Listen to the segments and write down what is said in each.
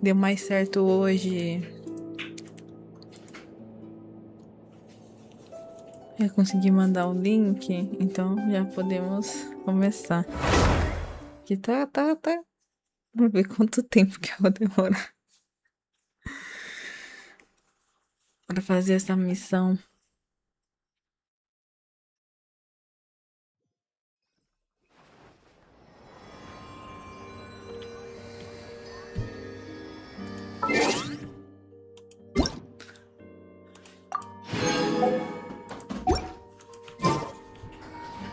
deu mais certo hoje. Eu consegui mandar o link, então já podemos começar. Aqui tá. Vamos ver quanto tempo que eu vou demorar para fazer essa missão.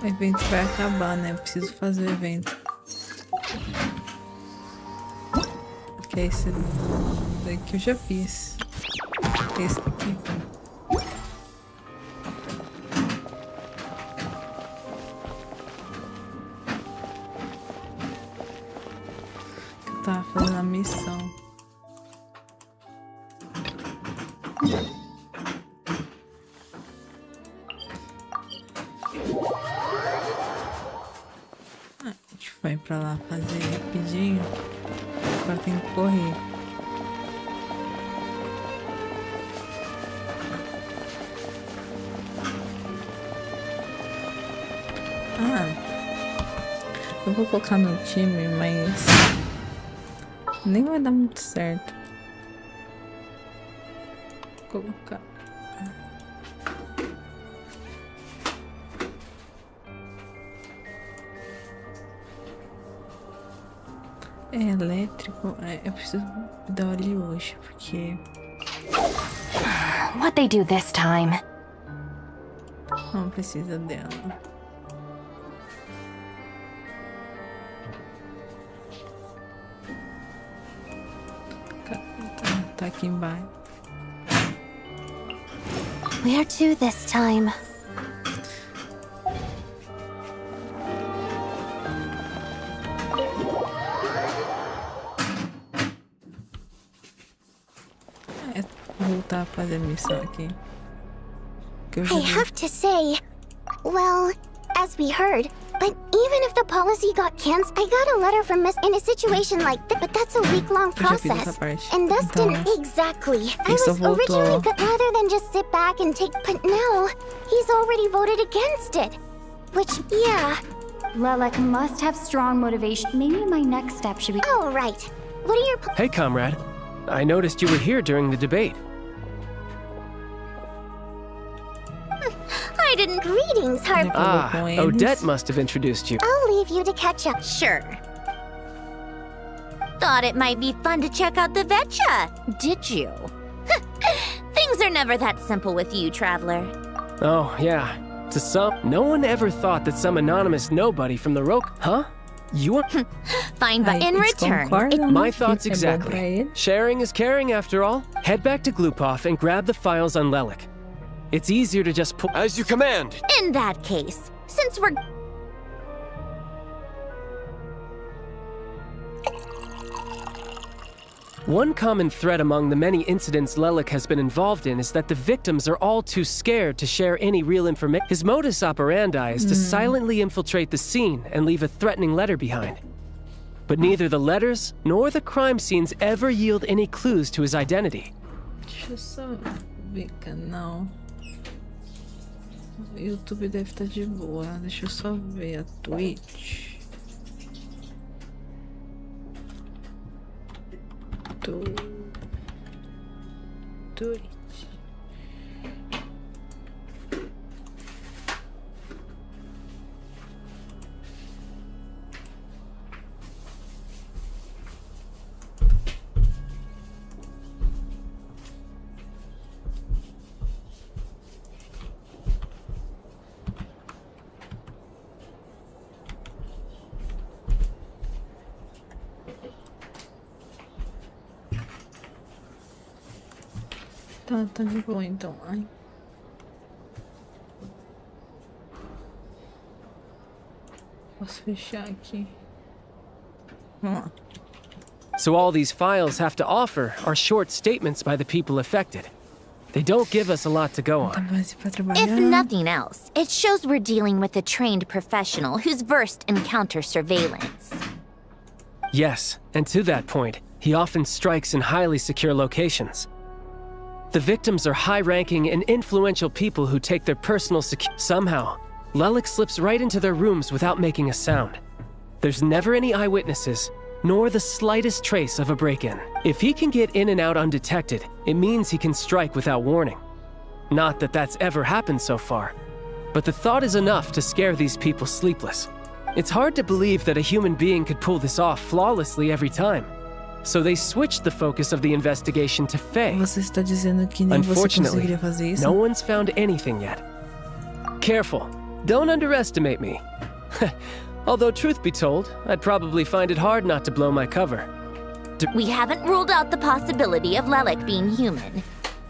O evento vai acabar, né? Eu preciso fazer o evento. Que é esse daqui eu já fiz. Esse aqui. Eu tava fazendo a missão. A gente vai pra lá fazer rapidinho. Agora tem que correr. Eu vou colocar no time, mas nem vai dar muito certo. Vou colocar. É elétrico. Eu preciso dar ali hoje, porque... What they do this time? Não precisa dela. Tá aqui embaixo. Where to this time? Voltar a fazer a missão aqui. I have to say, well, as we heard, but even if the policy got cancelled, I got a letter from Miss in a situation like that, but that's a week-long process. And thus didn't exactly. I was originally good rather than just sit back and take, but now he's already voted against it. Which, yeah. Lilac must have strong motivation. Maybe my next step should be... Oh, right. What are your... Hey, comrade. I noticed you were here during the debate. I didn't. Greetings, Harp. Odette must have introduced you. I'll leave you to catch up. Sure. Thought it might be fun to check out the Gacha, did you? Things are never that simple with you, traveler. Oh, yeah. To some, no one ever thought that some anonymous nobody from the Roke... Huh? You are... Fine, but in return... My thoughts exactly. Sharing is caring, after all. Head back to Glupov and grab the files on Lelik. It's easier to just pull... As you command! In that case, since we're... One common thread among the many incidents Lelik has been involved in is that the victims are all too scared to share any real information. His modus operandi is to silently infiltrate the scene and leave a threatening letter behind. But neither the letters nor the crime scenes ever yield any clues to his identity. Deixa eu só ver canal. O YouTube deve estar de boa. Deixa eu só ver a Twitch. Twitch. Tá de boa então. Ai. Posso fechar aqui. Vamos lá. So all these files have to offer are short statements by the people affected. They don't give us a lot to go on. If nothing else, it shows we're dealing with a trained professional who's versed in counter surveillance. Yes, and to that point, He often strikes in highly secure locations. The victims are high-ranking and influential people who take their personal security. Somehow, Lelik slips right into their rooms without making a sound. There's never any eyewitnesses, nor the slightest trace of a break-in. If he can get in and out undetected, it means he can strike without warning. Not that that's ever happened so far, but the thought is enough to scare these people sleepless. It's hard to believe that a human being could pull this off flawlessly every time. So they switched the focus of the investigation to Faye. Você está dizendo que nem você Unfortunately, conseguiria fazer isso? no one's found anything yet. Careful, don't underestimate me. Although truth be told, I'd probably find it hard not to blow my cover. We haven't ruled out the possibility of Lelik being human.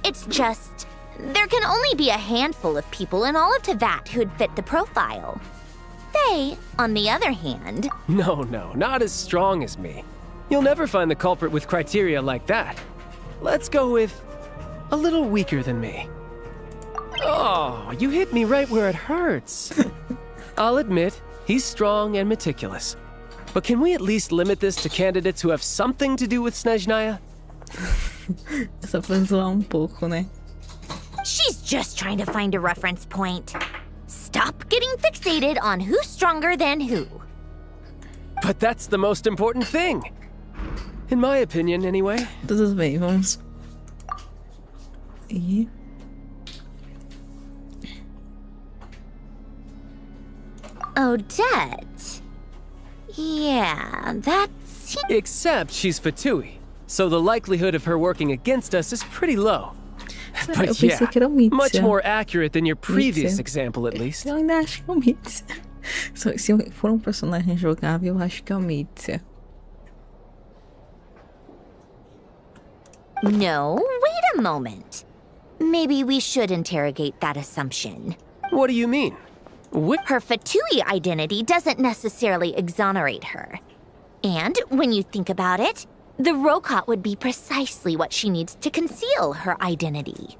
It's just, there can only be a handful of people in all of Teyvat who'd fit the profile. Faye, on the other hand... No, not as strong as me. You'll never find the culprit with criteria like that. Let's go with a little weaker than me. Oh, you hit me right where it hurts. I'll admit, he's strong and meticulous. But can we at least limit this to candidates who have something to do with Snezhnaya? Só pra zoar pouco, né? She's just trying to find a reference point. Stop getting fixated on who's stronger than who. But that's the most important thing. In my opinion, anyway. Tudo bem, vamos. E... Odette. Yeah, that's... Except she's Fatui, so the likelihood of her working against us is pretty low. Eu But pensei yeah, que era o Mícia. much more accurate than your previous Mícia. example, at least. Eu ainda acho que é o Mícia. Se for um personagem jogável, eu acho que é o Mícia. No, wait a moment. Maybe we should interrogate that assumption. What do you mean? Her Fatui identity doesn't necessarily exonerate her. And when you think about it, the Rokot would be precisely what she needs to conceal her identity.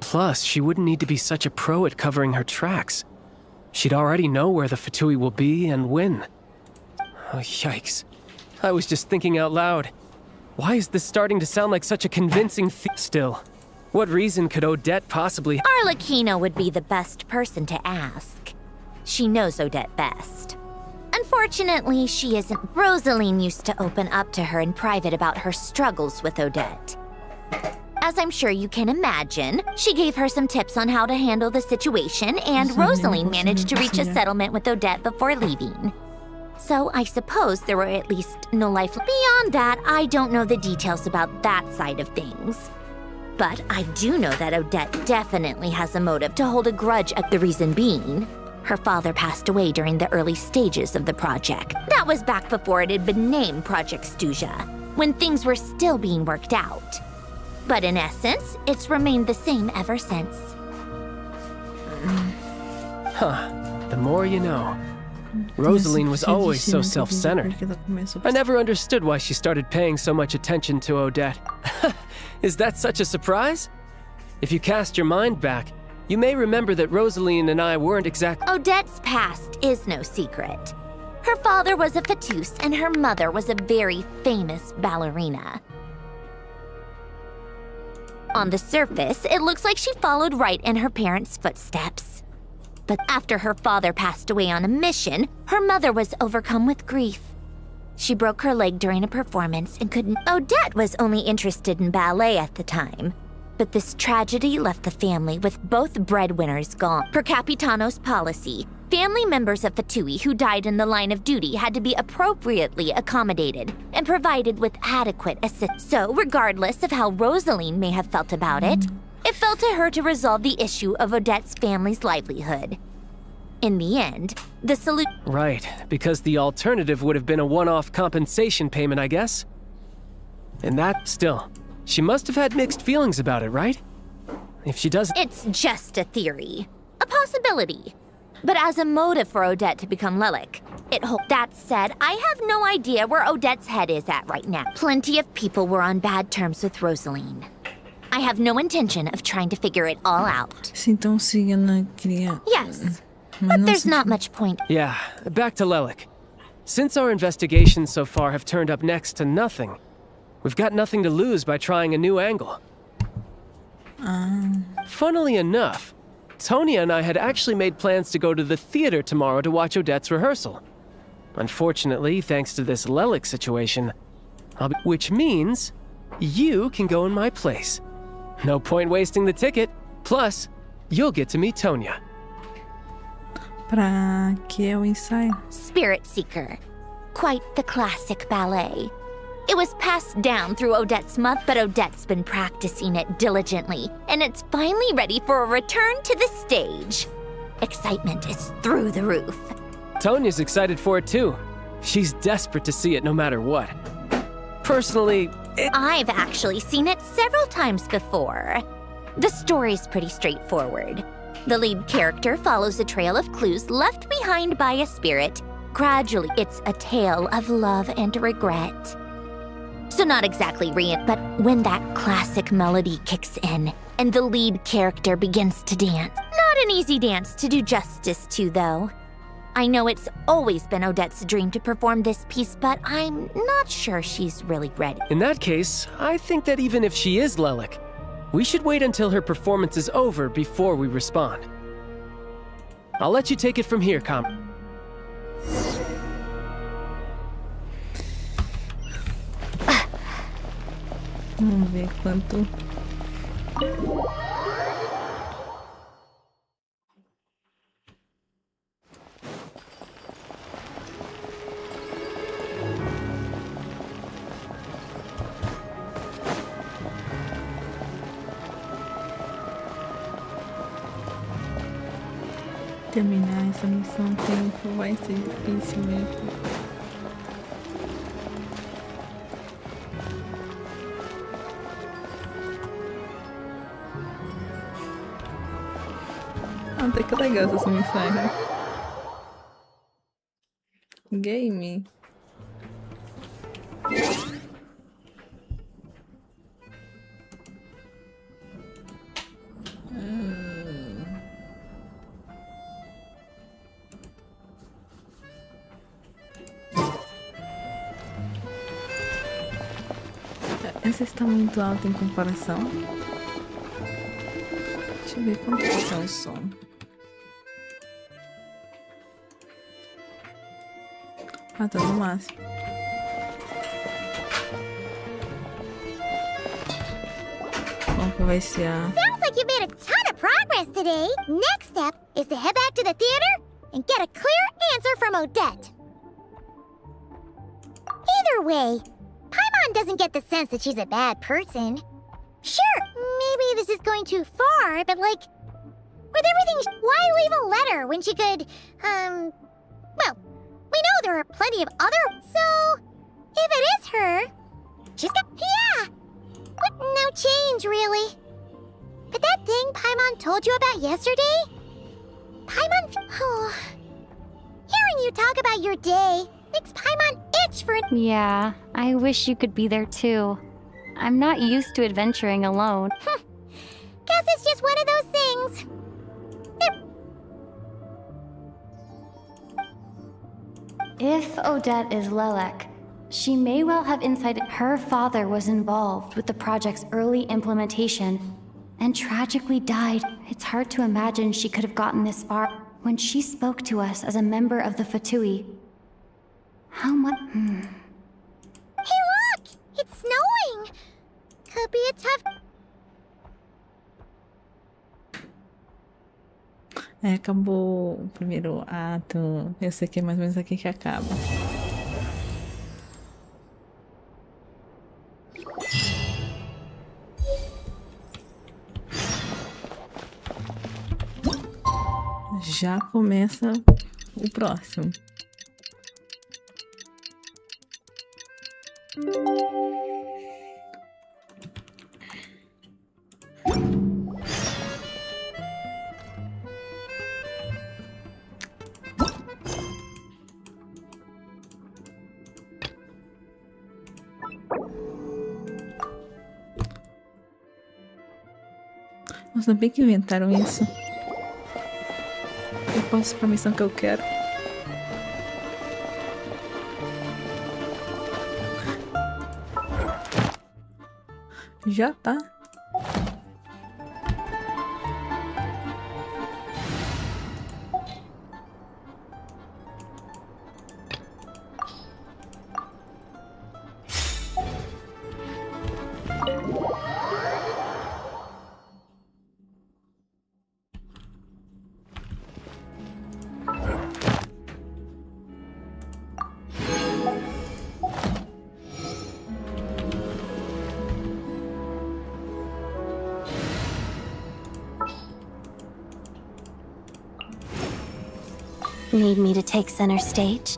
Plus, she wouldn't need to be such a pro at covering her tracks. She'd already know where the Fatui will be and when. Oh, yikes. I was just thinking out loud. Why is this starting to sound like such a convincing Still, what reason could Odette possibly— Arlecchino would be the best person to ask. She knows Odette best. Unfortunately, she isn't. Rosaline used to open up to her in private about her struggles with Odette. As I'm sure you can imagine, she gave her some tips on how to handle the situation, and Rosaline managed to reach a settlement with Odette before leaving. So I suppose there were at least no life. Beyond that, I don't know the details about that side of things. But I do know that Odette definitely has a motive to hold a grudge at the reason being. Her father passed away during the early stages of the project. That was back before it had been named Project Stuja, when things were still being worked out. But in essence, it's remained the same ever since. The more you know. Rosaline was always so self-centered. I never understood why she started paying so much attention to Odette. Is that such a surprise? If you cast your mind back, you may remember that Rosaline and I weren't exactly— Odette's past is no secret. Her father was a Fatus and her mother was a very famous ballerina. On the surface, it looks like she followed right in her parents' footsteps. But after her father passed away on a mission, her mother was overcome with grief. She broke her leg during a performance and couldn't— Odette was only interested in ballet at the time. But this tragedy left the family with both breadwinners gone. Per Capitano's policy, family members of Fatui who died in the line of duty had to be appropriately accommodated and provided with adequate assistance. So, regardless of how Rosaline may have felt about it, it fell to her to resolve the issue of Odette's family's livelihood. In the end, the solution— Right, because the alternative would have been a one-off compensation payment, I guess. And that— Still, she must have had mixed feelings about it, right? If she doesn't— It's just a theory. A possibility. But as a motive for Odette to become Lelik, that said, I have no idea where Odette's head is at right now. Plenty of people were on bad terms with Rosaline. I have no intention of trying to figure it all out. Então siga na criança. Yes, but there's not much point. Yeah, back to Lelik. Since our investigations so far have turned up next to nothing, We've got nothing to lose by trying a new angle. Funnily enough, Tonya and I had actually made plans to go to the theater tomorrow to watch Odette's rehearsal. Unfortunately, thanks to this Lelik situation, which means you can go in my place. No point wasting the ticket. Plus, you'll get to meet Tonya. Pra que é o ensaio? Spirit Seeker. Quite the classic ballet. It was passed down through Odette's mother, but Odette's been practicing it diligently, and it's finally ready for a return to the stage. Excitement is through the roof. Tonya's excited for it too. She's desperate to see it no matter what. Personally, I've actually seen it several times before. The story's pretty straightforward. The lead character follows a trail of clues left behind by a spirit. Gradually, it's a tale of love and regret. So not exactly but when that classic melody kicks in and the lead character begins to dance. Not an easy dance to do justice to, though. I know it's always been Odette's dream to perform this piece, but I'm not sure she's really ready. In that case, I think that even if she is Lelik, we should wait until her performance is over before we respond. I'll let you take it from here, Vamos ver quanto. Terminar essa missão em tempo vai ser difícil mesmo. Até que legal essas missões, né? Game. Essa está muito alta em comparação. Deixa eu ver quanto que é o som. Ah, tá no máximo. Qual que vai ser a... Sounds like you made a ton of progress today. Next step is to head back to the theater and get a clear answer from Odette. Either way, Paimon doesn't get the sense that she's a bad person. Sure, maybe this is going too far, but like, with everything, why leave a letter when she could, well, we know there are plenty of other, so if it is her, she's got, yeah, no change really. But that thing Paimon told you about yesterday? Paimon, oh, hearing you talk about your day makes Paimon itch for it. Yeah, I wish you could be there too. I'm not used to adventuring alone. Guess it's just one of those things. If Odette is Lelek, she may well have insight. Her father was involved with the project's early implementation and tragically died. It's hard to imagine she could have gotten this far. When she spoke to us as a member of the Fatui, how much... Hey look! It's snowing! Could be a tough... acabou o primeiro ato. Eu sei que é mais ou menos aqui que acaba. Já começa o próximo. Nossa, bem que inventaram isso. Eu posso ir pra missão que eu quero. Já tá. Need me to take center stage?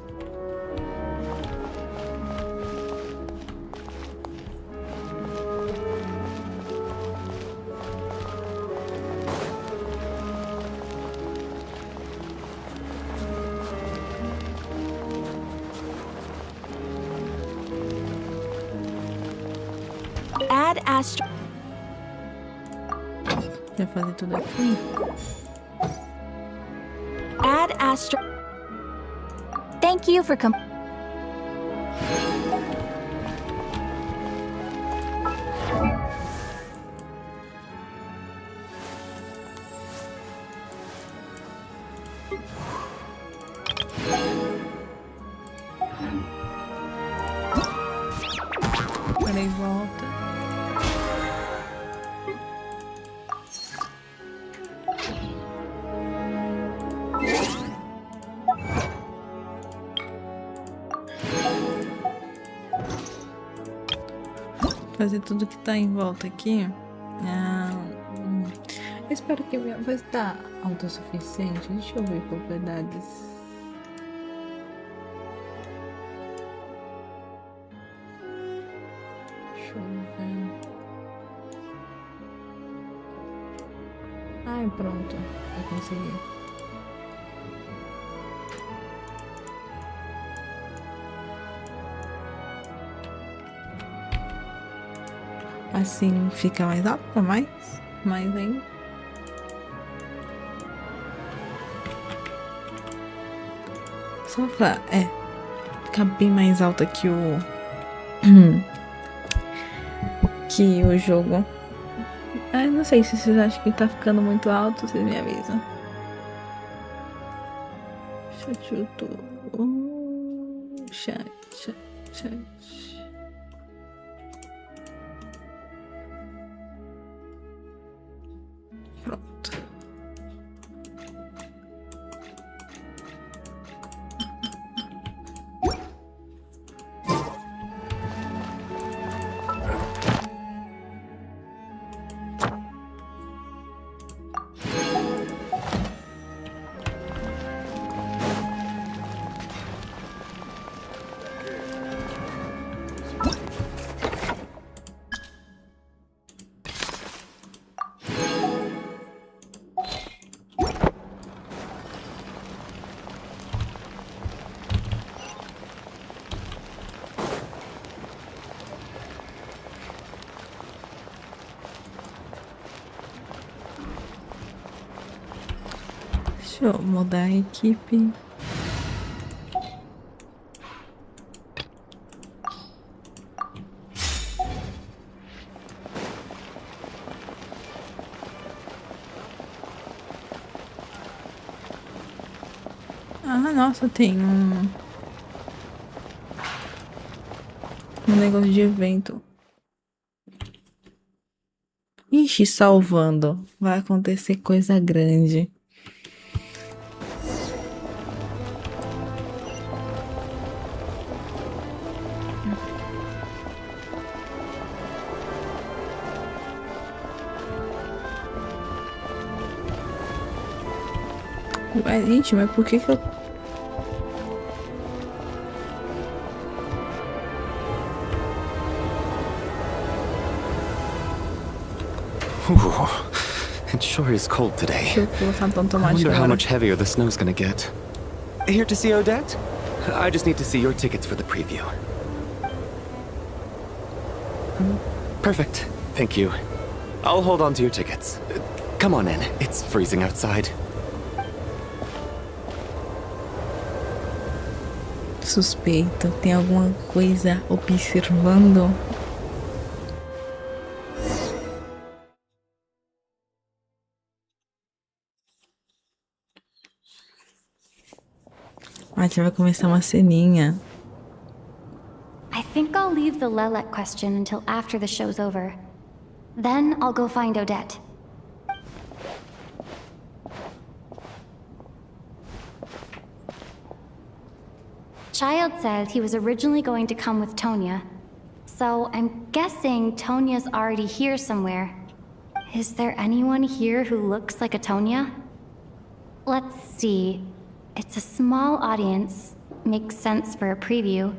Add astro. Já fazer tudo aqui. Add astro. Thank you for Peraí, volta. Fazer tudo que tá em volta aqui. Eu espero que minha voz tá autossuficiente. Deixa eu ver propriedades. Deixa eu ver. Ai, pronto. Eu consegui. Assim fica mais alto, mais ainda. Só pra, ficar bem mais alta que o jogo. Não sei se vocês acham que tá ficando muito alto, vocês me avisam. Chat. Pronto. Deixa eu mudar a equipe. Nossa, tem um negócio de evento. Ixi, salvando. Vai acontecer coisa grande. Gente, mas por que eu... It sure is cold today. Deixa eu colocar no I automático wonder how agora. much heavier the snow's gonna get. Here to see Odette? I just need to see your tickets for the preview. Perfect. Thank you. I'll hold on to your tickets. Come on in. It's freezing outside. Suspeito. Tem alguma coisa observando. Ah, já vai começar uma ceninha. I think I'll leave the Lelek question until after the show's over. Then I'll go find Odette. Child said he was originally going to come with Tonya. So I'm guessing Tonya's already here somewhere. Is there anyone here who looks like a Tonya? Let's see. It's a small audience. Makes sense for a preview.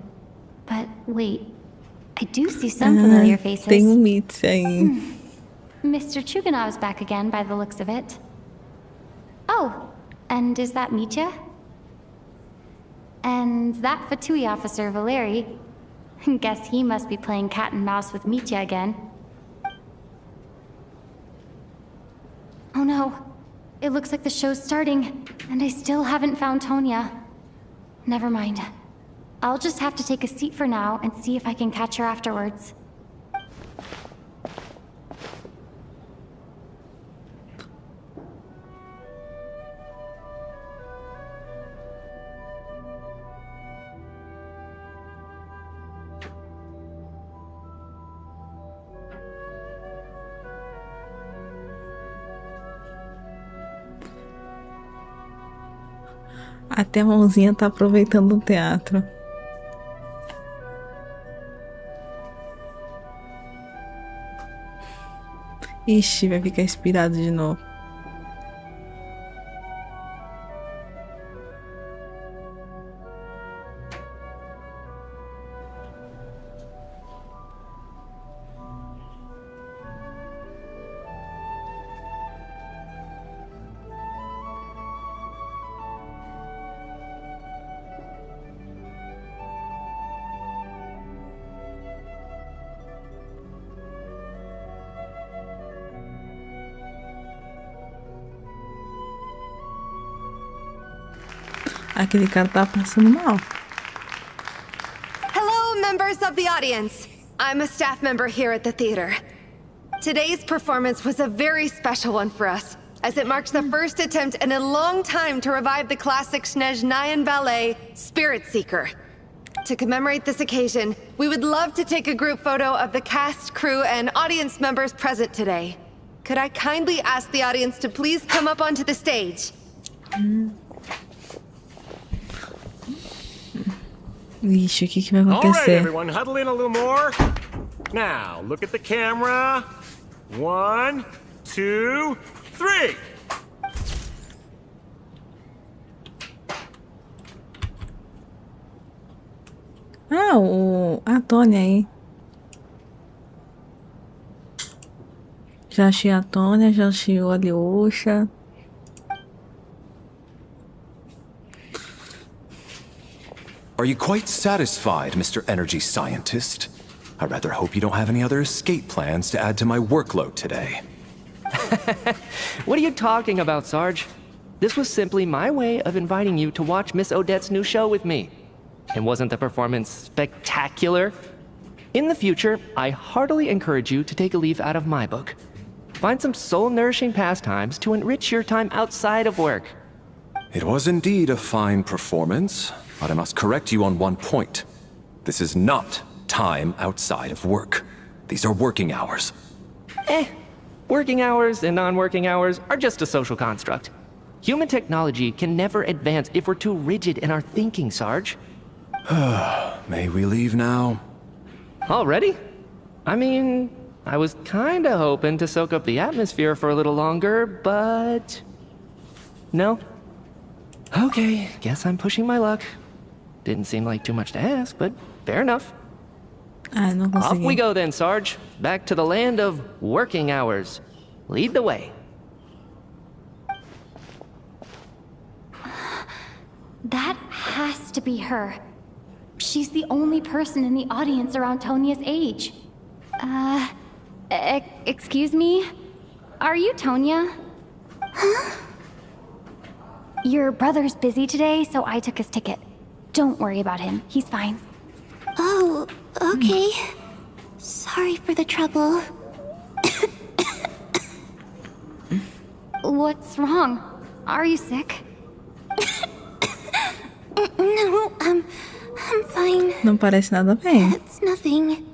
But wait, I do see some familiar faces. Tem Mitch aí. Mr. Chuganov's back again by the looks of it. Oh, and is that Mitya? And that Fatui officer, Valeri. Guess he must be playing cat and mouse with Mitya again. Oh no, it looks like the show's starting, and I still haven't found Tonya. Never mind. I'll just have to take a seat for now and see if I can catch her afterwards. Até a mãozinha tá aproveitando o teatro. Ixi, vai ficar inspirado de novo. Aquele cara tá passando mal. Hello, members of the audience. I'm a staff member here at the theater. Today's performance was a very special one for us, as it marks the first attempt in a long time to revive the classic Snezhnayan ballet, Spirit Seeker. To commemorate this occasion, we would love to take a group photo of the cast, crew, and audience members present today. Could I kindly ask the audience to please come up onto the stage? Ixi, o que vai All right, acontecer? everyone, huddle in a little more. Now, look at the camera. 1, 2, 3. Ah, a Tônia aí. Já achei a Tônia, já achei o Alyosha. Are you quite satisfied, Mr. Energy Scientist? I rather hope you don't have any other escape plans to add to my workload today. What are you talking about, Sarge? This was simply my way of inviting you to watch Miss Odette's new show with me. And wasn't the performance spectacular? In the future, I heartily encourage you to take a leaf out of my book. Find some soul-nourishing pastimes to enrich your time outside of work. It was indeed a fine performance, but I must correct you on one point. This is not time outside of work. These are working hours. Working hours and non-working hours are just a social construct. Human technology can never advance if we're too rigid in our thinking, Sarge. May we leave now? Already? I mean, I was kinda hoping to soak up the atmosphere for a little longer, but... No? Okay, guess I'm pushing my luck. Didn't seem like too much to ask, but fair enough. Ah, não Off consegui. we go then, Sarge. Back to the land of working hours. Lead the way. That has to be her. She's the only person in the audience around Tonya's age. Excuse me? Are you Tonya? Huh? Your brother's busy today, so I took his ticket. Don't worry about him. He's fine. Oh, okay. Sorry for the trouble. What's wrong? Are you sick? No, I'm fine. Não parece nada bem. It's nothing.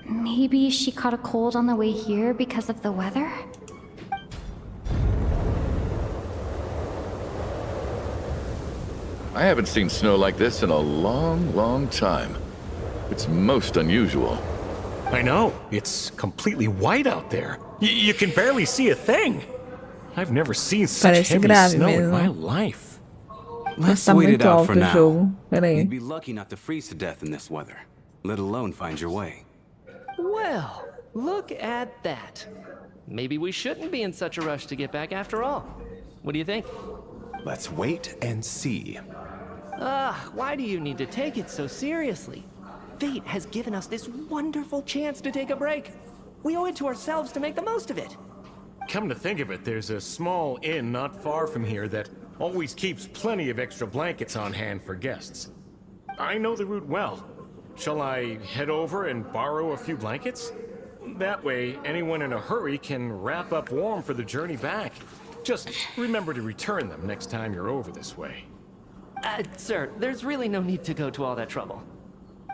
Maybe she caught a cold on the way here because of the weather? I haven't seen snow like this in a long, long time. It's most unusual. I know. It's completely white out there. You can barely see a thing. I've never seen such Parece heavy grave snow in mesmo. my life. Mas tá muito alto o jogo. Peraí. You'd be lucky not to freeze to death in this weather, let alone find your way. Well, look at that. Maybe we shouldn't be in such a rush to get back after all. What do you think? Let's wait and see. Why do you need to take it so seriously? Fate has given us this wonderful chance to take a break. We owe it to ourselves to make the most of it. Come to think of it, there's a small inn not far from here that always keeps plenty of extra blankets on hand for guests. I know the route well. Shall I head over and borrow a few blankets? That way, anyone in a hurry can wrap up warm for the journey back. Just remember to return them next time you're over this way. Sir, there's really no need to go to all that trouble.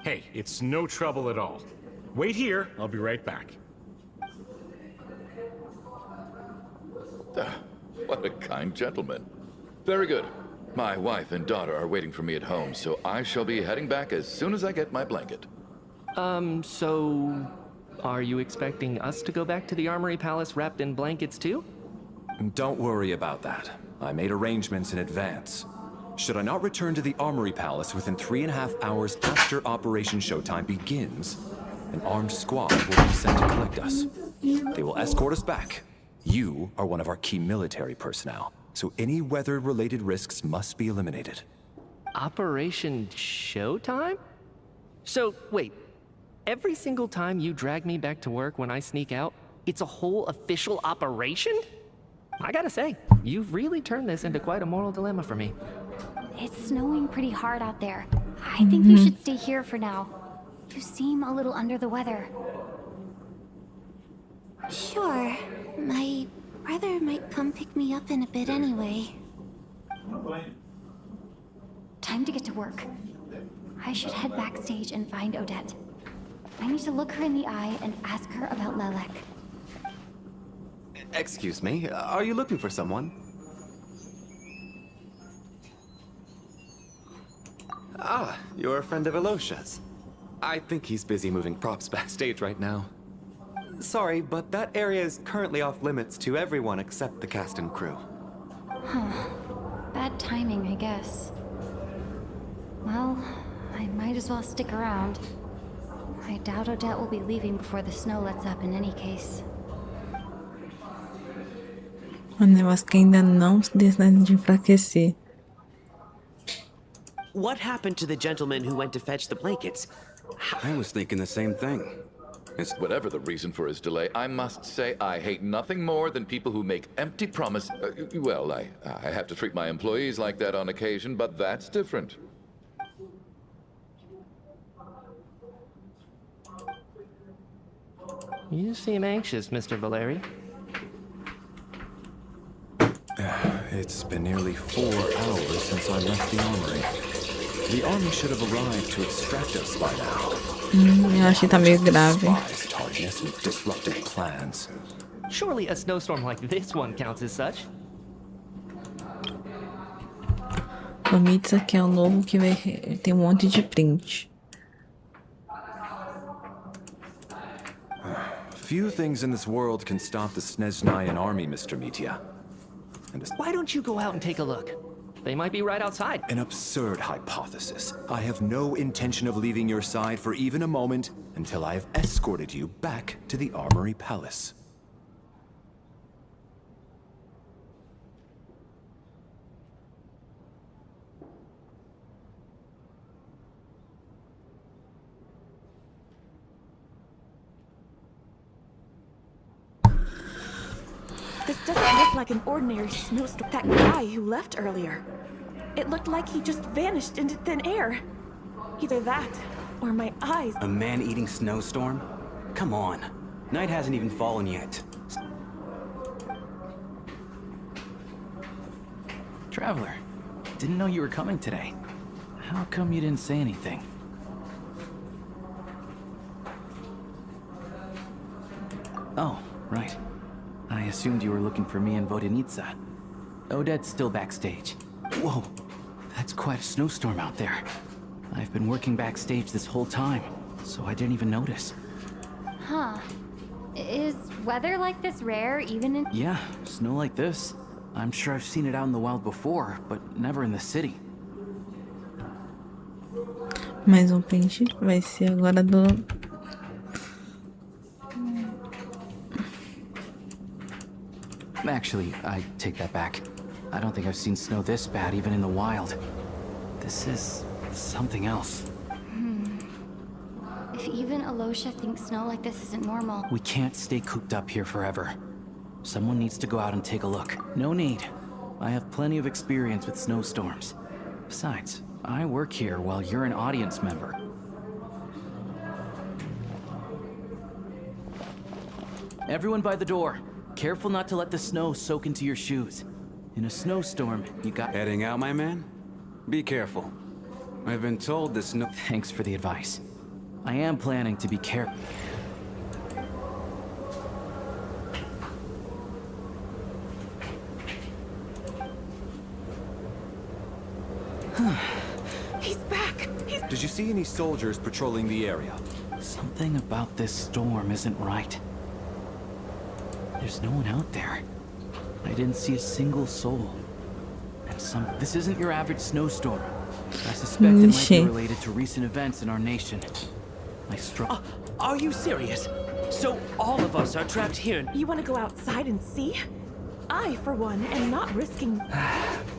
Hey, it's no trouble at all. Wait here, I'll be right back. What a kind gentleman. Very good. My wife and daughter are waiting for me at home, so I shall be heading back as soon as I get my blanket. So... are you expecting us to go back to the Armory Palace wrapped in blankets too? Don't worry about that. I made arrangements in advance. Should I not return to the Armory Palace within 3.5 hours after Operation Showtime begins, an armed squad will be sent to collect us. They will escort us back. You are one of our key military personnel, so any weather-related risks must be eliminated. Operation Showtime? So, wait. Every single time you drag me back to work when I sneak out, it's a whole official operation? I gotta say, you've really turned this into quite a moral dilemma for me. It's snowing pretty hard out there. I think you should stay here for now. You seem a little under the weather. Sure. My brother might come pick me up in a bit anyway. Time to get to work. I should head backstage and find Odette. I need to look her in the eye and ask her about Lelek. Excuse me, are you looking for someone? Ah, you're a friend of Elosha's. I think he's busy moving props backstage right now. Sorry, but that area is currently off limits to everyone except the cast and crew. Huh. Bad timing, I guess. Well, I might as well stick around. I doubt Odette will be leaving before the snow lets up in any case. Eu acho que ainda não decide de enfraquecer. What happened to the gentleman who went to fetch the blankets? I was thinking the same thing. Whatever the reason for his delay, I must say I hate nothing more than people who make empty promises. Well, I have to treat my employees like that on occasion, but that's different. You seem anxious, Mr. Valeri. It's been nearly 4 hours since I left the armory. The army should have arrived to extract us by now. Eu acho que tá meio grave. Spies, tardiness, and disrupted plans. Surely a snowstorm like this one counts as such. O Mits aqui é o novo que vai tem monte de print. Few things in this world can stop the Snezhnayan army, Mr. Mitya. Why don't you go out and take a look? They might be right outside. An absurd hypothesis. I have no intention of leaving your side for even a moment until I have escorted you back to the Armory Palace. This doesn't look like an ordinary snowstorm. That guy who left earlier. It looked like he just vanished into thin air. Either that, or my eyes. A man-eating snowstorm? Come on. Night hasn't even fallen yet. Traveler, didn't know you were coming today. How come you didn't say anything? Oh, right. I assumed you were looking for me and Vodenitsa. Odette's still backstage. Whoa, that's quite a snowstorm out there. I've been working backstage this whole time, so I didn't even notice. Huh. Is weather like this rare even in... Yeah, snow like this. I'm sure I've seen it out in the wild before, but never in the city. Mais peixe vai ser agora do... Actually, I take that back. I don't think I've seen snow this bad even in the wild. This is something else. If even Alosha thinks snow like this isn't normal... We can't stay cooped up here forever. Someone needs to go out and take a look. No need. I have plenty of experience with snowstorms. Besides, I work here while you're an audience member. Everyone by the door. Careful not to let the snow soak into your shoes. In a snowstorm, you got... Heading out, my man? Be careful. I've been told the snow... Thanks for the advice. I am planning to be careful. He's back! Did you see any soldiers patrolling the area? Something about this storm isn't right. There's no one out there. I didn't see a single soul. And this isn't your average snowstorm. I suspect it might be related to recent events in our nation. Are you serious? So all of us are trapped here? You want to go outside and see? I, for one, am not risking...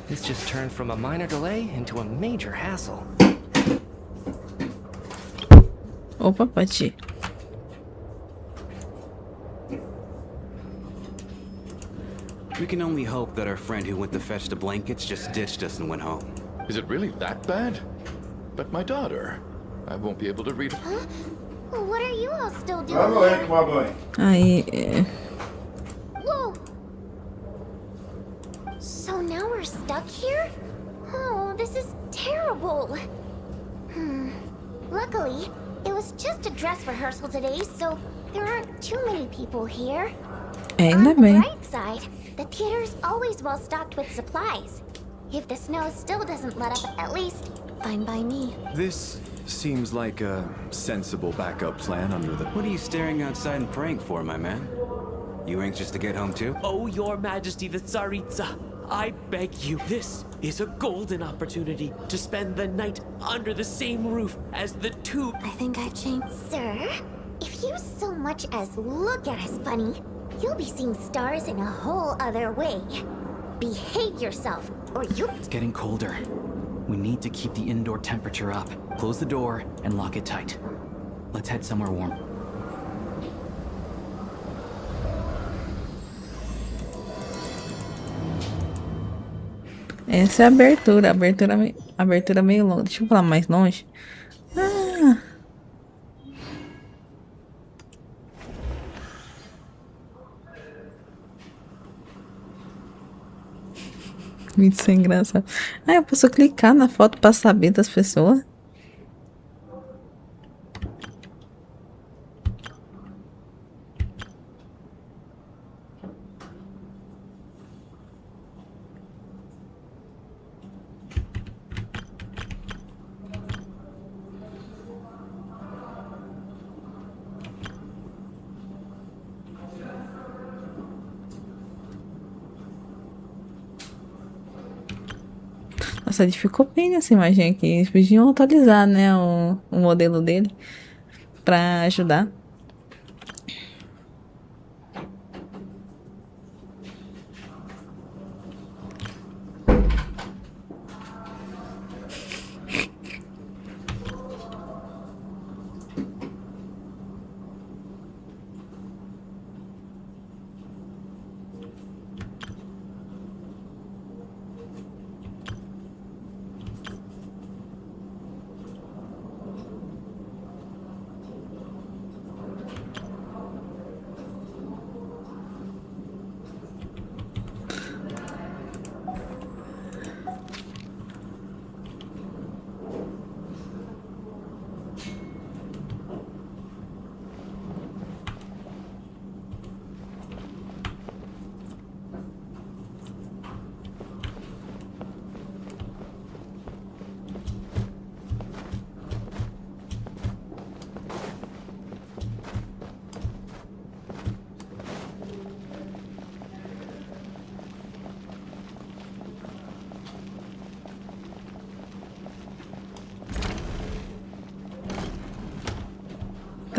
This just turned from a minor delay into a major hassle. Opa, Pati. We can only hope that our friend who went to fetch the blankets just ditched us and went home. Is it really that bad? But my daughter, I won't be able to read. Huh? Well, what are you all still doing here? Aí, Whoa! So now we're stuck here? Oh, this is terrible. Luckily, it was just a dress rehearsal today, so there aren't too many people here. ainda On the bem. bright side, the theater's always well stocked with supplies. If the snow still doesn't let up, at least fine by me. This seems like a sensible backup plan under the... What are you staring outside and praying for, my man? You anxious to get home too? Oh, your majesty, the Tsaritsa. I beg you, this is a golden opportunity to spend the night under the same roof as the two... I think I've changed. Sir, if you so much as look at us funny, you'll be seeing stars in a whole other way. Behave yourself, or you... It's getting colder. We need to keep the indoor temperature up. Close the door and lock it tight. Let's head somewhere warm. Essa é a abertura. Abertura meio longa. Deixa eu falar mais longe. Ah. Isso é engraçado. Ah, eu posso clicar na foto pra saber das pessoas? Nossa, ele ficou bem nessa imagem aqui. Eles podiam atualizar, né, o modelo dele pra ajudar.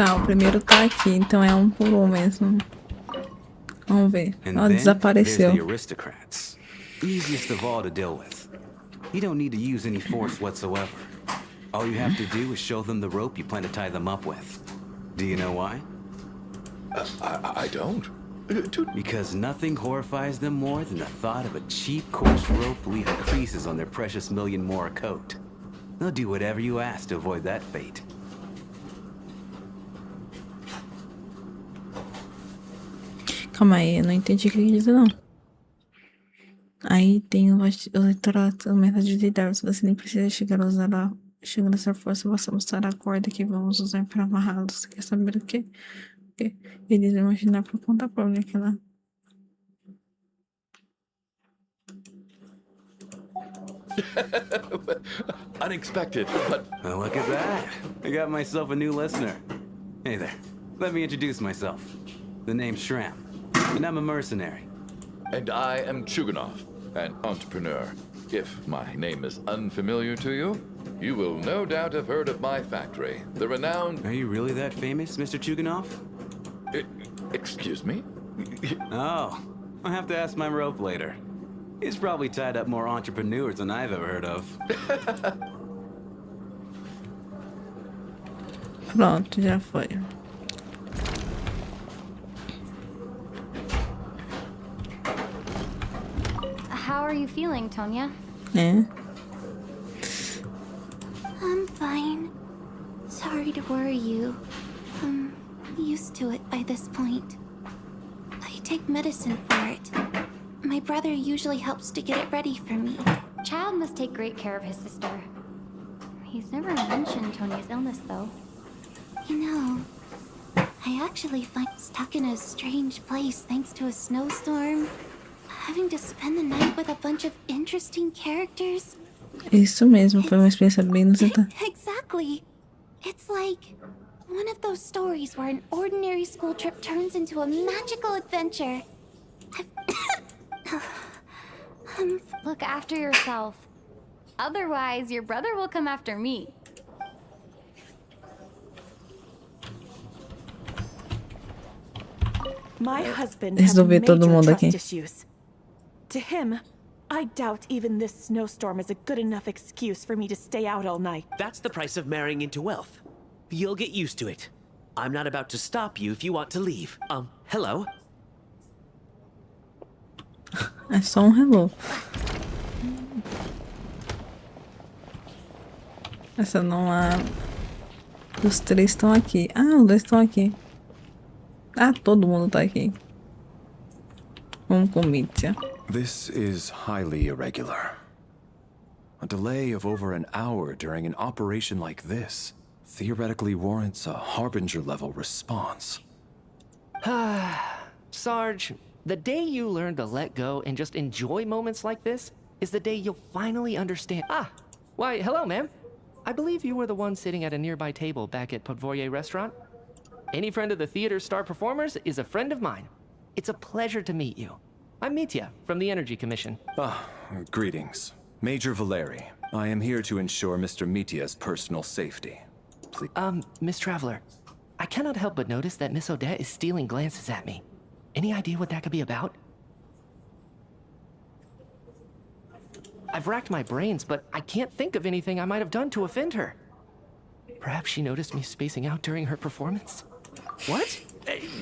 Tá, o primeiro tá aqui, então é um por um mesmo. Vamos ver. Ó, desapareceu. There's the aristocrats. Easiest of all to deal with. You don't need to use any force whatsoever. All you have to do is show them the rope you plan to tie them up with. Do you know why? I don't. Because nothing horrifies them more than the thought of a cheap, coarse rope leaving creases on their precious million more coat. They'll do whatever you ask to avoid that fate. Calma aí, eu não entendi o que ele diz, não. Aí tem o leitorado, o método de lidar. Você nem precisa chegar a usar essa força, basta mostrar a corda que vamos usar para amarrá-los. Você quer saber o quê? Eles imaginar por conta própria aquela. Unexpected, but... Oh, look at that. I got myself a new listener. Hey there. Let me introduce myself. The name's Shram, and I'm a mercenary. And I am Chuganov, an entrepreneur. If my name is unfamiliar to you, you will no doubt have heard of my factory, the renowned... Are you really that famous, Mr. Chuganov? Excuse me? Oh, I'll have to ask my rope later. He's probably tied up more entrepreneurs than I've ever heard of. Pronto, já foi. How are you feeling, Tonya? É. I'm fine. Sorry to worry you. I'm used to it by this point. I take medicine for it. My brother usually helps to get it ready for me. Child must take great care of his sister. He's never mentioned Tonya's illness, though. You know, I actually find stuck in a strange place thanks to a snowstorm. Having to spend the night with a bunch of interesting characters. Isso mesmo, foi uma experiência bem inusitada. Exactly. It's like one of those stories where an ordinary school trip turns into a magical adventure. Look after yourself. Otherwise, your brother will come after me. My husband has major trust issues. To him, I doubt even this snowstorm is a good enough excuse for me to stay out all night. That's the price of marrying into wealth. You'll get used to it. I'm not about to stop you if you want to leave. Hello? É só um hello. Essa não há. Os três estão aqui. Ah, os dois estão aqui. Ah, todo mundo tá aqui. Vamos com Mitya. This is highly irregular. A delay of over an hour during an operation like this theoretically warrants a Harbinger-level response. Sarge, the day you learn to let go and just enjoy moments like this is the day you'll finally understand. Why, hello, ma'am. I believe you were the one sitting at a nearby table back at Podvorye restaurant. Any friend of the theater's star performers is a friend of mine. It's a pleasure to meet you. I'm Mitya from the Energy Commission. Greetings. Major Valeri. I am here to ensure Mr. Mitya's personal safety. Please. Miss Traveler, I cannot help but notice that Miss Odette is stealing glances at me. Any idea what that could be about? I've racked my brains, but I can't think of anything I might have done to offend her. Perhaps she noticed me spacing out during her performance? What?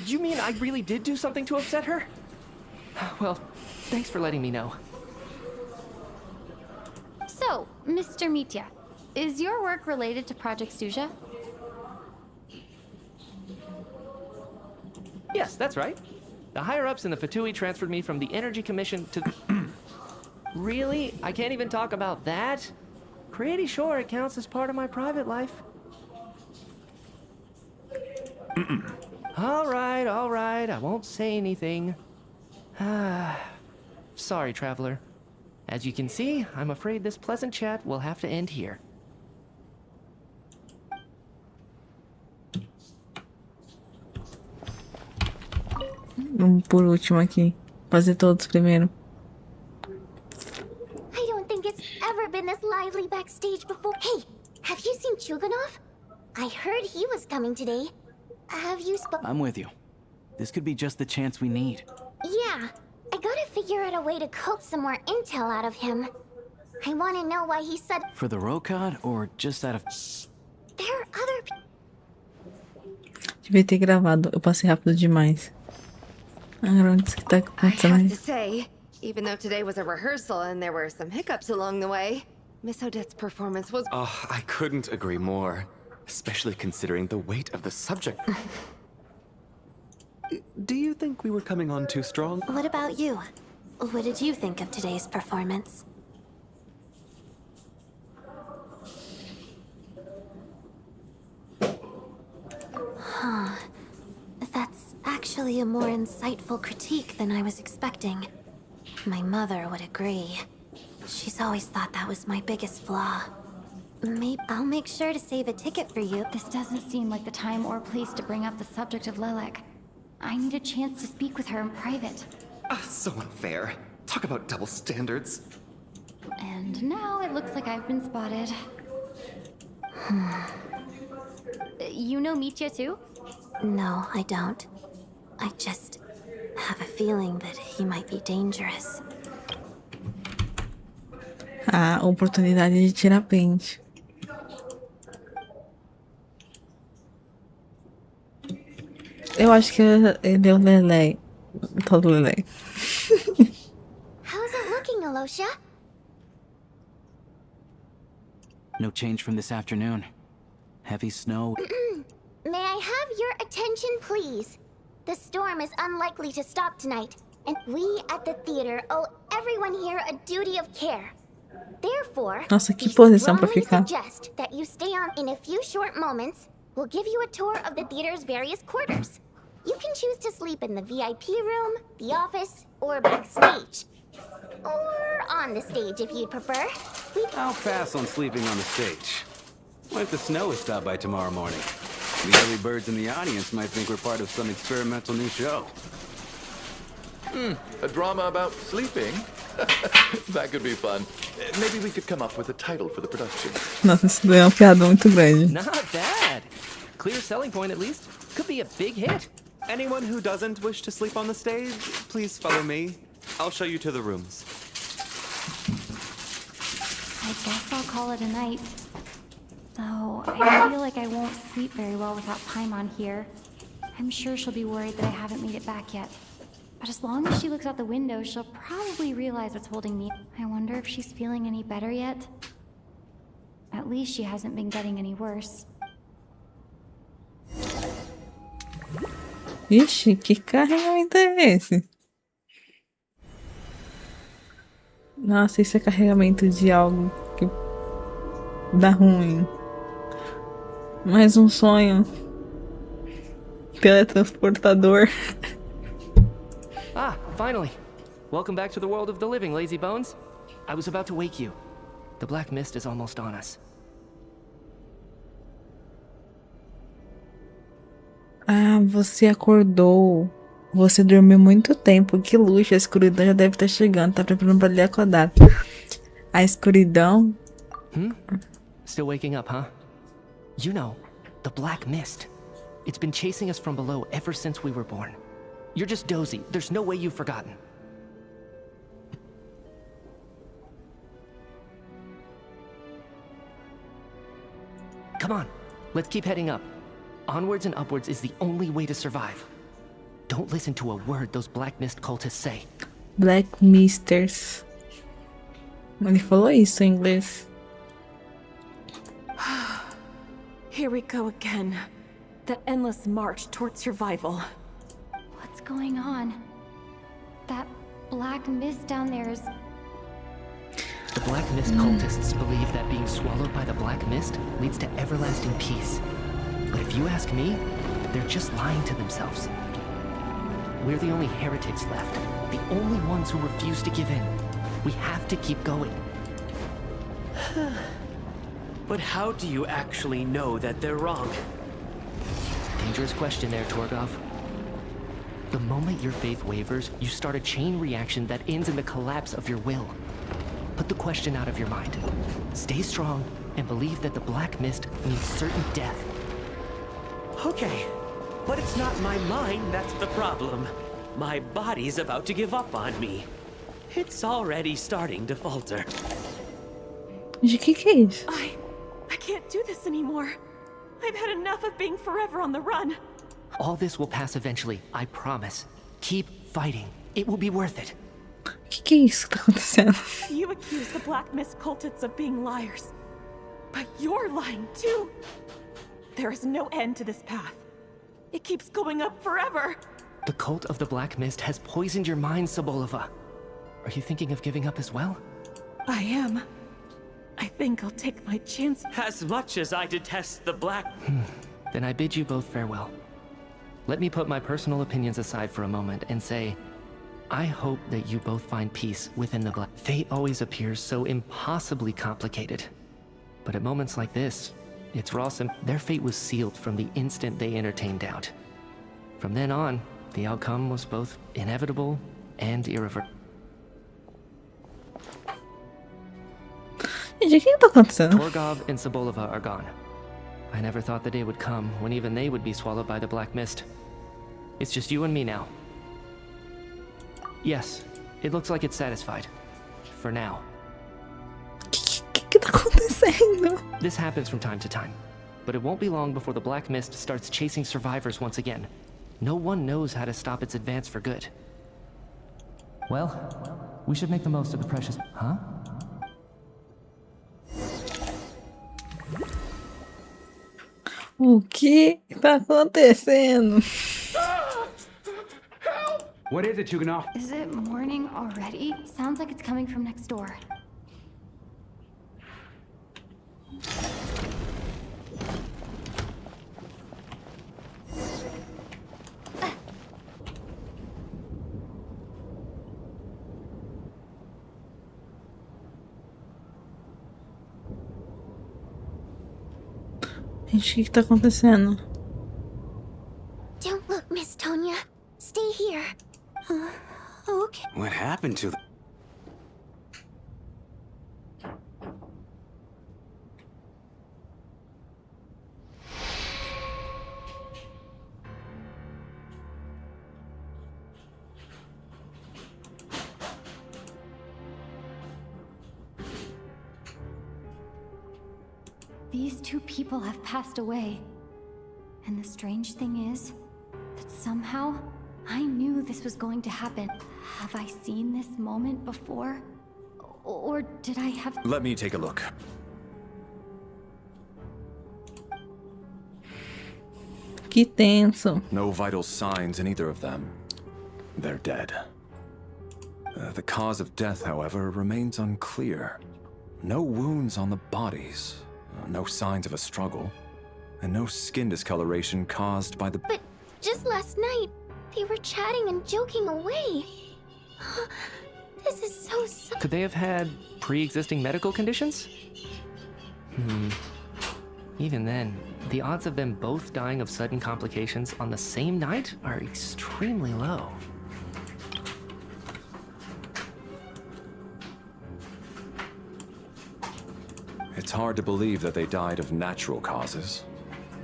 You mean I really did do something to upset her? Well, thanks for letting me know. So, Mr. Mitya, is your work related to Project Suja? Yes, that's right. The higher-ups in the Fatui transferred me from the Energy Commission to... Really? I can't even talk about that? Pretty sure it counts as part of my private life. All right, I won't say anything. Sorry, Traveler. As you can see, I'm afraid this pleasant chat will have to end here. Vamos por último aqui. Fazer todos primeiro. I don't think it's ever been this lively backstage before. Hey, have you seen Chuganov? I heard he was coming today. Have you I'm with you. This could be just the chance we need. Yeah. I gotta figure out a way to coax some more intel out of him. I want to know why he said... For the Rokad, or just out of... There are other Devia ter gravado. Eu passei rápido demais. Agora onde que tá I acontecendo have aí? to say, even though today was a rehearsal and there were some hiccups along the way, Miss Odette's performance was... Oh, I couldn't agree more. Especially considering the weight of the subject. Do you think we were coming on too strong? What about you? What did you think of today's performance? Huh. That's actually a more insightful critique than I was expecting. My mother would agree. She's always thought that was my biggest flaw. Maybe I'll make sure to save a ticket for you. This doesn't seem like the time or place to bring up the subject of Lelek. I need a chance to speak with her in private. So unfair. Talk about double standards. And now it looks like I've been spotted. You know Mitya too? No, I don't. I just have a feeling that he might be dangerous. A oportunidade de tirar print. Eu acho que ele é o Lelé. Todo Lelé. How's it looking, Alosha? No change from this afternoon. Heavy snow. May I have your attention, please? The storm is unlikely to stop tonight, and we at the theater owe everyone here a duty of care. Therefore, Nossa, que we posição pra strongly ficar. suggest that you stay on. In a few short moments, we'll give you a tour of the theater's various quarters. You can choose to sleep in the VIP room, the office, or backstage. Or on the stage if you'd prefer. I'll pass on sleeping on the stage. What if the snow is stopped by tomorrow morning? The early birds in the audience might think we're part of some experimental new show. A drama about sleeping? That could be fun. Maybe we could come up with a title for the production. Nossa, isso daí é uma piada muito grande. Not bad. Clear selling point at least. Could be a big hit. Anyone who doesn't wish to sleep on the stage, please follow me. I'll show you to the rooms. I guess I'll call it a night. Though I feel like I won't sleep very well without Paimon here. I'm sure she'll be worried that I haven't made it back yet. But as long as she looks out the window, she'll probably realize what's holding me. I wonder if she's feeling any better yet? At least she hasn't been getting any worse. Ixi, que carregamento é esse? Nossa, isso é carregamento de algo que dá ruim. Mais um sonho. Teletransportador. Ah, finally. Welcome back to the world of the living, lazy bones. I was about to wake you. The black mist is almost on us. Ah, você acordou. Você dormiu muito tempo. Que luxo, a escuridão já deve estar chegando. Tá preparando pra lhe acordar. A escuridão... Still waking up, huh? You know, the black mist. It's been chasing us from below ever since we were born. You're just dozy. There's no way you've forgotten. Come on, let's keep heading up. Onwards and upwards is the only way to survive. Don't listen to a word those Black Mist cultists say. Black Misters. Ele falou isso em inglês. Here we go again. That endless march towards survival. What's going on? That black mist down there is... The Black Mist cultists believe that being swallowed by the Black Mist leads to everlasting peace. But if you ask me, they're just lying to themselves. We're the only heretics left, the only ones who refuse to give in. We have to keep going. But how do you actually know that they're wrong? Dangerous question there, Torgov. The moment your faith wavers, you start a chain reaction that ends in the collapse of your will. Put the question out of your mind. Stay strong and believe that the Black Mist means certain death. Okay, But it's not my mind that's the problem. My body's about to give up on me. It's already starting to falter. De que é isso? I can't do this anymore. I've had enough of being forever on the run. All this will pass eventually, I promise. Keep fighting. It will be worth it. Que é isso que tá acontecendo? You accuse the Black Mist cultists of being liars. But you're lying too. There is no end to this path. It keeps going up forever. The cult of the Black Mist has poisoned your mind, Sobolova. Are you thinking of giving up as well? I am. I think I'll take my chance. As much as I detest the Black... Then I bid you both farewell. Let me put my personal opinions aside for a moment and say, I hope that you both find peace within the Black. Fate always appears so impossibly complicated. But at moments like this, it's raw their fate was sealed from the instant they entertained doubt. From then on, the outcome was both inevitable and irreversible. Gente, o que tá acontecendo? Torgov and Sobolova are gone. I never thought the day would come when even they would be swallowed by the Black Mist. It's just you and me now. Yes, it looks like it's satisfied. For now. Que tá acontecendo? This happens from time to time, but it won't be long before the Black Mist starts chasing survivors once again. No one knows how to stop its advance for good. Well, we should make the most of the precious... Huh? O que tá acontecendo? What is it, Chuganov? Is it morning already? Sounds like it's coming from next door. Gente, o que tá acontecendo? Don't look, Miss Tonya. Stay here. Okay. What happened to them? These two people have passed away. And the strange thing is that somehow I knew this was going to happen. Have I seen this moment before? Or did I have... Let me take a look. Que tenso. No vital signs in either of them. They're dead. The cause of death, however, remains unclear. No wounds on the bodies. No signs of a struggle, and no skin discoloration caused by the... But just last night, they were chatting and joking away. This is so... Could they have had pre-existing medical conditions? Even then, the odds of them both dying of sudden complications on the same night are extremely low. It's hard to believe that they died of natural causes.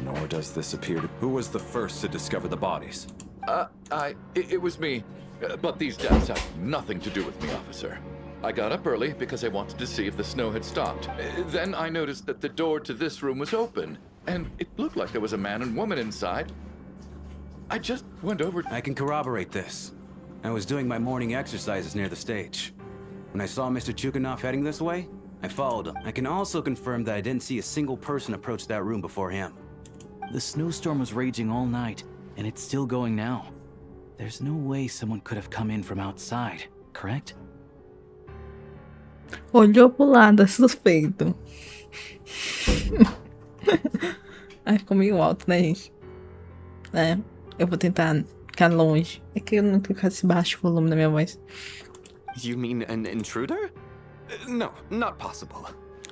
Nor does this appear to... Who was the first to discover the bodies? It was me. But these deaths have nothing to do with me, officer. I got up early because I wanted to see if the snow had stopped. Then I noticed that the door to this room was open, and it looked like there was a man and woman inside. I just went over... I can corroborate this. I was doing my morning exercises near the stage. When I saw Mr. Chuganov heading this way, I followed him. I can also confirm that I didn't see a single person approach that room before him. The snowstorm was raging all night, and it's still going now. There's no way someone could have come in from outside, correct? Olhou pro lado, suspeito. Ai, ficou meio alto, né, gente? É, eu vou tentar ficar longe. É que eu não tenho que ficar baixo o volume da minha voz. You mean an intruder? No, not possible.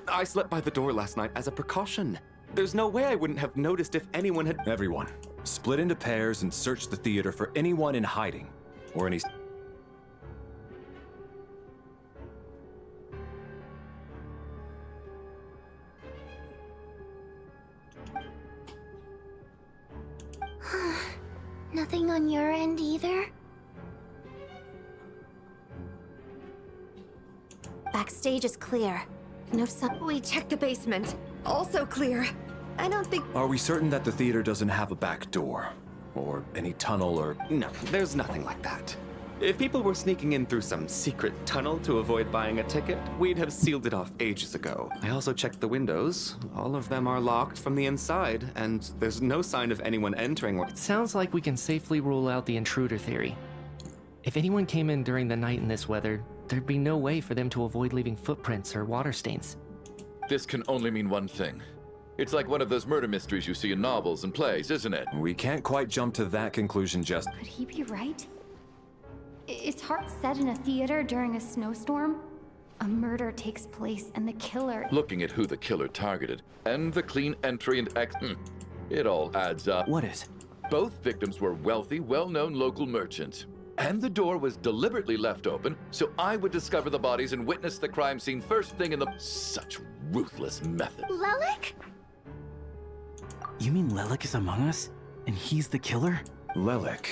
I slept by the door last night as a precaution. There's no way I wouldn't have noticed if anyone had... Everyone, split into pairs and search the theater for anyone in hiding, or any... Nothing on your end either? Backstage is clear. No sun. We checked the basement. Also clear. I don't think. Are we certain that the theater doesn't have a back door? Or any tunnel or... No, there's nothing like that. If people were sneaking in through some secret tunnel to avoid buying a ticket, we'd have sealed it off ages ago. I also checked the windows. All of them are locked from the inside, and there's no sign of anyone entering or... It sounds like we can safely rule out the intruder theory. If anyone came in during the night in this weather, there'd be no way for them to avoid leaving footprints or water stains. This can only mean one thing. It's like one of those murder mysteries you see in novels and plays, isn't it? We can't quite jump to that conclusion just... Could he be right? It's hard set in a theater during a snowstorm. A murder takes place and the killer... Looking at who the killer targeted, and the clean entry and it all adds up. What is? Both victims were wealthy, well-known local merchants. And the door was deliberately left open, so I would discover the bodies and witness the crime scene first thing in the... Such ruthless method. Lelek? You mean Lelek is among us? And he's the killer? Lelek.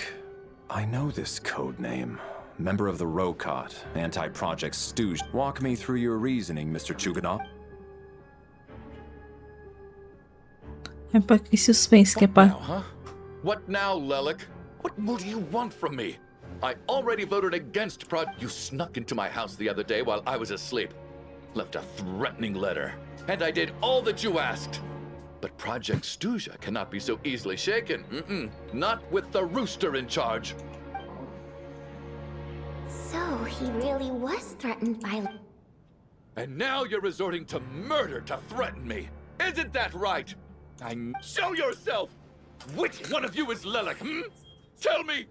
I know this code name. Member of the Rokot, anti-Project Stooge. Walk me through your reasoning, Mr. Chuganov. É pra que suspense que é pra... Now, huh? What now, Lelek? What more do you want from me? I already voted against You snuck into my house the other day while I was asleep. Left a threatening letter. And I did all that you asked. But Project Stooja cannot be so easily shaken. Not with the rooster in charge. So, he really was threatened by... And now you're resorting to murder to threaten me. Isn't that right? Show yourself! Which one of you is Lelek, Tell me!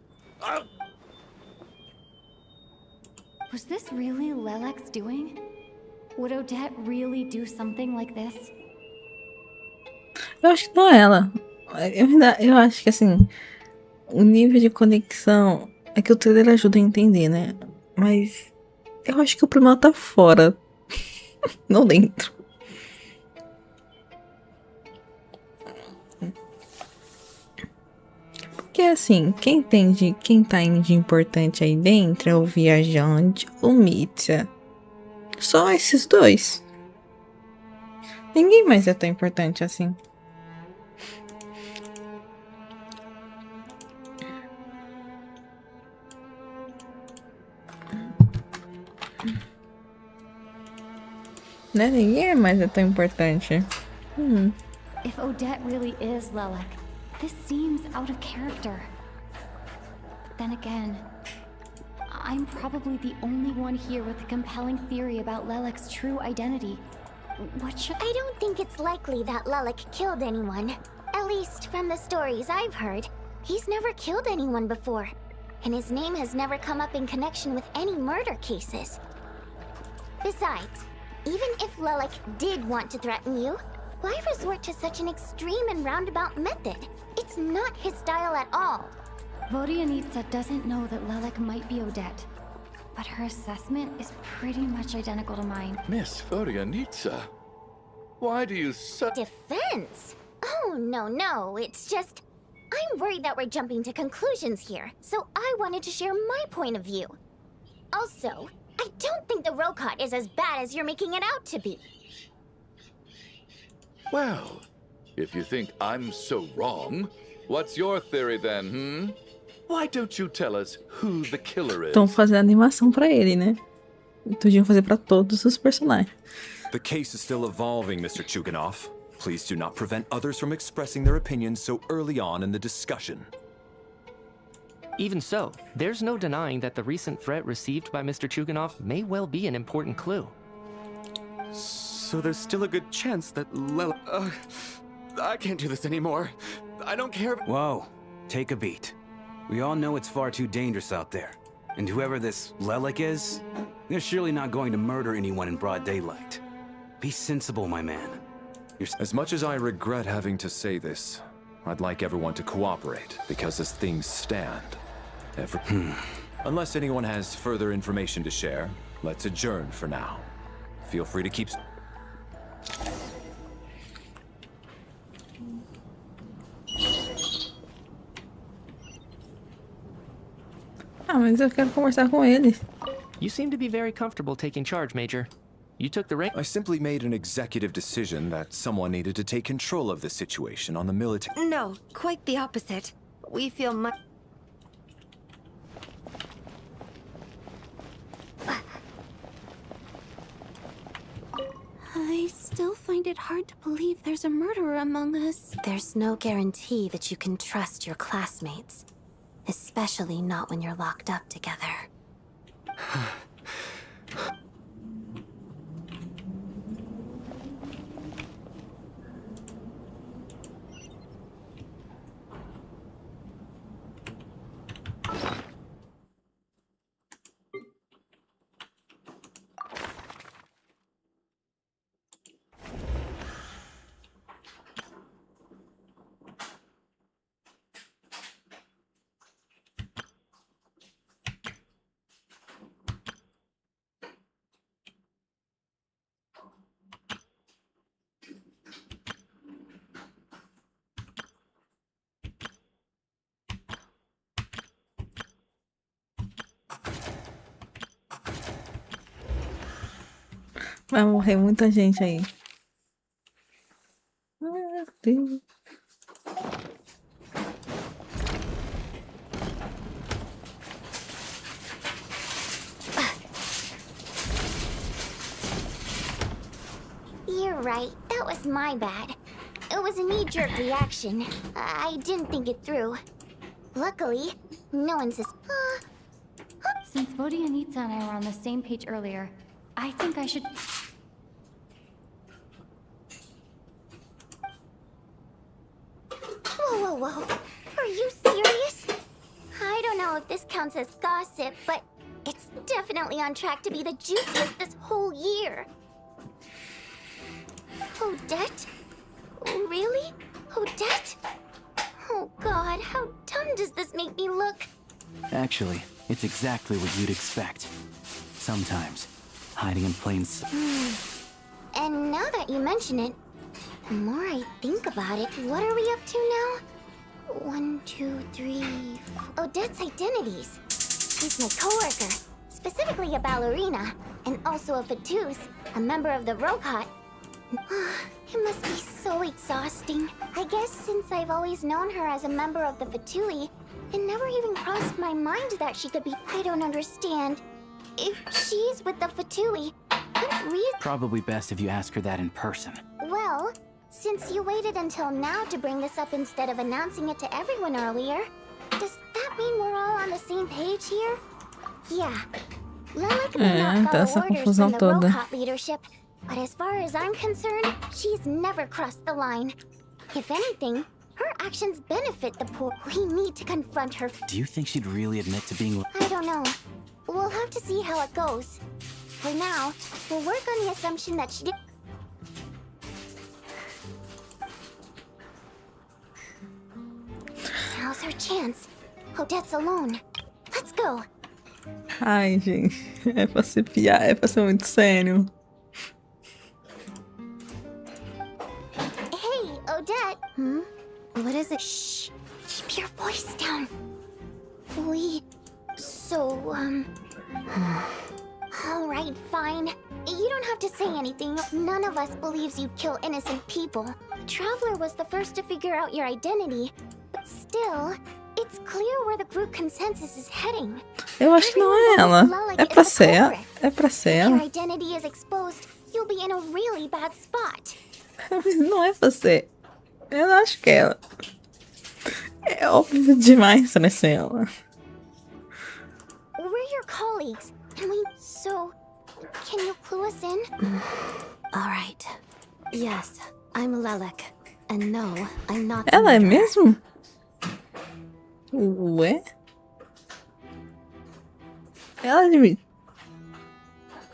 Was this really Lelek's doing? Would Odette really do something like this? Eu acho que não é ela. Eu acho que assim, o nível de conexão é que o trailer ajuda a entender, né? Mas eu acho que o problema tá fora, não dentro. Porque assim, quem tá de importante aí dentro é o viajante, o Mitya. Só esses dois. Ninguém mais é tão importante assim. Né? Ninguém mais é tão importante. If Odette really is Lelek, this seems out of character. But then again, I'm probably the only one here with a compelling theory about Lelek's true identity. What should... I don't think it's likely that Lelek killed anyone. At least from the stories I've heard. He's never killed anyone before. And his name has never come up in connection with any murder cases. Besides, even if Lelek did want to threaten you, why resort to such an extreme and roundabout method? It's not his style at all. Vodianitsa doesn't know that Lelek might be Odette, but her assessment is pretty much identical to mine. Miss Vodianitsa, why do you Defense? Oh, no, it's just... I'm worried that we're jumping to conclusions here, so I wanted to share my point of view. Also, I don't think the Rokot is as bad as you're making it out to be. Well, if you think I'm so wrong, what's your theory then, Why don't you tell us who the killer is? Estão fazendo animação pra ele, né? Podiam fazer pra todos os personagens. The case is still evolving, Mr. Chuganov. Please do not prevent others from expressing their opinions so early on in the discussion. Even so, there's no denying that the recent threat received by Mr. Chuganov may well be an important clue. So there's still a good chance that I can't do this anymore. I don't care. Whoa, take a beat. We all know it's far too dangerous out there. And whoever this Lelek is, they're surely not going to murder anyone in broad daylight. Be sensible, my man. As much as I regret having to say this, I'd like everyone to cooperate, because as things stand, unless anyone has further information to share, let's adjourn for now. Feel free to keep... mas eu quero conversar com ele. You seem to be very comfortable taking charge, Major. You took the reins. I simply made an executive decision that someone needed to take control of the situation on the military. No, quite the opposite. We feel much. I still find it hard to believe there's a murderer among us. There's no guarantee that you can trust your classmates. Especially not when you're locked up together. Vai morrer muita gente aí. Meu Deus. You're right. That was my bad. It was a knee-jerk reaction. I didn't think it through. Luckily, no one says. Since Vodianitsa and I were on the same page earlier, I think I should... Whoa, whoa, whoa. Are you serious? I don't know if this counts as gossip, but it's definitely on track to be the juiciest this whole year. Odette? Really? Odette? Oh god, how dumb does this make me look? Actually, it's exactly what you'd expect. Sometimes, hiding in plain sight. And now that you mention it, the more I think about it, what are we up to now? 1, 2, 3... Odette's identities. She's my coworker, specifically a ballerina, and also a fatous, a member of the Rokot. It must be so exhausting. I guess since I've always known her as a member of the Fatui, it never even crossed my mind that she could be... I don't understand. If she's with the Fatui, what reason... Probably best if you ask her that in person. Well, since you waited until now to bring this up instead of announcing it to everyone earlier, does that mean we're all on the same page here? Yeah. Lilac may not follow orders from the Rokot leadership, but as far as I'm concerned, she's never crossed the line. If anything, her actions benefit the poor. We need to confront her. Do you think she'd really admit to being... I don't know. We'll have to see how it goes. For now, we'll work on the assumption that she did... Now's her chance. Odette's alone. Let's go. Ai, gente. É pra ser piar, é pra ser muito sério. Hey, Odette. What is it? Shh. Keep your voice down. Alright, fine. You don't have to say anything. None of us believes you kill innocent people. Traveler was the first to figure out your identity. But still, it's clear where the group consensus is heading. Eu acho que não é ela. É pra ser. É pra ser If your ela. identity is exposed, you'll be in a really bad spot. Mas não é pra ser. Eu não acho que é ela. É óbvio demais pra ser ela. We're your colleagues, and can you clue us in? Alright. Yes, I'm Lilac. And no, I'm not the Ela é murderer. mesmo? Ué? Ela admite.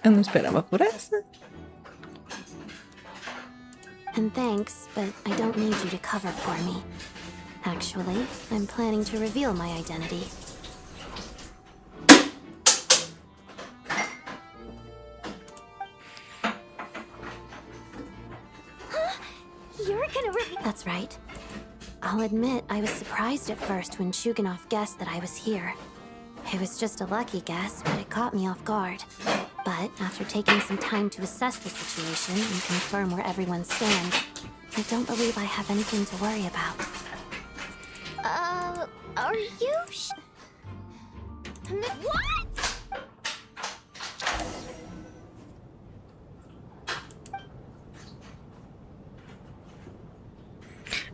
Eu não esperava por essa. And thanks, but I don't need you to cover for me. Actually, I'm planning to reveal my identity. You're gonna reveal... That's right. I'll admit I was surprised at first when Shuganov guessed that I was here. It was just a lucky guess, but it caught me off guard. But after taking some time to assess the situation and confirm where everyone stands, I don't believe I have anything to worry about. Are you What?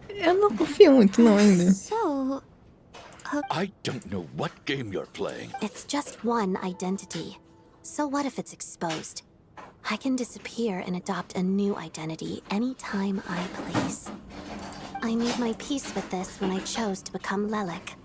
Eu não confio muito não ainda. So... I don't know what game you're playing. It's just one identity. So what if it's exposed? I can disappear and adopt a new identity anytime I please. I made my peace with this when I chose to become Lelik.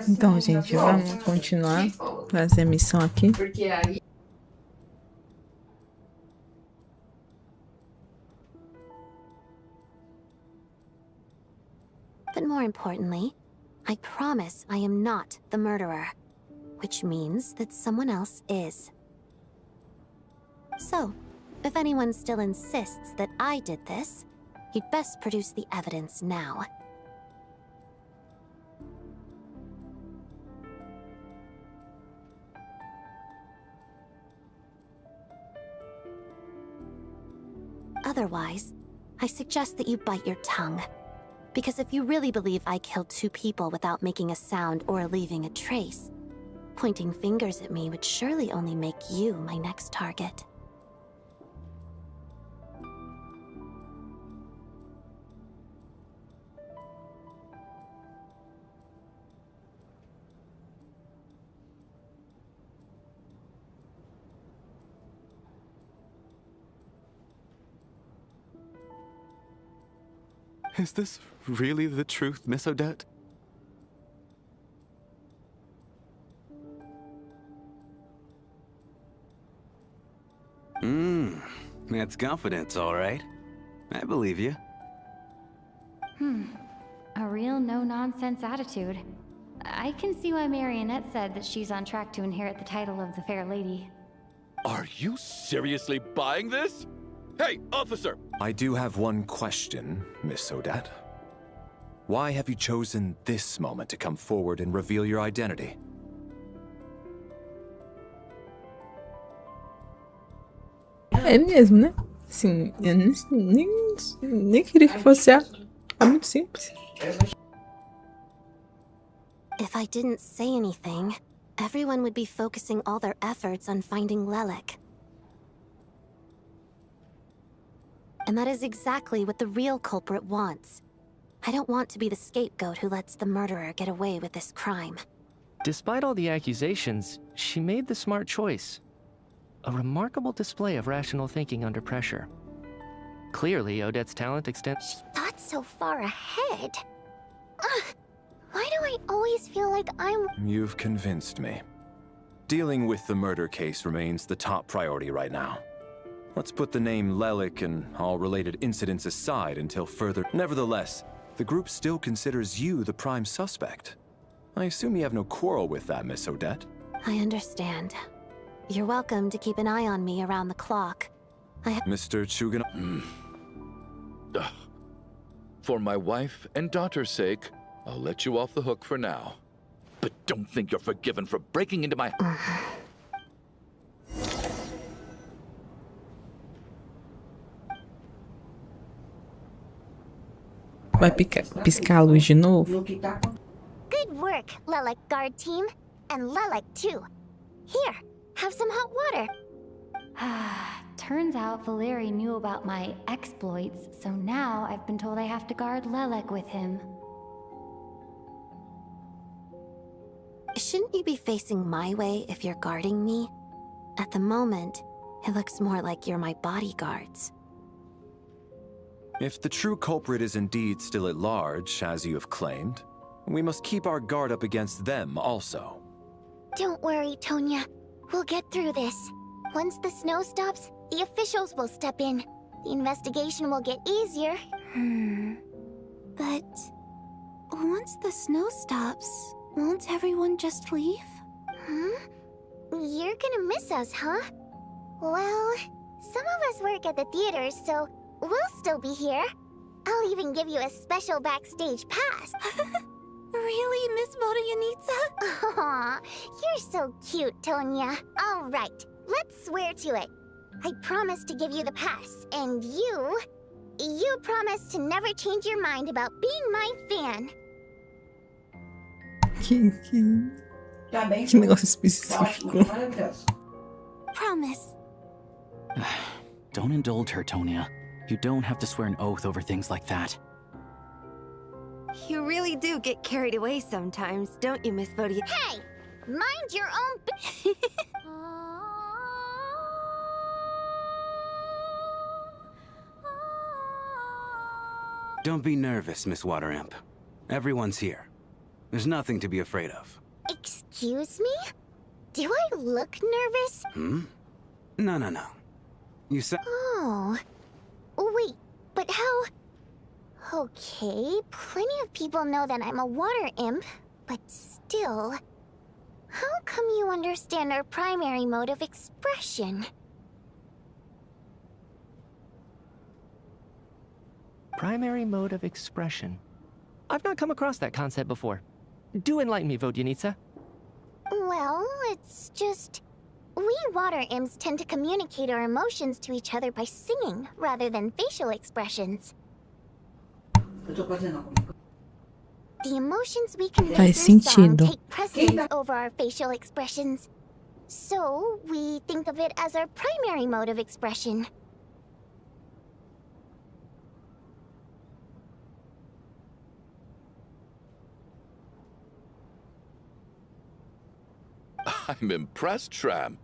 Então, gente, vamos continuar fazer a missão aqui. But more importantly, I promise I am not the murderer, which means that someone else is. So, if anyone still insists that I did this, you'd best produce the evidence now. Otherwise, I suggest that you bite your tongue. Because if you really believe I killed 2 people without making a sound or leaving a trace, pointing fingers at me would surely only make you my next target. Is this really the truth, Miss Odette? That's confidence, all right. I believe you. A real no-nonsense attitude. I can see why Marionette said that she's on track to inherit the title of the Fair Lady. Are you seriously buying this? Hey, officer! I do have one question, Miss Odette. Why have you chosen this moment to come forward and reveal your identity? É mesmo, né? Assim, eu nem queria que fosse a... É muito simples. If I didn't say anything, everyone would be focusing all their efforts on finding Lelek. And that is exactly what the real culprit wants. I don't want to be the scapegoat who lets the murderer get away with this crime. Despite all the accusations, she made the smart choice. A remarkable display of rational thinking under pressure. Clearly, Odette's talent extends... She thought so far ahead. Ugh, why do I always feel like I'm... You've convinced me. Dealing with the murder case remains the top priority right now. Let's put the name Lelek and all related incidents aside until further... Nevertheless, the group still considers you the prime suspect. I assume you have no quarrel with that, Miss Odette? I understand. You're welcome to keep an eye on me around the clock. Mr. Chugan... For my wife and daughter's sake, I'll let you off the hook for now. But don't think you're forgiven for breaking into my... Vai piscar a luz de novo? Good work, Lelek Guard Team. And Lelek too. Here, have some hot water. Turns out Valeri knew about my exploits, so now I've been told I have to guard Lelek with him. Shouldn't you be facing my way if you're guarding me? At the moment, it looks more like you're my bodyguards. If the true culprit is indeed still at large, as you have claimed, we must keep our guard up against them also. Don't worry, Tonya. We'll get through this. Once the snow stops, the officials will step in. The investigation will get easier. But... once the snow stops, won't everyone just leave? You're gonna miss us, huh? Well, some of us work at the theater, so we'll still be here. I'll even give you a special backstage pass. Really, Miss Vodyanitsa? Aw, you're so cute, Tonya. All right, let's swear to it. I promise to give you the pass, and you promise to never change your mind about being my fan. Que negócio específico. Promise. Don't indulge her, Tonya. You don't have to swear an oath over things like that. You really do get carried away sometimes, don't you, Miss Vodia? Hey! Mind your own Don't be nervous, Miss Wateramp. Everyone's here. There's nothing to be afraid of. Excuse me? Do I look nervous? No. You said... Oh. Wait, but how... Okay, plenty of people know that I'm a water imp, but still... How come you understand our primary mode of expression? Primary mode of expression. I've not come across that concept before. Do enlighten me, Vodyanitsa. Well, it's just... We water imps tend to communicate our emotions to each other by singing, rather than facial expressions. The emotions we convey Faz through song sentido. take precedence over our facial expressions. So, we think of it as our primary mode of expression. I'm impressed, Shram.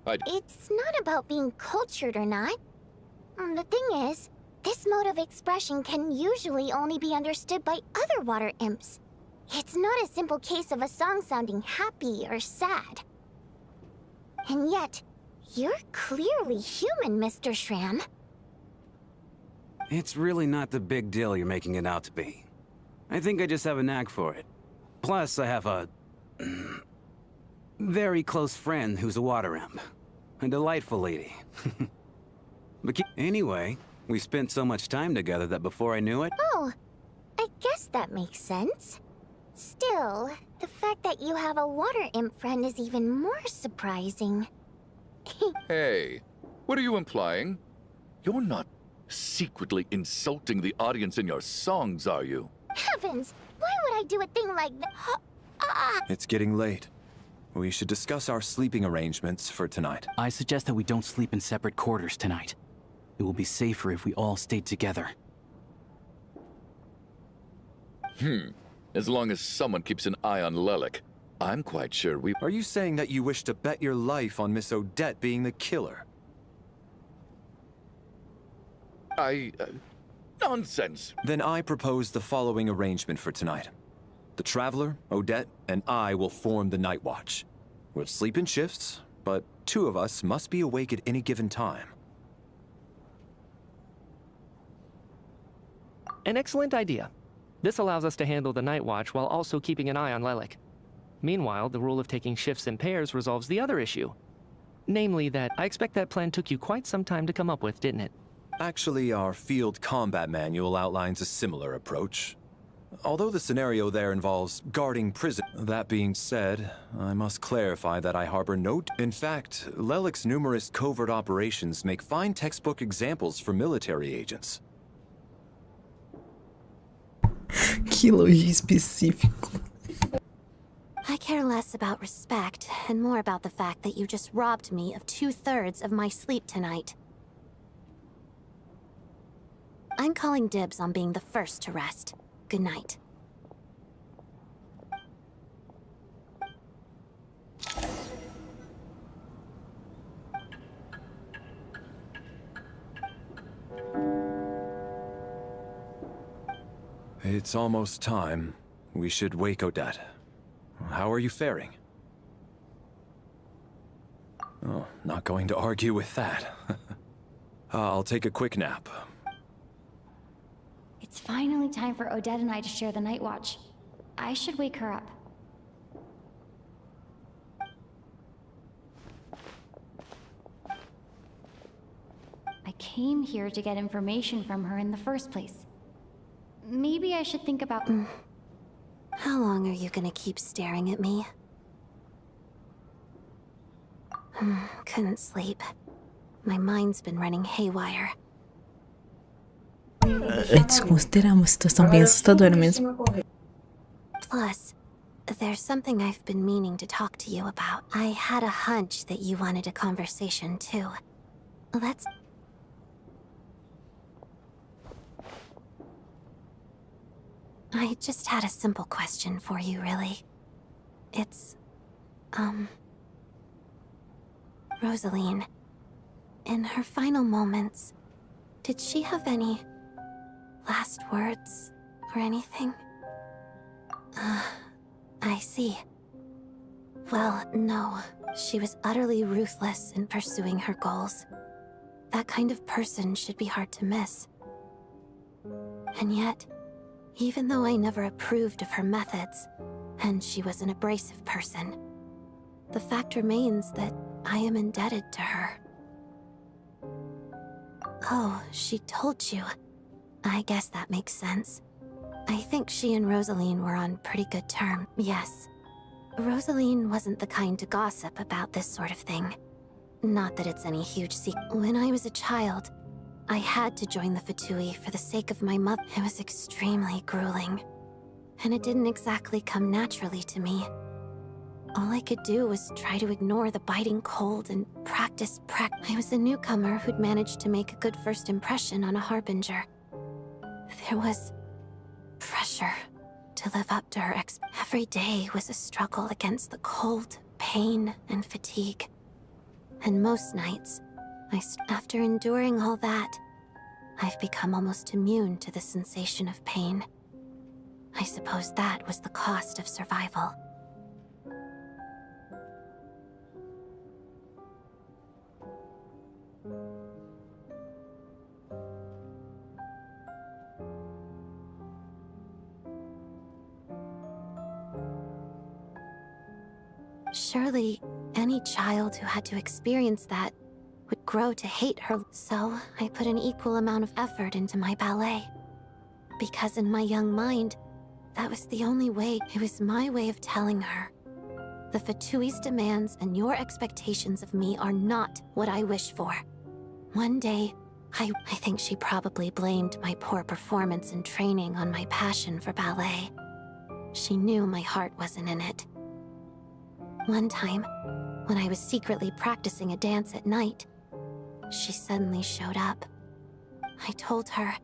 It's not about being cultured or not. The thing is, this mode of expression can usually only be understood by other water imps. It's not a simple case of a song sounding happy or sad. And yet, you're clearly human, Mr. Shram. It's really not the big deal you're making it out to be. I think I just have a knack for it. Plus, I have a... very close friend who's a water imp. A delightful lady. But anyway, we spent so much time together that before I knew it... Oh, I guess that makes sense. Still, the fact that you have a water imp friend is even more surprising. Hey, what are you implying? You're not secretly insulting the audience in your songs, are you? Heavens! Why would I do a thing like that? It's getting late. We should discuss our sleeping arrangements for tonight. I suggest that we don't sleep in separate quarters tonight. It will be safer if we all stayed together. As long as someone keeps an eye on Lelik, I'm quite sure we... Are you saying that you wish to bet your life on Miss Odette being the killer? Nonsense. Then I propose the following arrangement for tonight. The Traveler, Odette, and I will form the Night Watch. We'll sleep in shifts, but 2 of us must be awake at any given time. An excellent idea. This allows us to handle the Night Watch while also keeping an eye on Lelik. Meanwhile, the rule of taking shifts in pairs resolves the other issue. Namely that I expect that plan took you quite some time to come up with, didn't it? Actually, our field combat manual outlines a similar approach. Although the scenario there involves guarding prison. That being said, I must clarify that I harbor no... In fact, Lelik's numerous covert operations make fine textbook examples for military agents. Que elogio específico. I care less about respect and more about the fact that you just robbed me of 2/3 of my sleep tonight. I'm calling dibs on being the first to rest. Good night. It's almost time. We should wake Odette. How are you faring? Oh, not going to argue with that. I'll take a quick nap. It's finally time for Odette and I to share the night watch. I should wake her up. I came here to get information from her in the first place. Maybe I should think about... How long are you gonna keep staring at me? Couldn't sleep. My mind's been running haywire. Desconsiderar uma situação bem assustadora mesmo. Plus, there's something I've been meaning to talk to you about. I had a hunch that you wanted a conversation too. Let's... I just had a simple question for you, really. It's... Rosaline. In her final moments, did she have any... last words or anything? I see. Well, no. She was utterly ruthless in pursuing her goals. That kind of person should be hard to miss. And yet, even though I never approved of her methods, and she was an abrasive person, the fact remains that I am indebted to her. Oh, she told you. I guess that makes sense. I think she and Rosaline were on pretty good terms. Yes. Rosaline wasn't the kind to gossip about this sort of thing. Not that it's any huge secret. When I was a child, I had to join the Fatui for the sake of my mother. It was extremely grueling, and it didn't exactly come naturally to me. All I could do was try to ignore the biting cold and practice. I was a newcomer who'd managed to make a good first impression on a harbinger. There was pressure to live up to her Every day was a struggle against the cold, pain, and fatigue. And most nights, after enduring all that, I've become almost immune to the sensation of pain. I suppose that was the cost of survival. Surely, any child who had to experience that would grow to hate her. So, I put an equal amount of effort into my ballet. Because in my young mind, that was the only way. It was my way of telling her. The Fatui's demands and your expectations of me are not what I wish for. One day, I think she probably blamed my poor performance in training on my passion for ballet. She knew my heart wasn't in it. One time, when I was secretly practicing a dance at night, she suddenly showed up. I told her,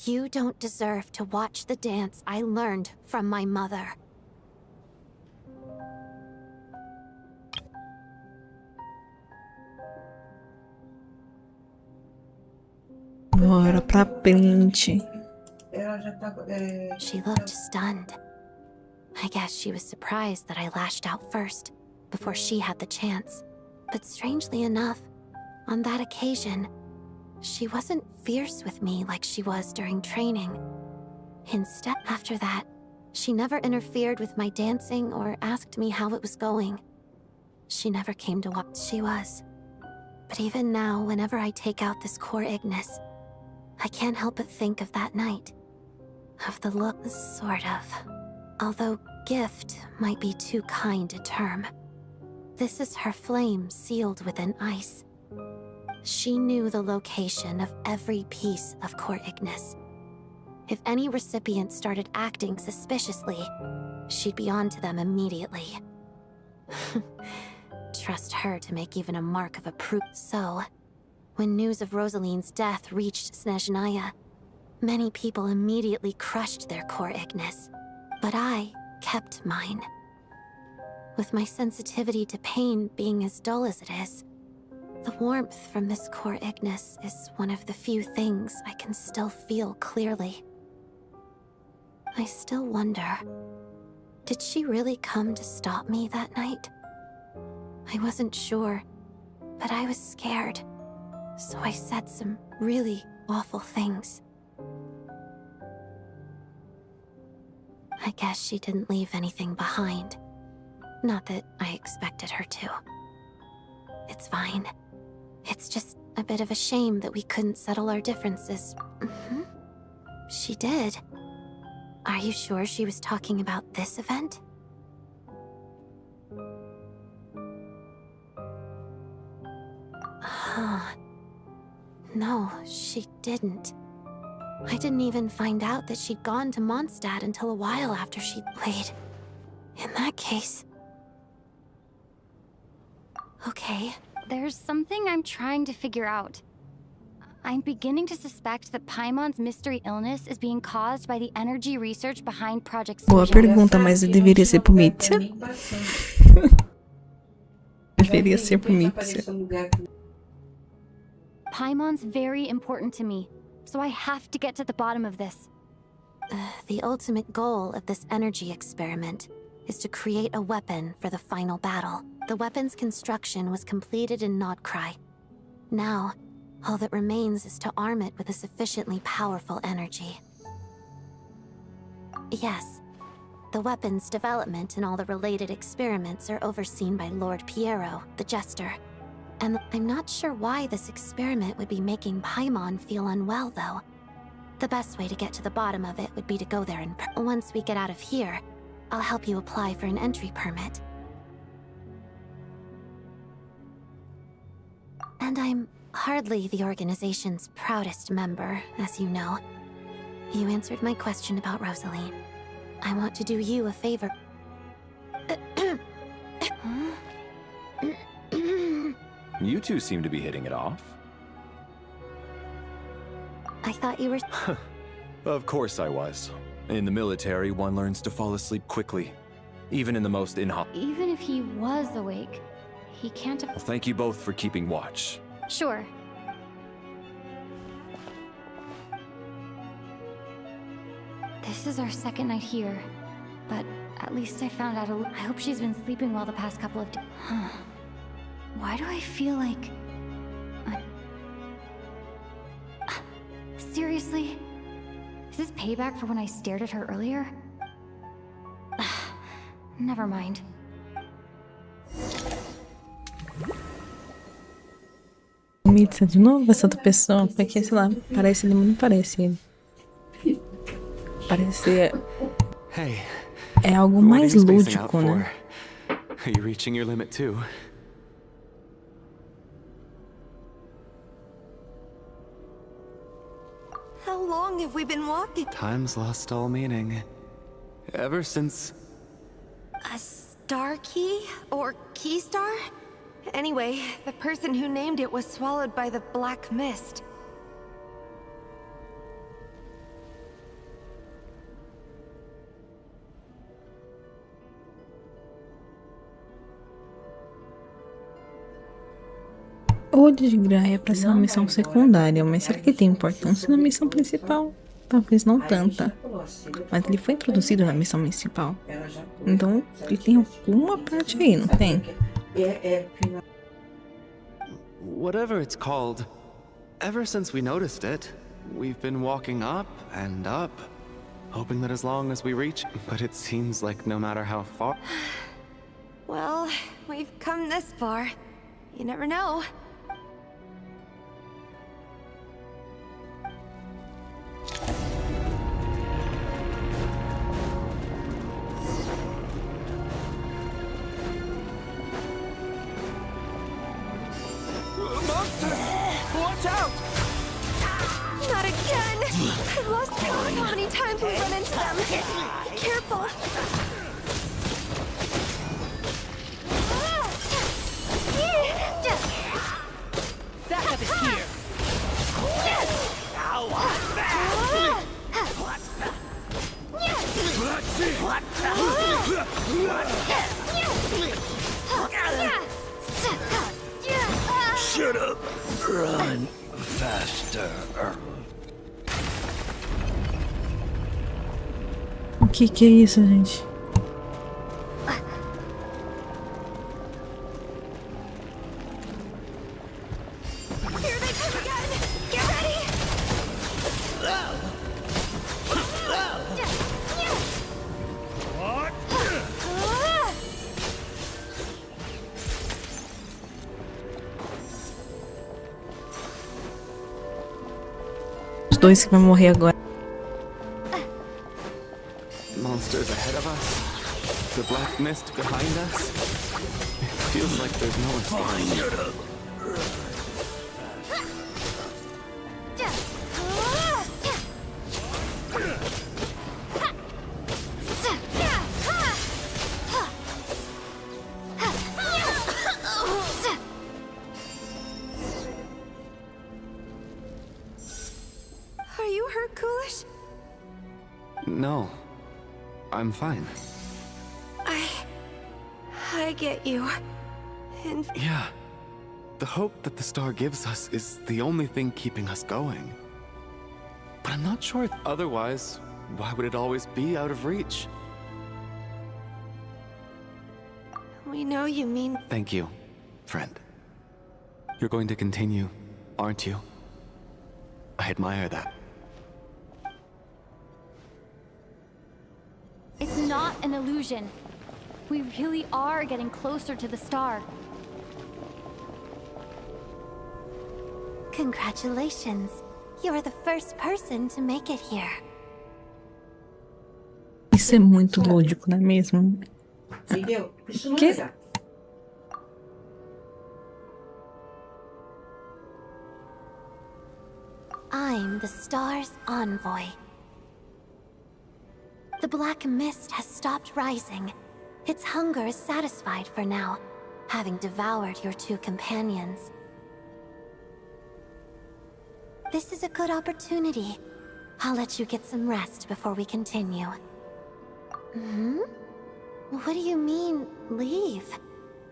"You don't deserve to watch the dance I learned from my mother." Bora pra print. She looked stunned. I guess she was surprised that I lashed out first, before she had the chance. But strangely enough, on that occasion, she wasn't fierce with me like she was during training. Instead, after that, she never interfered with my dancing or asked me how it was going. She never came to watch. She was. But even now, whenever I take out this core Ignis, I can't help but think of that night. Of the look, sort of. Although gift might be too kind a term. This is her flame sealed within ice. She knew the location of every piece of core Ignis. If any recipient started acting suspiciously, she'd be on to them immediately. Trust her to make even a mark of approval. So, when news of Rosaline's death reached Snezhnaya, many people immediately crushed their core Ignis. But I kept mine. With my sensitivity to pain being as dull as it is, the warmth from this core Ignis is one of the few things I can still feel clearly. I still wonder, did she really come to stop me that night? I wasn't sure, but I was scared, so I said some really awful things. I guess she didn't leave anything behind. Not that I expected her to. It's fine. It's just a bit of a shame that we couldn't settle our differences. She did. Are you sure she was talking about this event? No, she didn't. I didn't even find out that she'd gone to Mondstadt until a while after she... Wait. In that case... Okay. There's something I'm trying to figure out. I'm beginning to suspect that Paimon's mystery illness is being caused by the energy research behind Project Boa pergunta, mas deveria ser por Mícia. Deveria ser por Mícia. Paimon's very important to me, so I have to get to the bottom of this. The ultimate goal of this energy experiment is to create a weapon for the final battle. The weapon's construction was completed in Nodcry. Now, all that remains is to arm it with a sufficiently powerful energy. Yes, the weapon's development and all the related experiments are overseen by Lord Piero, the Jester. And I'm not sure why this experiment would be making Paimon feel unwell, though. The best way to get to the bottom of it would be to go there and once we get out of here, I'll help you apply for an entry permit. And I'm hardly the organization's proudest member, as you know. You answered my question about Rosaline. I want to do you a favor. You two seem to be hitting it off. I thought you were... Of course I was. In the military, one learns to fall asleep quickly, even in the most Even if he was awake, he can't have... Well, thank you both for keeping watch. Sure. This is our second night here, but at least I found out I hope she's been sleeping well the past couple of days. Why do I feel like... Seriously? Is this payback for when I stared at her earlier? Never mind. Mitsa de novo, essa outra pessoa, porque sei lá, parece ele, mas não parece ele. Parece. Hey. É algo mais lúdico, né? Are you reaching your limit too? How long have we been walking? Time's lost all meaning. Ever since... A star key? Or key star? Anyway, the person who named it was swallowed by the black mist. O olho de graia é pra ser uma missão secundária, mas será que tem importância na missão principal? Talvez não tanta. Mas ele foi introduzido na missão principal. Então, ele tem alguma parte aí, não tem? Whatever it's called, ever since we noticed it, we've been walking up and up, hoping that as long as we reach, but it seems like no matter how far... Well, we've come this far. You never know. Watch out! Not again! I've lost count of how many times we run into them. Be careful. Backup is here! Ow, what's that? Shut up! Run faster. O que é isso, gente? Os dois que vão morrer agora. Monsters ahead of us, the black mist behind us. It feels like there's no escape. Are you hurt, Coolish? No, I'm fine. I get you. And Yeah. The hope that the star gives us is the only thing keeping us going. But I'm not sure. Otherwise, why would it always be out of reach? I know you mean... Thank you, friend. You're going to continue, aren't you? I admire that. It's not an illusion. We really are getting closer to the star. Congratulations. You're the first person to make it here. Isso é muito lúdico, não é mesmo? Que? I'm the star's envoy. The black mist has stopped rising. Its hunger is satisfied for now, having devoured your two companions. This is a good opportunity. I'll let you get some rest before we continue. What do you mean, leave?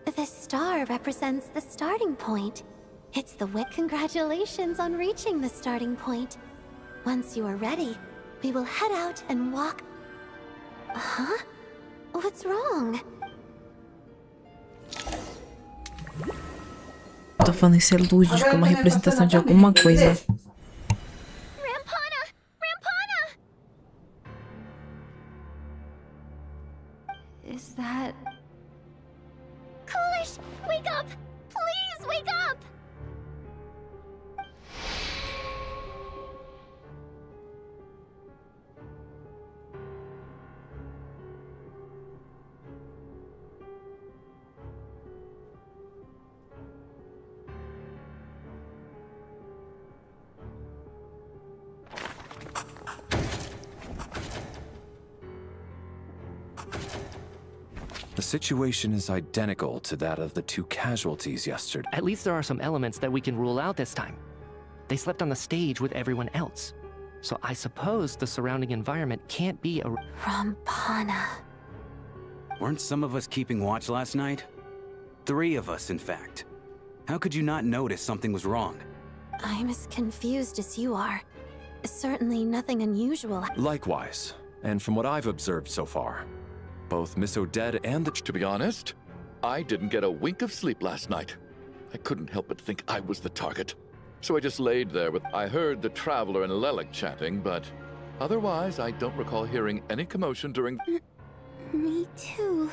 The star represents the starting point. It's the Congratulations on reaching the starting point. Once you are ready, we will head out and walk... Huh? What's wrong? Tô falando isso é lúdico, uma representação de alguma coisa. Is that... Coolish, wake up! Please wake up! The situation is identical to that of the two casualties yesterday. At least there are some elements that we can rule out this time. They slept on the stage with everyone else. So I suppose the surrounding environment can't be a... Rampana. Weren't some of us keeping watch last night? 3 of us, in fact. How could you not notice something was wrong? I'm as confused as you are. Certainly nothing unusual. Likewise, and from what I've observed so far, both Miss Odette and the... To be honest, I didn't get a wink of sleep last night. I couldn't help but think I was the target. So I just laid there with... I heard the Traveler and Lelek chatting, but otherwise I don't recall hearing any commotion during... Me too.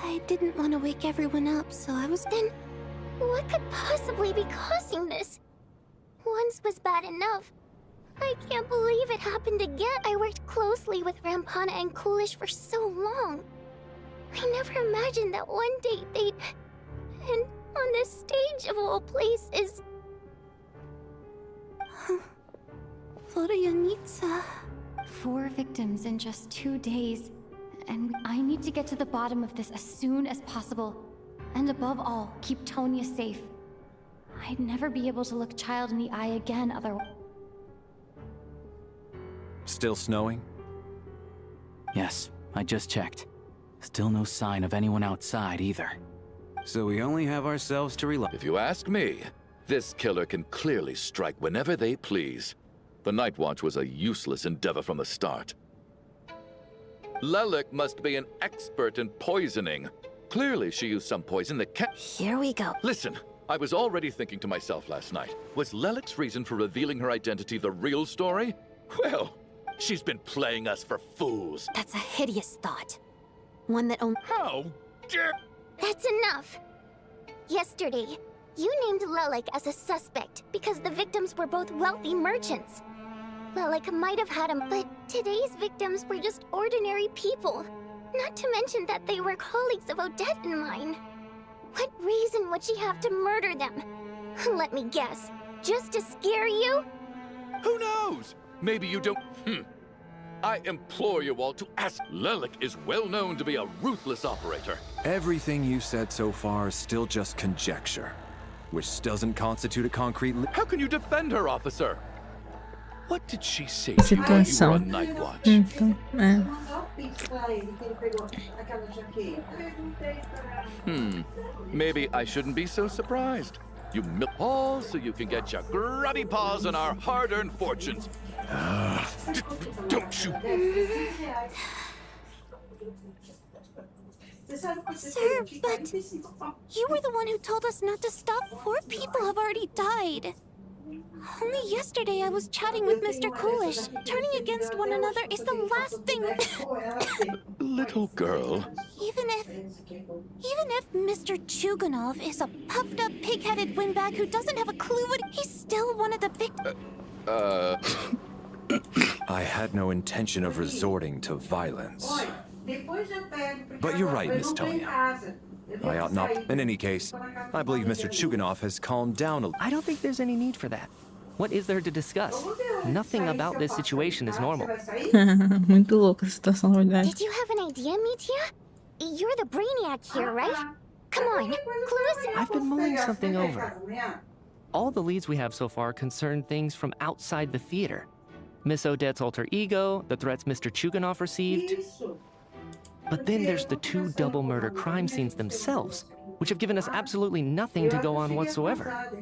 I didn't want to wake everyone up, so I was... Then, what could possibly be causing this? Once was bad enough. I can't believe it happened again. I worked closely with Rampana and Coolish for so long. I never imagined that one day they'd... And on the stage of all places... Florianitsa... 4 victims in just 2 days. And I need to get to the bottom of this as soon as possible. And above all, keep Tonya safe. I'd never be able to look Child in the eye again otherwise. Still snowing? Yes, I just checked. Still no sign of anyone outside either. So we only have ourselves to rely... If you ask me, this killer can clearly strike whenever they please. The Night Watch was a useless endeavor from the start. Lelek must be an expert in poisoning. Clearly she used some poison that can't... Here we go. Listen, I was already thinking to myself last night, was Lelek's reason for revealing her identity the real story? Well... she's been playing us for fools. That's a hideous thought. One that only... How dare... That's enough! Yesterday, you named Lelek as a suspect because the victims were both wealthy merchants. Lelek might have had him, but today's victims were just ordinary people. Not to mention that they were colleagues of Odette and mine. What reason would she have to murder them? Let me guess. Just to scare you? Who knows? Maybe you don't... I implore you all to ask. Lelek is well known to be a ruthless operator. Everything you said so far is still just conjecture, which doesn't constitute a concrete... How can you defend her, officer? What did she say to you when you were on Night Watch? Maybe I shouldn't be so surprised. You milk all so you can get your grubby paws on our hard-earned fortunes. Don't you... Sir, but you were the one who told us not to stop. 4 people have already died. Only yesterday I was chatting with Mr. Coolish. Turning against one another is the last thing. Little girl. Even if Mr. Chuganov is a puffed up, pig-headed windbag who doesn't have a clue what he's still one of the victims. I had no intention of resorting to violence. But you're right, Miss Tonya. I ought not. In any case, I believe Mr. Chuganov has calmed down a little. I don't think there's any need for that. What is there to discuss? Nothing about this situation is normal. Muito louca a situação, na verdade. Did you have an idea, Mitya? You're the brainiac here, right? Come on, clues? I've been mulling something over. All the leads we have so far concern things from outside the theater. Miss Odette's alter ego, the threats Mr. Chuganov received. But then there's the 2 double murder crime scenes themselves, which have given us absolutely nothing to go on whatsoever.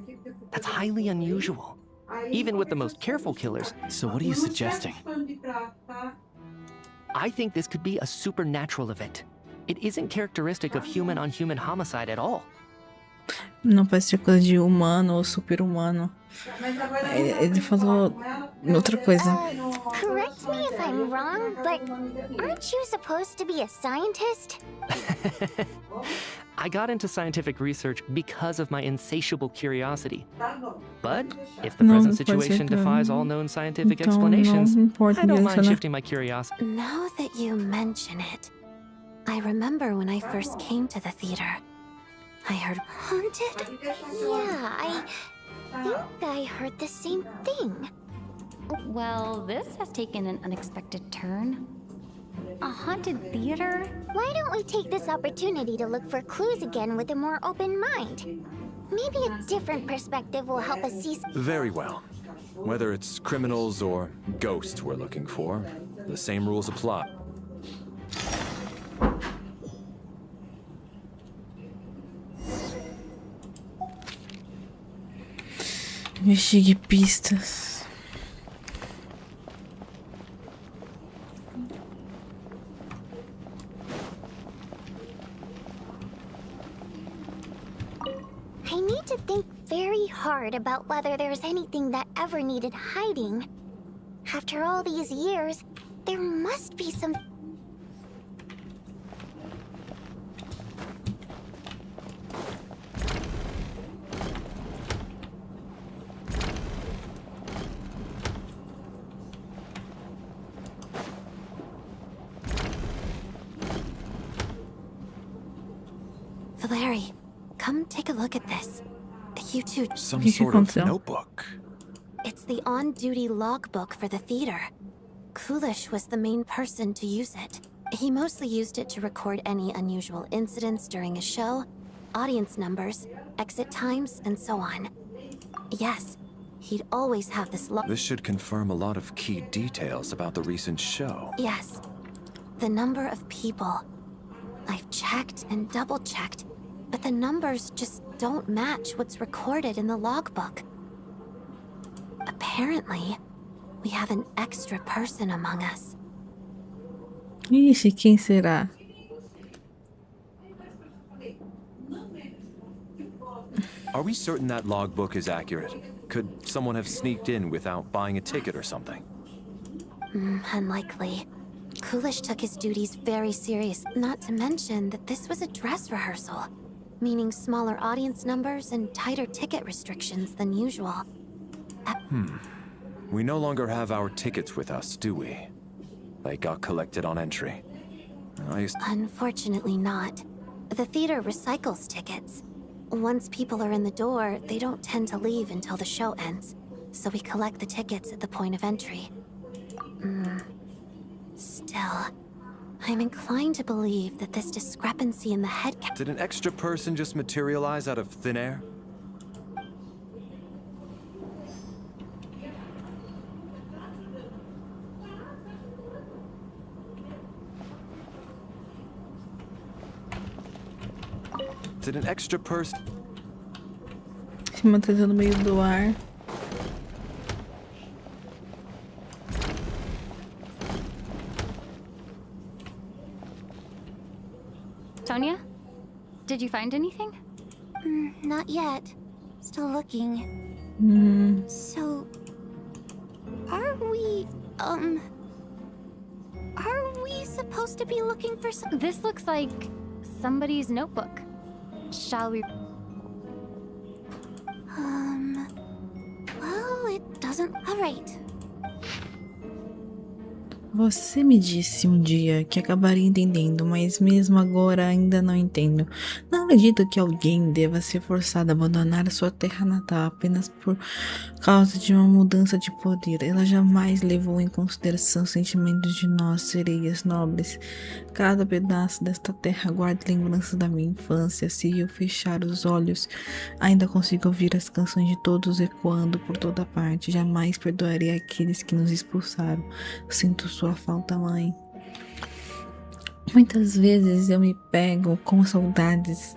That's highly unusual, even with the most careful killers. So what are you suggesting? I think this could be a supernatural event. It isn't characteristic of human-on-human homicide at all. Não pode ser coisa de humano ou super-humano. Ele falou outra coisa. Correct me if I'm wrong, but aren't you supposed to be a scientist? I got into scientific research because of my insatiable curiosity. But if the present situation defies all known scientific explanations, I don't mind shifting my curiosity. Now that you mention it, I remember when I first came to the theater. I heard haunted? Yeah, I think I heard the same thing. Well, this has taken an unexpected turn. A haunted theater? Why don't we take this opportunity to look for clues again with a more open mind? Maybe a different perspective will help us see. Very well. Whether it's criminals or ghosts we're looking for, the same rules apply. Investigue pistas. I need to think very hard about whether there's anything that ever needed hiding. After all these years, there must be some... Valeri, come take a look at this. You two... Some sort of notebook. It's the on-duty logbook for the theater. Coolish was the main person to use it. He mostly used it to record any unusual incidents during a show, audience numbers, exit times, and so on. Yes, he'd always have this log. This should confirm a lot of key details about the recent show. Yes. The number of people. I've checked and double-checked, but the numbers just don't match what's recorded in the logbook. Apparently, we have an extra person among us. Ixi, quem será? Are we certain that logbook is accurate? Could someone have sneaked in without buying a ticket or something? Unlikely. Coolish took his duties very serious, not to mention that this was a dress rehearsal, meaning smaller audience numbers and tighter ticket restrictions than usual. We no longer have our tickets with us, do we? They got collected on entry. Unfortunately not. The theater recycles tickets. Once people are in the door, they don't tend to leave until the show ends, so we collect the tickets at the point of entry. Still, I'm inclined to believe that this discrepancy in the head count... Did an extra person just materialize out of thin air? Did an extra person... Se mantendo no meio do ar. Tonya, did you find anything? Not yet. Still looking. So, are we supposed to be looking for some? This looks like somebody's notebook. Shall we? Well, it doesn't. All right. Você me disse um dia que acabaria entendendo, mas mesmo agora ainda não entendo. Não acredito que alguém deva ser forçado a abandonar a sua terra natal apenas por causa de uma mudança de poder. Ela jamais levou em consideração os sentimentos de nós, sereias nobres. Cada pedaço desta terra guarda lembranças da minha infância. Se eu fechar os olhos, ainda consigo ouvir as canções de todos ecoando por toda parte. Jamais perdoarei aqueles que nos expulsaram. Sinto sua falta, mãe. Muitas vezes eu me pego com saudades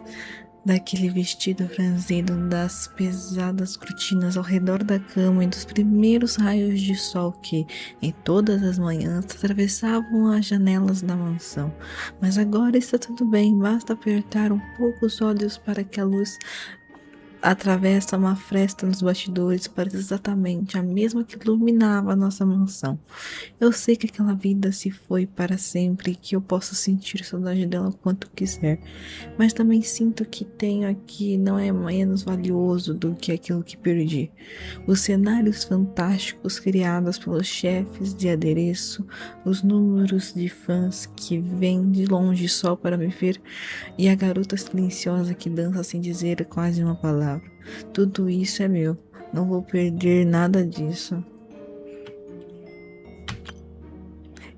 daquele vestido franzido, das pesadas cortinas ao redor da cama e dos primeiros raios de sol que, em todas as manhãs, atravessavam as janelas da mansão. Mas agora está tudo bem, basta apertar um pouco os olhos para que a luz atravessa uma fresta nos bastidores, parece exatamente a mesma que iluminava a nossa mansão. Eu sei que aquela vida se foi para sempre e que eu posso sentir saudade dela quanto quiser, mas também sinto que tenho aqui não é menos valioso do que aquilo que perdi. Os cenários fantásticos criados pelos chefes de adereço, os números de fãs que vêm de longe só para me ver e a garota silenciosa que dança sem dizer quase uma palavra. Tudo isso é meu. Não vou perder nada disso.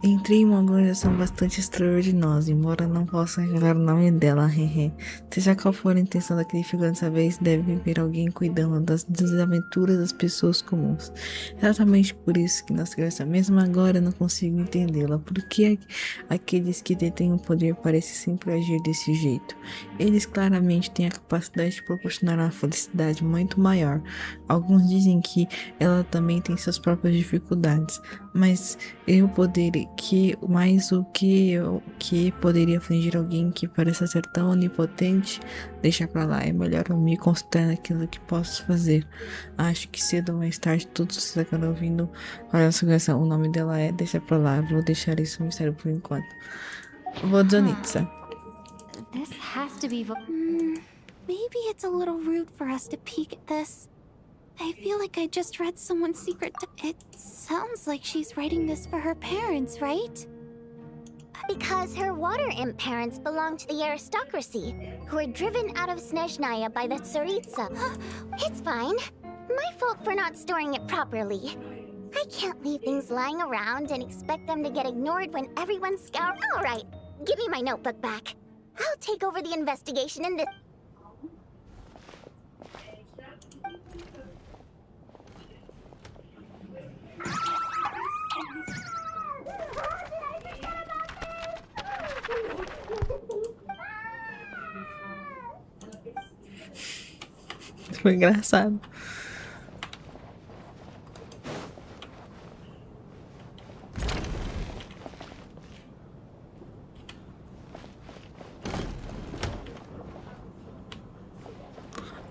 Entrei em uma organização bastante extraordinosa, embora não possa revelar o nome dela, Seja qual for a intenção daquele figurante dessa vez, deve haver alguém cuidando das desaventuras das pessoas comuns. Exatamente por isso que nossa cabeça, mesmo agora, não consigo entendê-la. Por que aqueles que detêm o poder parecem sempre agir desse jeito? Eles claramente têm a capacidade de proporcionar uma felicidade muito maior. Alguns dizem que ela também tem suas próprias dificuldades, mas eu poderia o que poderia afligir alguém que pareça ser tão onipotente? Deixa pra lá, é melhor eu me concentrar naquilo que posso fazer. Acho que cedo ou mais tarde todos vocês acabam ouvindo qual é a segurança. O nome dela é Deixa pra lá, vou deixar isso um mistério por enquanto. Vou Zonitsa. This has to be. Maybe it's a little rude for us to peek at this. I feel like I just read someone's secret. It sounds like she's writing this for her parents, right? Because her water imp parents belong to the aristocracy, who were driven out of Snezhnaya by the Tsaritsa. It's fine. My fault for not storing it properly. I can't leave things lying around and expect them to get ignored when everyone's scouring. All right, give me my notebook back. I'll take over the investigation in this. Foi engraçado.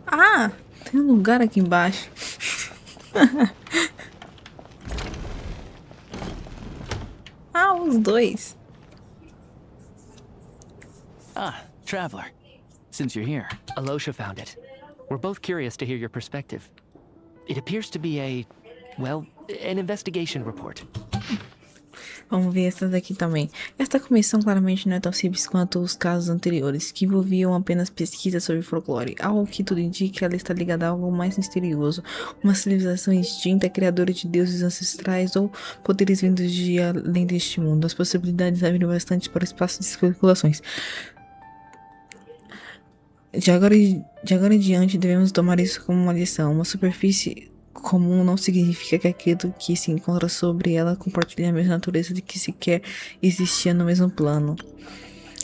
Ah, tem um lugar aqui embaixo. Ah, os dois. Ah, traveler. Since you're here. Alosha found it. We're both curious to hear your perspective. It appears to be an investigation report. Vamos ver essa daqui também. Esta comissão claramente não é tão simples quanto os casos anteriores, que envolviam apenas pesquisas sobre folclore. Algo que tudo indica que ela está ligada a algo mais misterioso. Uma civilização extinta, criadora de deuses ancestrais ou poderes vindos de além deste mundo. As possibilidades abrem bastante para o espaço de especulações. De agora em diante, devemos tomar isso como uma lição. Uma superfície comum não significa que aquilo que se encontra sobre ela compartilha a mesma natureza de que sequer existia no mesmo plano.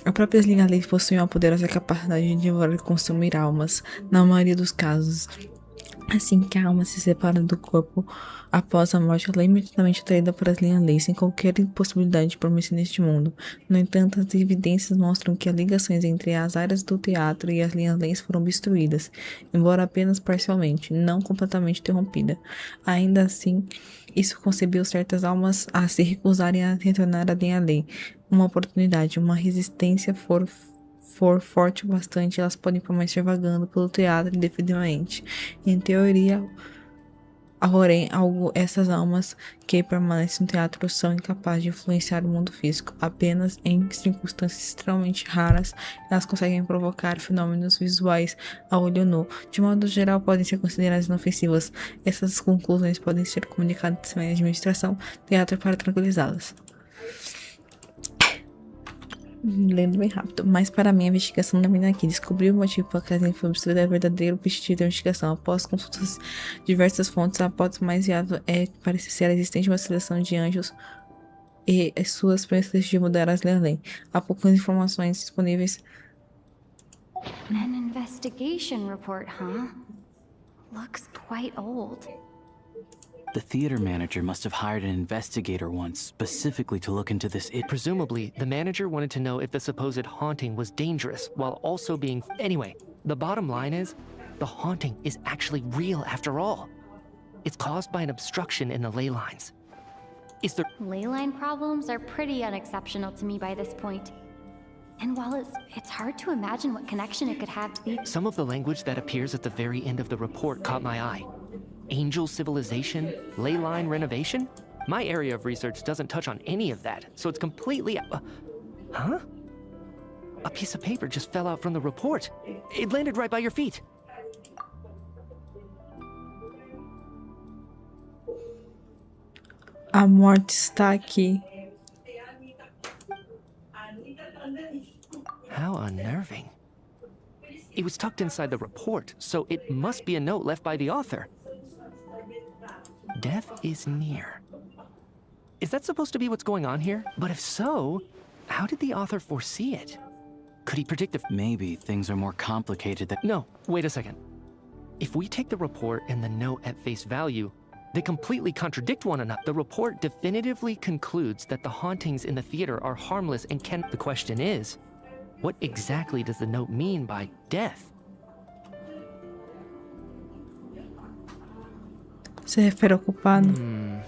As próprias linhas possuem uma poderosa capacidade de devorar e consumir almas. Na maioria dos casos, Assim que a alma se separa do corpo após a morte, ela é imediatamente atraída para as linhas-lei, sem qualquer possibilidade de permanecer neste mundo. No entanto, as evidências mostram que as ligações entre as áreas do teatro e as linhas-leis foram obstruídas, embora apenas parcialmente, não completamente interrompida. Ainda assim, isso concebeu certas almas a se recusarem a retornar à linha-lei. Uma oportunidade, uma resistência for forte o bastante, elas podem permanecer vagando pelo teatro indefinidamente. Em teoria, porém, essas almas que permanecem no teatro são incapazes de influenciar o mundo físico. Apenas em circunstâncias extremamente raras, elas conseguem provocar fenômenos visuais a olho nu. De modo geral, podem ser consideradas inofensivas. Essas conclusões podem ser comunicadas à administração teatro para tranquilizá-las. Lendo bem rápido, mas para mim a investigação termina aqui. Descobri o motivo pela qual foi obstruída é o verdadeiro objetivo da investigação. Após consultas diversas fontes, a hipótese mais viável parece ser a existência de uma seleção de anjos e suas premissas de mudar as leis além. Há poucas informações disponíveis. An investigation report, huh? Looks quite old. The theater manager must have hired an investigator once, specifically to look into this. Presumably, the manager wanted to know if the supposed haunting was dangerous, while also being... Anyway, the bottom line is, the haunting is actually real after all. It's caused by an obstruction in the ley lines. Is there... Ley line problems are pretty unexceptional to me by this point. And while it's hard to imagine what connection it could have to the... Some of the language that appears at the very end of the report caught my eye. Angel civilization, ley line renovation? My area of research doesn't touch on any of that, so it's completely... huh? A piece of paper just fell out from the report. It landed right by your feet. A morte está aqui. How unnerving. It was tucked inside the report, so it must be a note left by the author. Death is near. Is that supposed to be what's going on here? But if so, how did the author foresee it? Could he predict the... Maybe things are more complicated than... No, wait a second. If we take the report and the note at face value, they completely contradict one another. The report definitively concludes that the hauntings in the theater are harmless and can... The question is, what exactly does the note mean by death? Se refere ao culpado.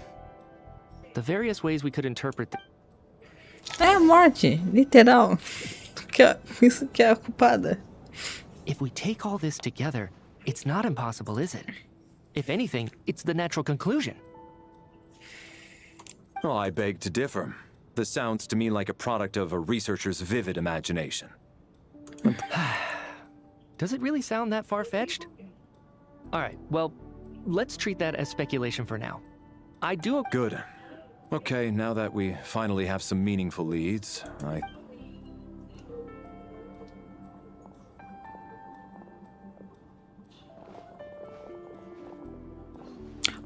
The various ways we could interpret the... É a morte, literal. Isso que é a culpada. If we take all this together, it's not impossible, is it? If anything, it's the natural conclusion. Oh, I beg to differ. This sounds to me like a product of a researcher's vivid imagination. Does it really sound that far-fetched? Alright, well, let's treat that as speculation for now. I do... Good. Okay, now that we finally have some meaningful leads,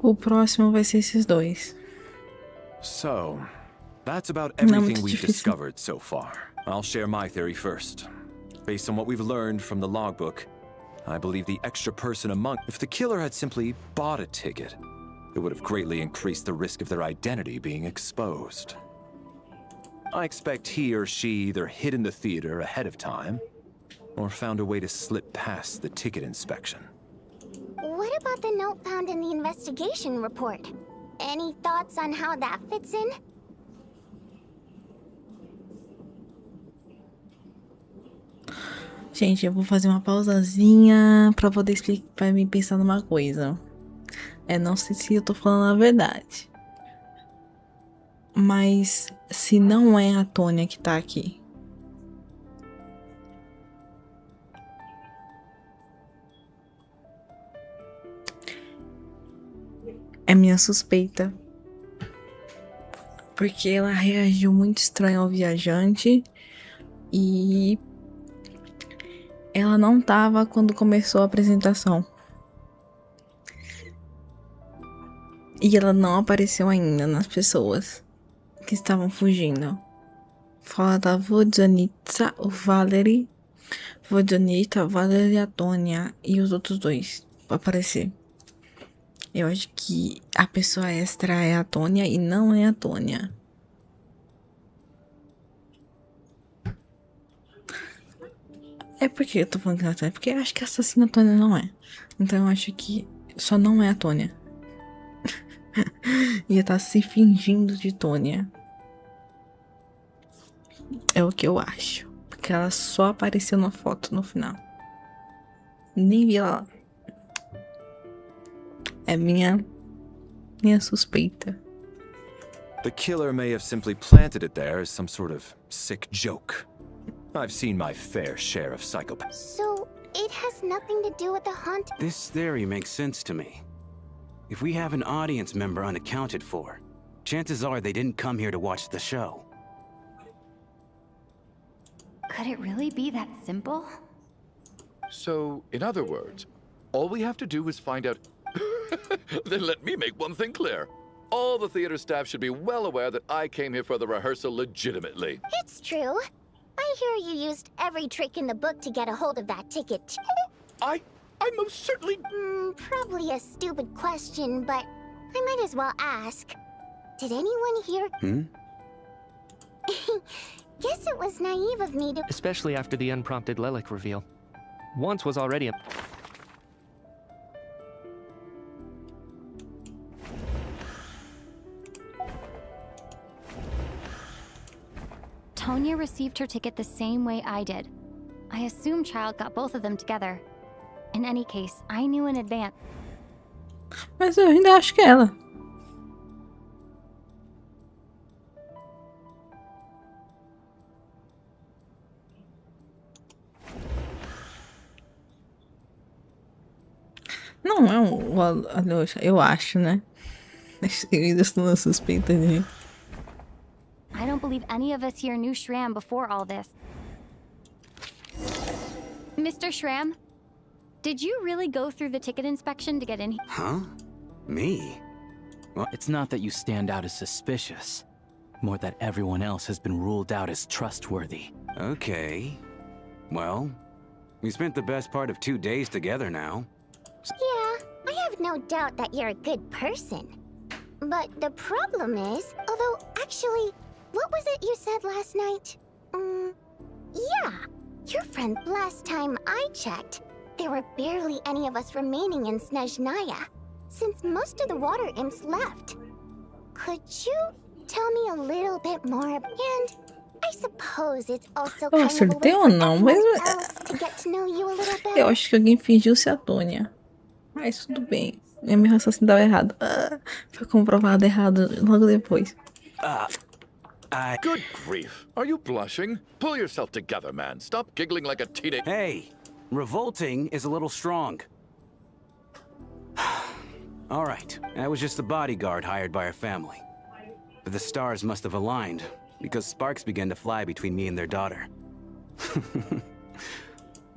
O próximo vai ser esses dois. So, that's about everything we've discovered so far. I'll share my theory first. Based on what we've learned from the logbook, I believe the extra person among... If the killer had simply bought a ticket, it would have greatly increased the risk of their identity being exposed. I expect he or she either hid in the theater ahead of time, or found a way to slip past the ticket inspection. What about the note found in the investigation report? Any thoughts on how that fits in? Gente, eu vou fazer uma pausazinha pra poder explicar, pra mim pensar numa coisa. Não sei se eu tô falando a verdade. Mas se não é a Tônia que tá aqui, é minha suspeita. Porque ela reagiu muito estranho ao viajante. E ela não tava quando começou a apresentação. E ela não apareceu ainda nas pessoas que estavam fugindo. Fala da Vodjanitsa, o Valerie. Vodjanita, Valerie e a Tônia. E os outros dois vão aparecer. Eu acho que a pessoa extra é a Tônia e não é a Tônia. É porque eu tô falando que é a Tônia, porque eu acho que a assassina a Tônia não é. Então eu acho que só não é a Tônia. Ia tá se fingindo de Tônia. É o que eu acho. Porque ela só apareceu na foto no final. Nem vi ela lá. É minha suspeita. The killer may have simply planted it there as some sort of sick joke. I've seen my fair share of psychopaths. So, it has nothing to do with the haunt? This theory makes sense to me. If we have an audience member unaccounted for, chances are they didn't come here to watch the show. Could it really be that simple? So, in other words, all we have to do is find out... Then let me make one thing clear. All the theater staff should be well aware that I came here for the rehearsal legitimately. It's true. I hear you used every trick in the book to get a hold of that ticket. I most certainly... Probably a stupid question, but I might as well ask. Did anyone hear... Guess it was naive of me to... Especially after the unprompted Lelek reveal. Once was already a... Tonya received her ticket the same way I did. I assume Child got both of them together. In any case, I knew in advance. Mas eu ainda acho que é ela. Não é eu acho, né? Eu ainda estou na suspeita de... I don't believe any of us here knew Shram before all this. Mr. Shram, did you really go through the ticket inspection to get in here? Huh? Me? Well, it's not that you stand out as suspicious. More that everyone else has been ruled out as trustworthy. Okay. Well, we spent the best part of 2 days together now. Yeah, I have no doubt that you're a good person. But the problem is, although actually, what was it you said last night? Yeah, your friend, last time I checked, there were barely any of us remaining in Snezhnaya, since most of the water imps left. Could you tell me a little bit more? And I suppose it's also kind of a way acertei ou for não, mas everyone else to get to know you a little better. eu acho que alguém fingiu ser a Tônia. Mas tudo bem. Meu raciocínio estava errado. Foi comprovado errado logo depois. Good grief. Are you blushing? Pull yourself together, man. Stop giggling like a teenager. Hey, revolting is a little strong. All right, I was just a bodyguard hired by our family. But the stars must have aligned, because sparks began to fly between me and their daughter.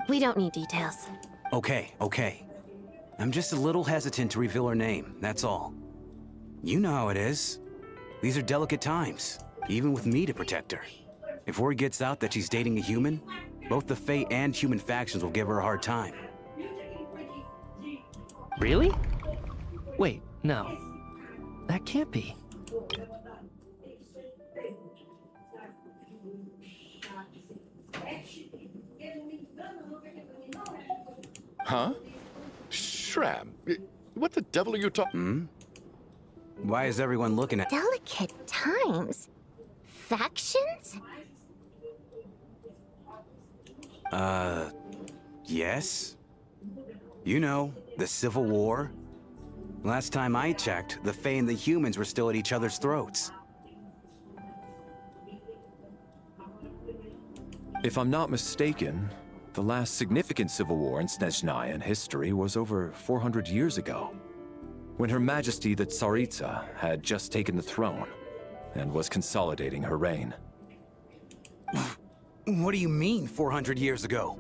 We don't need details. Okay. I'm just a little hesitant to reveal her name, that's all. You know how it is. These are delicate times, even with me to protect her. If word gets out that she's dating a human, both the Fae and human factions will give her a hard time. Really? Wait, no. That can't be. Huh? Shram, what the devil are you talking? Why is everyone looking at... Delicate times? Factions? Yes? You know, the Civil War? Last time I checked, the Fae and the humans were still at each other's throats. If I'm not mistaken, the last significant civil war in Snezhnayan history was over 400 years ago, when Her Majesty the Tsaritsa had just taken the throne and was consolidating her reign. What do you mean, 400 years ago?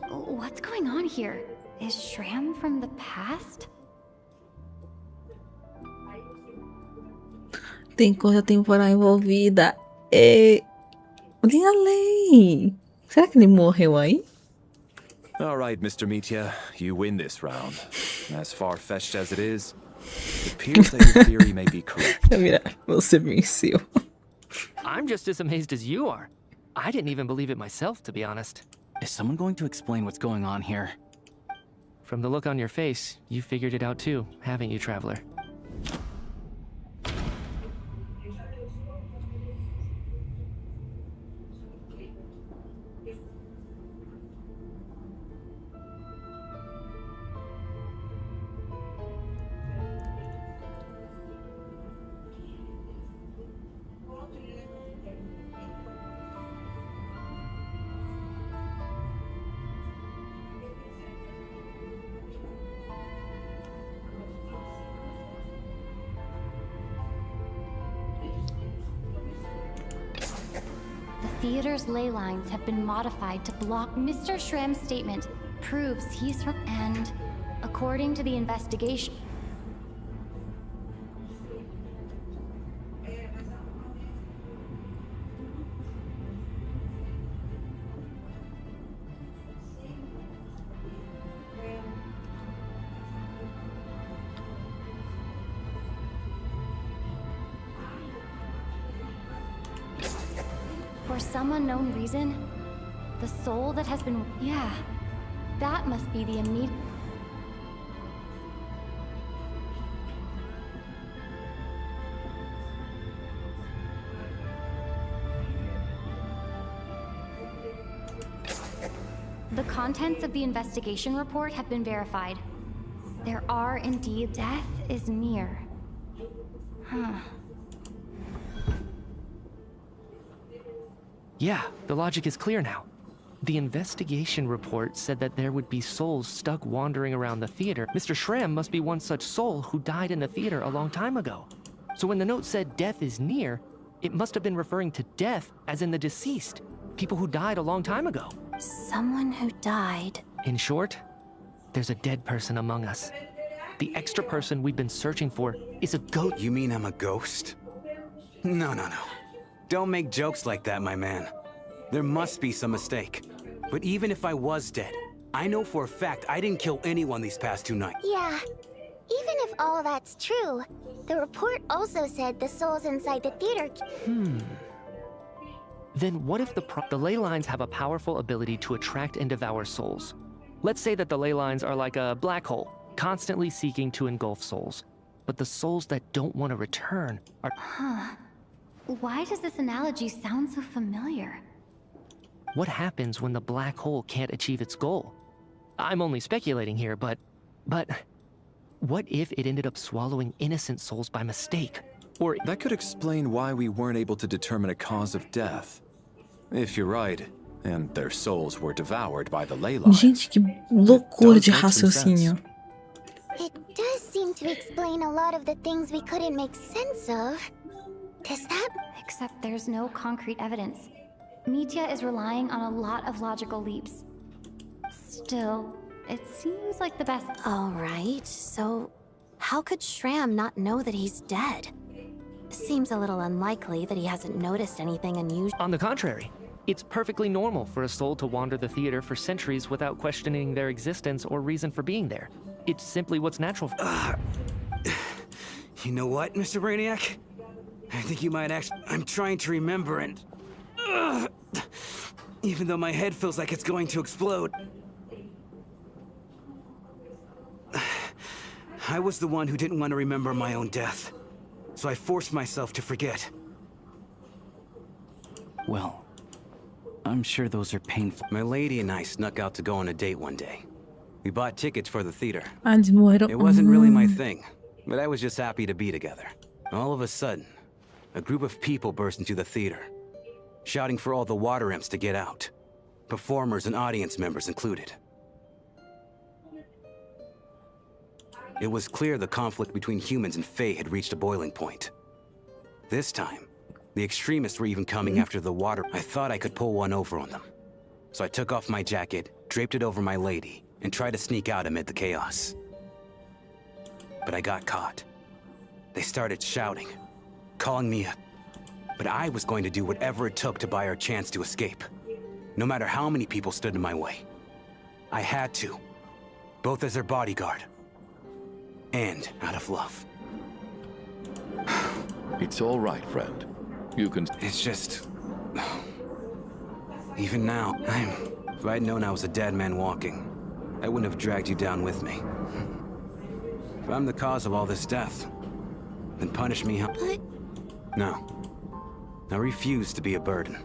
What's going on here? Is Shram from the past? Tem coisa temporal envolvida. Olhem além. Será que ele morreu aí? All right, Mr. Mitya, you win this round. As far-fetched as it is, It appears that your theory may be correct. Mira, você venceu. I'm just as amazed as you are. I didn't even believe it myself, to be honest. Is someone going to explain what's going on here? From the look on your face, you figured it out too, haven't you, Traveler? The theater's ley lines have been modified to block Mr. Shram's statement. Proves he's from. And according to the investigation, for some unknown reason, the soul that has been. Yeah, that must be the immediate. The contents of the investigation report have been verified. There are indeed. Death is near. Huh. Yeah, the logic is clear now. The investigation report said that there would be souls stuck wandering around the theater. Mr. Shram must be one such soul who died in the theater a long time ago. So when the note said death is near, it must have been referring to death as in the deceased. People who died a long time ago. Someone who died. In short, there's a dead person among us. The extra person we've been searching for is a ghost. You mean I'm a ghost? No. Don't make jokes like that, my man. There must be some mistake. But even if I was dead, I know for a fact I didn't kill anyone these past 2 nights. Yeah. Even if all that's true, the report also said the souls inside the theater. Then what if the ley lines have a powerful ability to attract and devour souls? Let's say that the ley lines are like a black hole, constantly seeking to engulf souls. But the souls that don't want to return are... Huh. Why does this analogy sound so familiar? What happens when the black hole can't achieve its goal? I'm only speculating here, but what if it ended up swallowing innocent souls by mistake? Or that could explain why we weren't able to determine a cause of death. If you're right, and their souls were devoured by the ley lines. Gente, que loucura de raciocínio. It does seem to explain a lot of the things we couldn't make sense of. Does that? Except there's no concrete evidence. Mitya is relying on a lot of logical leaps. Still, it seems like the best. All right, so how could Shram not know that he's dead? Seems a little unlikely that he hasn't noticed anything unusual. on the contrary, it's perfectly normal for a soul to wander the theater for centuries without questioning their existence or reason for being there. It's simply what's natural. You know what, Mr. Brainiac? I think you might I'm trying to remember and... even though my head feels like it's going to explode. I was the one who didn't want to remember my own death. So I forced myself to forget. Well, I'm sure those are painful. My lady and I snuck out to go on a date one day. We bought tickets for the theater. Eles morreram. It wasn't really my thing, but I was just happy to be together. All of a sudden, a group of people burst into the theater, shouting for all the water imps to get out. Performers and audience members included. It was clear the conflict between humans and Fae had reached a boiling point. This time, the extremists were even coming after the water. I thought I could pull one over on them. So I took off my jacket, draped it over my lady, and tried to sneak out amid the chaos. But I got caught. They started shouting, calling me a... But I was going to do whatever it took to buy our chance to escape. No matter how many people stood in my way. I had to. Both as their bodyguard and out of love. It's all right, friend. You can... It's just... Even now, if I'd known I was a dead man walking, I wouldn't have dragged you down with me. If I'm the cause of all this death, then punish me how... But... No. I refuse to be a burden.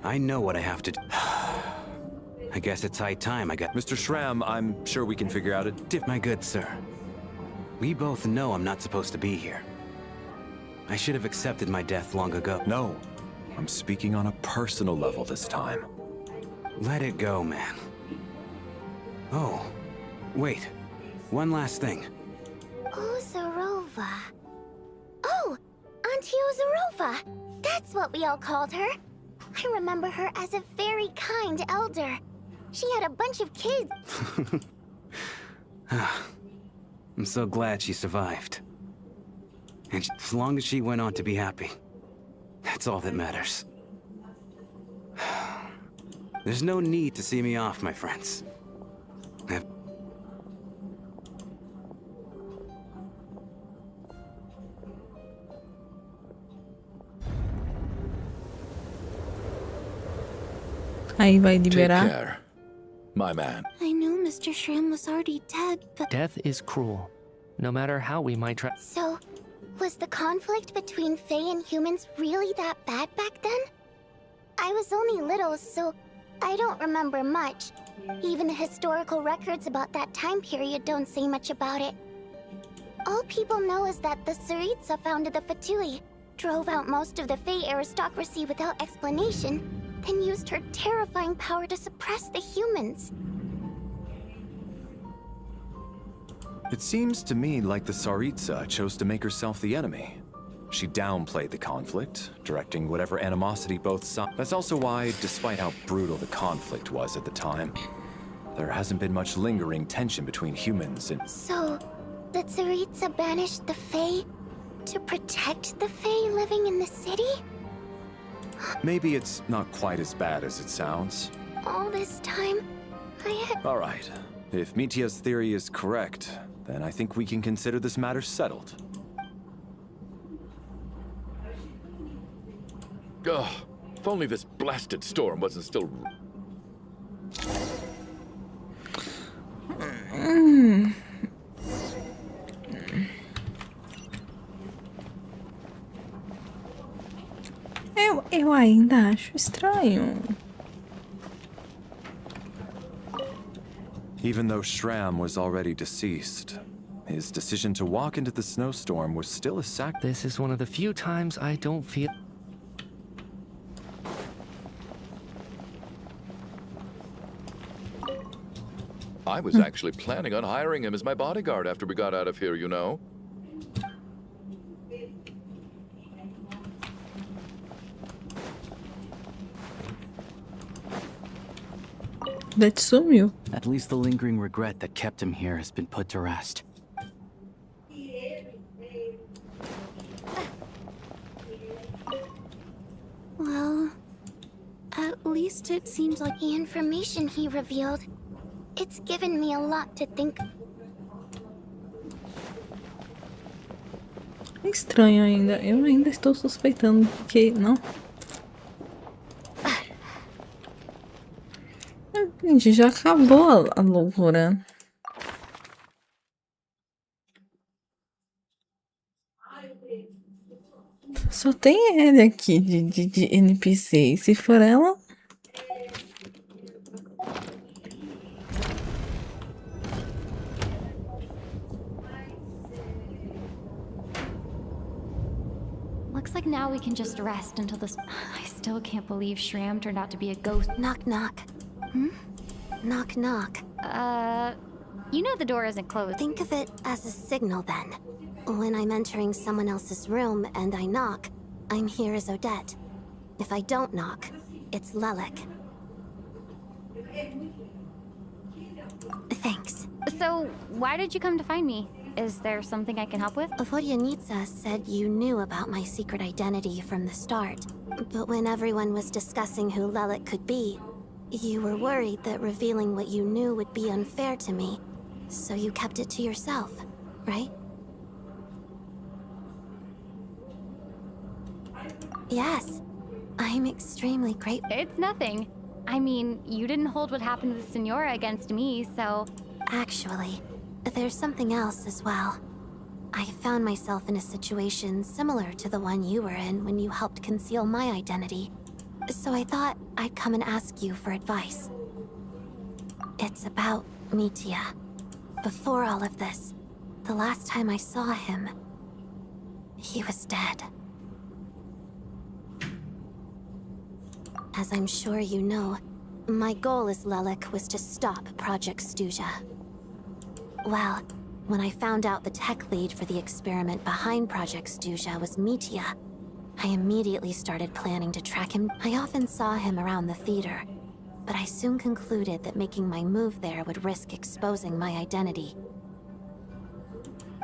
I know what I have to do. I guess it's high time I got... Mr. Schramm, I'm sure we can figure out a My good sir. We both know I'm not supposed to be here. I should have accepted my death long ago. No. I'm speaking on a personal level this time. Let it go, man. Oh, wait. One last thing. Ozarova. Oh, Auntie Ozarova. That's what we all called her. I remember her as a very kind elder. She had a bunch of kids. I'm so glad she survived. And as long as she went on to be happy, that's all that matters. There's no need to see me off, my friends. Aí vai Take liberar. care, my man. I knew Mr. Schramm was already dead, but... Death is cruel, no matter how we might try. So, was the conflict between Fae and humans really that bad back then? I was only little, so I don't remember much. Even the historical records about that time period don't say much about it. All people know is that the Tsaritsa founded the Fatui, drove out most of the Fae aristocracy without explanation, then used her terrifying power to suppress the humans. It seems to me like the Tsaritsa chose to make herself the enemy. She downplayed the conflict, directing whatever animosity both sides. That's also why, despite how brutal the conflict was at the time, there hasn't been much lingering tension between humans and... So, the Tsaritsa banished the Fae to protect the Fae living in the city? Maybe it's not quite as bad as it sounds. All this time, I had... All right. If Mitia's theory is correct, then I think we can consider this matter settled. Ugh, if only this blasted storm wasn't still... Eu ainda acho estranho. Even though Schramm was already deceased, his decision to walk into the snowstorm was still a sacrifice. This is one of the few times I don't feel... I was actually planning on hiring him as my bodyguard after we got out of here, you know. That sumiu. At least the lingering regret that kept him here has been put to rest. Well, at least it seems like the information he revealed. It's given me a lot to think. É estranho ainda. Eu ainda estou suspeitando que não. Gente, já acabou a loucura. Só tem ele aqui de NPC. Se for ela... Looks like now we can just rest until this... I still can't believe Schramm turned out to be a ghost. Knock, knock. Knock, knock. You know the door isn't closed. Think of it as a signal then. When I'm entering someone else's room and I knock, I'm here as Odette. If I don't knock, it's Lelek. Thanks. So, why did you come to find me? Is there something I can help with? Vodyanitsa said you knew about my secret identity from the start. But when everyone was discussing who Lelek could be, you were worried that revealing what you knew would be unfair to me, so you kept it to yourself. right? Yes, I'm extremely grateful. It's nothing. I mean, you didn't hold what happened with Senora against me, so... Actually, there's something else as well. I found myself in a situation similar to the one you were in when you helped conceal my identity. So I thought I'd come and ask you for advice. It's about Mitya. Before all of this, the last time I saw him, he was dead. As I'm sure you know, my goal as Lelik was to stop Project Stuja. Well, when I found out the tech lead for the experiment behind Project Stuja was Mitya, I immediately started planning to track him. I often saw him around the theater, but I soon concluded that making my move there would risk exposing my identity.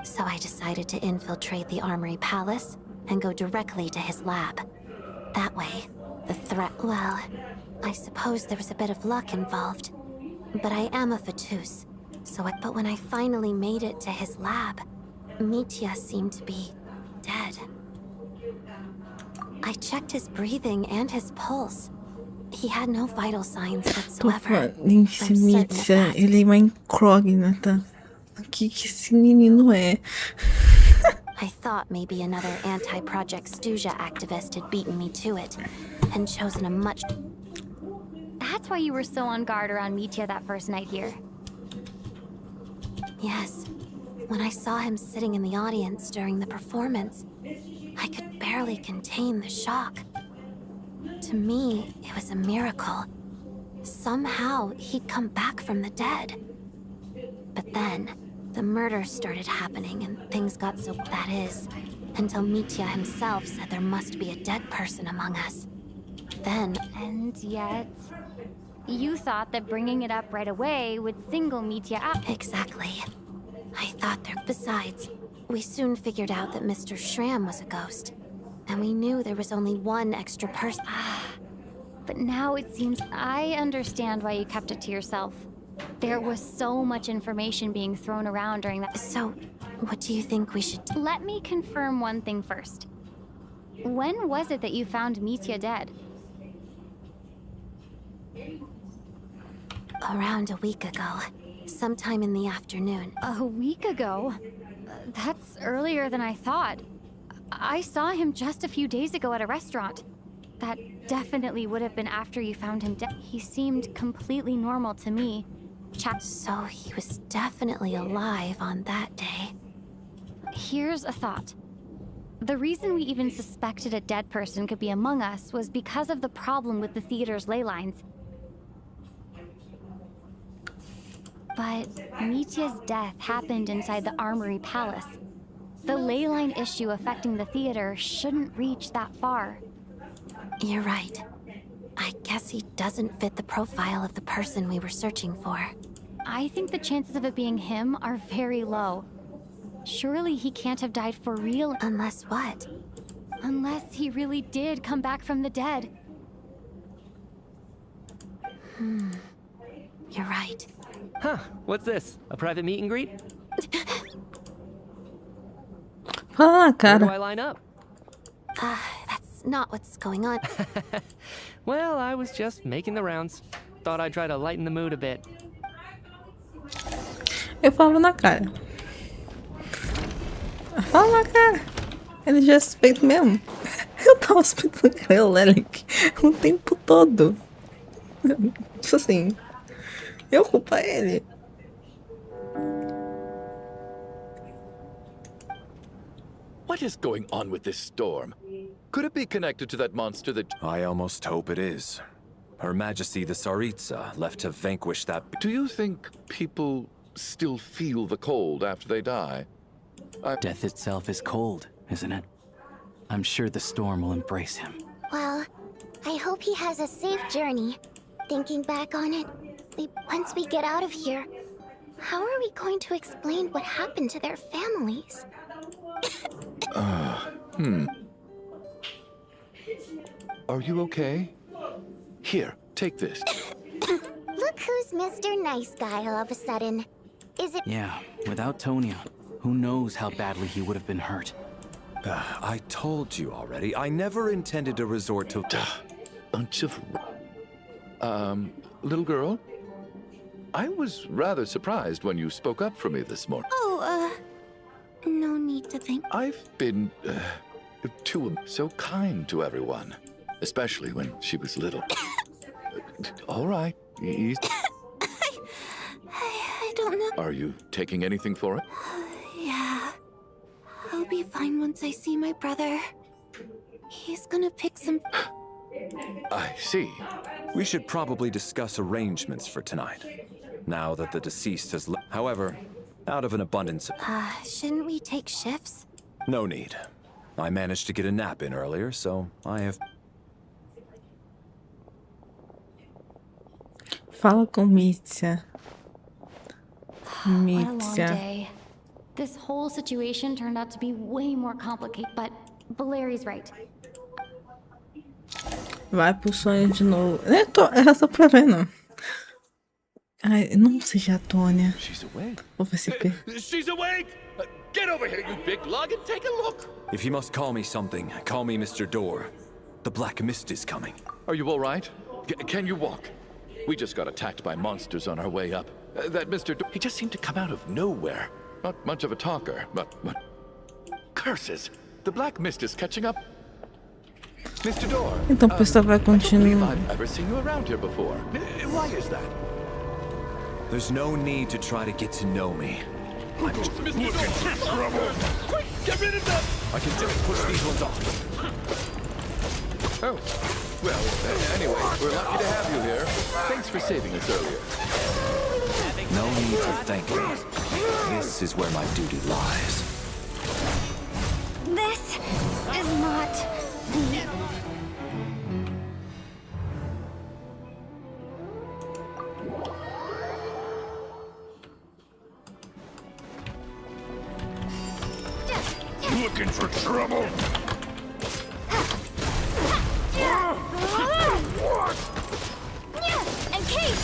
So I decided to infiltrate the Armory Palace and go directly to his lab. That way, the threat... Well, I suppose there was a bit of luck involved, but I am a Fatus. But when I finally made it to his lab, Mitya seemed to be dead. I checked his breathing and his pulse. He had no vital signs whatsoever. Gente, Mitya, ele é uma incógnita. O que esse menino é? I thought maybe another anti-Project Stuja activist had beaten me to it, and chosen a much... That's why you were so on guard around Mitya that first night here. Yes. When I saw him sitting in the audience during the performance, I could barely contain the shock. To me, it was a miracle. Somehow, he'd come back from the dead. But then, the murders started happening and things got so... That is, until Mitya himself said there must be a dead person among us. Then... And yet... You thought that bringing it up right away would single Mitya out. Exactly. I thought there... Besides, we soon figured out that Mr. Shram was a ghost. And we knew there was only one extra person. But now it seems I understand why you kept it to yourself. There was so much information being thrown around during that... So, what do you think we should do? Let me confirm one thing first. When was it that you found Mitya dead? Around a week ago. Sometime in the afternoon. A week ago? That's earlier than I thought. I saw him just a few days ago at a restaurant. That definitely would have been after you found him dead. He seemed completely normal to me. So he was definitely alive on that day. Here's a thought. The reason we even suspected a dead person could be among us was because of the problem with the theater's ley lines. But Mitya's death happened inside the Armory Palace. The ley line issue affecting the theater shouldn't reach that far. You're right. I guess he doesn't fit the profile of the person we were searching for. I think the chances of it being him are very low. Surely he can't have died for real. Unless what? Unless he really did come back from the dead. You're right. Huh, what's this? A private meet and greet? Fala na Where do cara. I line up? That's not what's going on. Well, I was just making the rounds. Thought I'd try to lighten the mood a bit. Eu falo na cara. Eu falo na cara. Ele já é suspeito mesmo. Eu tava suspeitando que era o Lelik o tempo todo. Tipo assim, eu culpo ele. What is going on with this storm? Could it be connected to that monster that... I almost hope it is. Her Majesty the Tsaritsa left to vanquish that... Do you think people still feel the cold after they die? Death itself is cold, isn't it? I'm sure the storm will embrace him. Well, I hope he has a safe journey. Thinking back on it, once we get out of here, how are we going to explain what happened to their families? Are you okay? Here, take this. Look who's Mr. Nice Guy all of a sudden. Is it... Yeah, without Tonya, Who knows how badly he would have been hurt. I told you already, I never intended to resort to... Bunch of... little girl? I was rather surprised when you spoke up for me this morning. Oh, no need to thank. I've been, so kind to everyone. Especially when she was little. All right. I don't know. Are you taking anything for it? Yeah. I'll be fine once I see my brother. He's gonna pick some... I see. We should probably discuss arrangements for tonight, now that the deceased has left. However, out of an abundance of... shouldn't we take shifts? No need. I managed to get a nap in earlier, so I have... Fala com Mícia. What a long Mícia. day. This whole situation turned out to be way more complicated, but Valeri's right. Vai pro sonho de novo. Eu tô pra ver, não. Ai, não seja a Tônia. She's awake. Ou vai se per... She's awake! Get over here, you big lug, and take a look! If you must call me something, call me Mr. Door. The Black Mist is coming. Are you all right? Can you walk? We just got attacked by monsters on our way up. That Mr. He just seemed to come out of nowhere. Not much of a talker, but... Curses! The Black Mist is catching up. Mr. Door, Então o pessoal vai I don't believe continuar. I've ever seen you around here before. Why is that? There's no need to try to get to know me. I'm just Mr. Door! Quick, get rid of them! I can just push these ones off. Oh, well, anyway, we're lucky to have you here. Thanks for saving us earlier. No need to thank me. This is where my duty lies. This is not the... Looking for trouble? And Kate!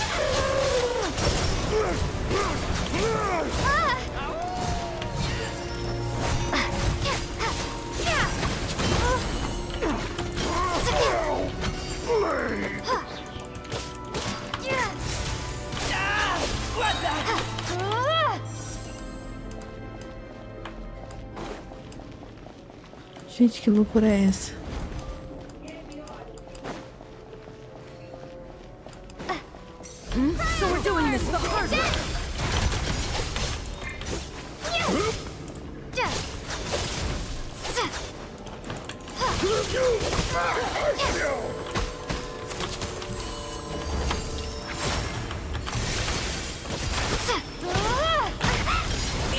Gente, que loucura é essa? So we're doing this the hard way.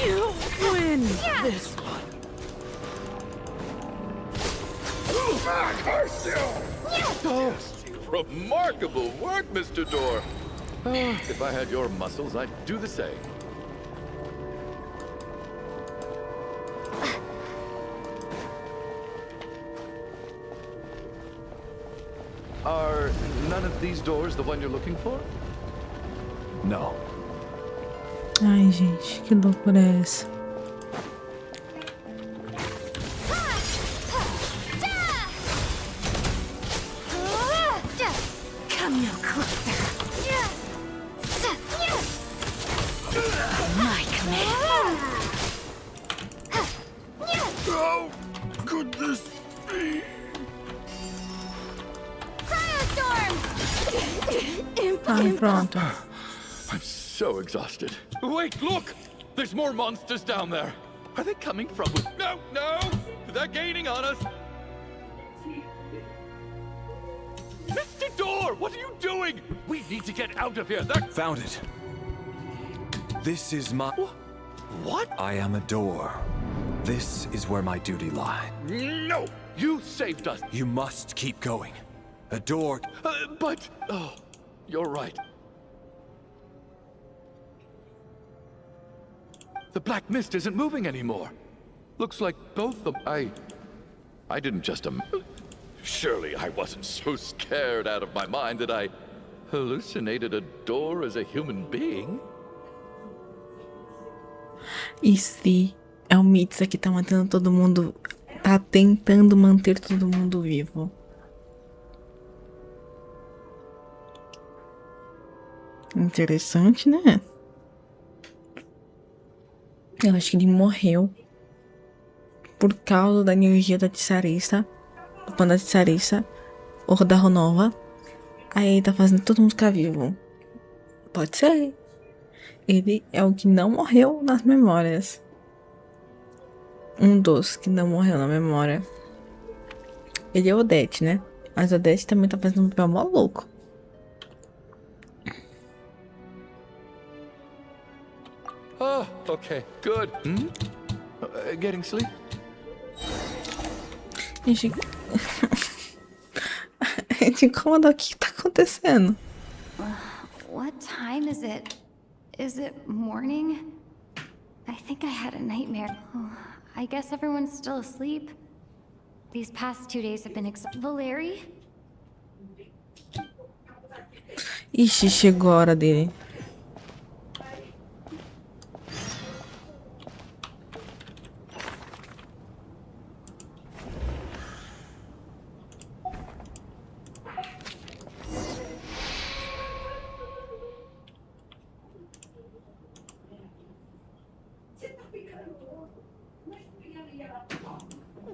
You win this one. Oh, remarkable work, Mr. Door. If I had your muscles, I'd do the same. Are none of these doors the one you're looking for? No. Ai, gente, que loucura é essa? Come no closer. My command. How could this be? Ai, pronto. I'm so exhausted. Wait, look! There's more monsters down there. Are they coming from... No, no! They're gaining on us! Mr. Door, what are you doing? We need to get out of here. Found it. This is my... What? I am a door. This is where my duty lies. No! You saved us! You must keep going. A door... But... Oh, you're right. The Black Mist isn't moving anymore. Looks like both of... I didn't just... Surely I wasn't so scared out of my mind that I hallucinated a door as a human being. E se É o Mitsa que tá mantendo todo mundo. Tá tentando manter todo mundo vivo. Interessante, né? Eu acho que ele morreu por causa da energia da Tsarista, do pano da Tsarista, ou da Ronova. Aí ele tá fazendo todo mundo ficar vivo. Pode ser. Ele é o que não morreu nas memórias. Um dos que não morreu na memória. Ele é o Odete, né? Mas o Odete também tá fazendo um papel mó louco. Oh, okay, good. Getting sleep? Gente, gente, incomoda, o que tá acontecendo? What time is it? Is it morning? I think I had a nightmare. Oh, I guess everyone's still asleep. These past 2 days have been Valeri? Ixi, chegou a hora dele.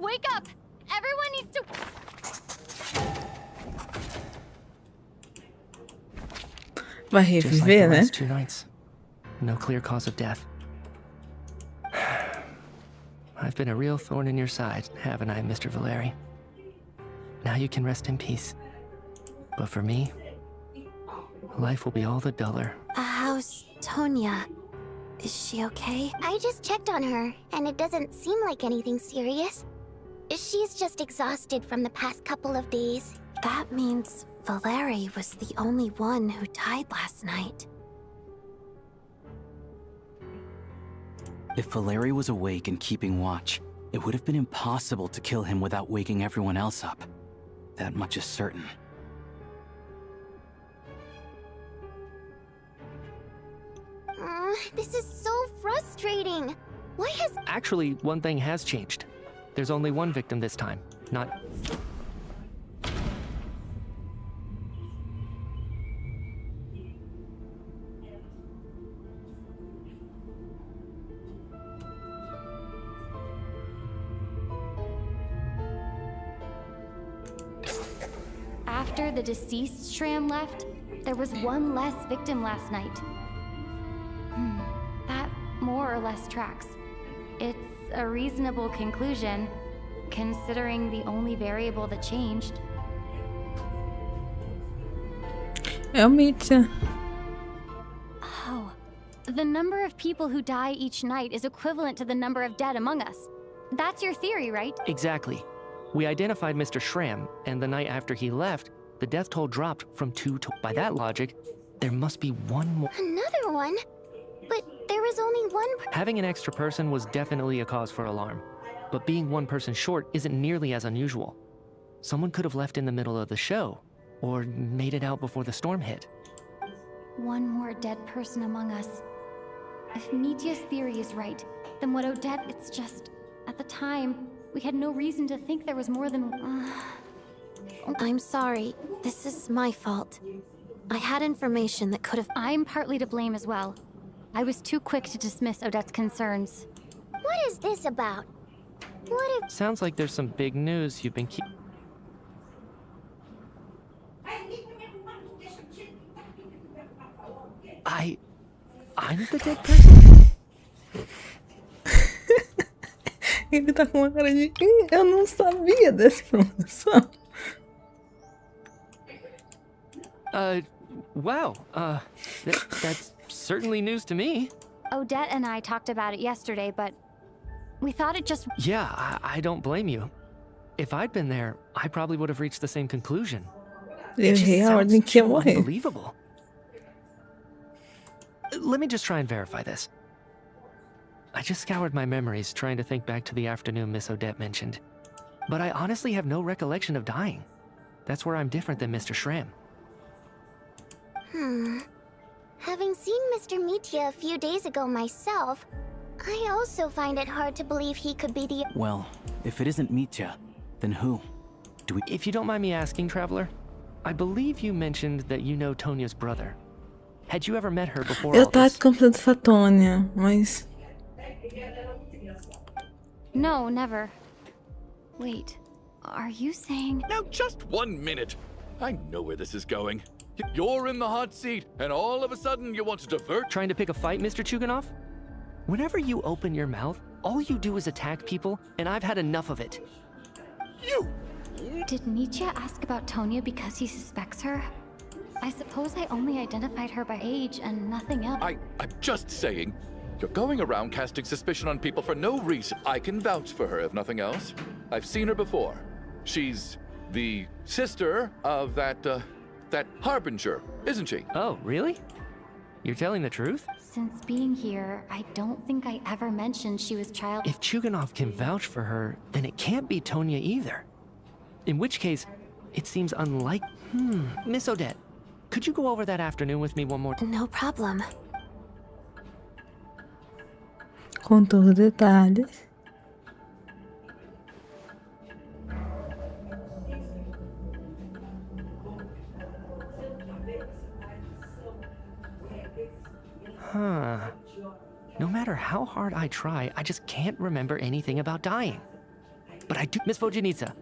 Wake up! Everyone needs to... Vai Just like reviver, the né? last 2 nights. No clear cause of death. I've been a real thorn in your side, haven't I, Mr. Valeri? Now you can rest in peace. But for me, life will be all the duller. How's Tonya? Is she okay? I just checked on her, and it doesn't seem like anything serious. She's just exhausted from the past couple of days. That means Valeri was the only one who died last night. If Valeri was awake and keeping watch, it would have been impossible to kill him without waking everyone else up. That much is certain. This is so frustrating. Why has... Actually, one thing has changed. There's only one victim this time, not... After the deceased Shram left, there was one less victim last night. That more or less tracks. It's a reasonable conclusion, considering the only variable that changed. É o Mitsa. Oh, the number of people who die each night is equivalent to the number of dead among us. That's your theory, right? Exactly. We identified Mr. Shram, and the night after he left, the death toll dropped from 2 to... By that logic, there must be one more... Another one? But there was only one... Having an extra person was definitely a cause for alarm, but being one person short isn't nearly as unusual. Someone could have left in the middle of the show, or made it out before the storm hit. One more dead person among us. If Mitya's theory is right, then what Odette, it's just... At the time, we had no reason to think there was more than... I'm sorry. This is my fault. I had information that could have... I'm partly to blame as well. I was too quick to dismiss Odette's concerns. What is this about? What if... Sounds like there's some big news you've been I'm the dead person? Ele tá com uma cara de... eu não sabia dessa informação. Wow. That's certainly news to me. Odette and I talked about it yesterday, but we thought it just... Yeah, I don't blame you. If I'd been there, I probably would have reached the same conclusion. It just sounds too unbelievable. Let me just try and verify this. I just scoured my memories trying to think back to the afternoon Miss Odette mentioned. But I honestly have no recollection of dying. That's where I'm different than Mr. Shram. Having seen Mr. Mitya a few days ago myself, I also find it hard to believe he could be the... Well, if it isn't Mitya, then who? Do we... If you don't mind me asking, Traveler, I believe you mentioned that you know Tonya's brother. Had you ever met her before Eu all tava this? desconfiando dessa Tônia, mas... No, never. Wait, are you saying... Now, just 1 minute. I know where this is going. You're in the hot seat, and all of a sudden you want to divert... Trying to pick a fight, Mr. Chuganov? Whenever you open your mouth, all you do is attack people, and I've had enough of it. You! Did Mitya ask about Tonya because he suspects her? I suppose I only identified her by age and nothing else. I'm just saying. You're going around casting suspicion on people for no reason. I can vouch for her, if nothing else. I've seen her before. She's the sister of that Harbinger, isn't she? Oh, really? You're telling the truth? Since being here, I don't think I ever mentioned she was child. If Chuganov can vouch for her, then it can't be Tonya either. In which case, it seems unlikely. Miss Odette, could you go over that afternoon with me one more time? No problem. Com todos os detalhes. No matter how hard I try, I just can't remember anything about dying. But I do. Miss Vojanitsa,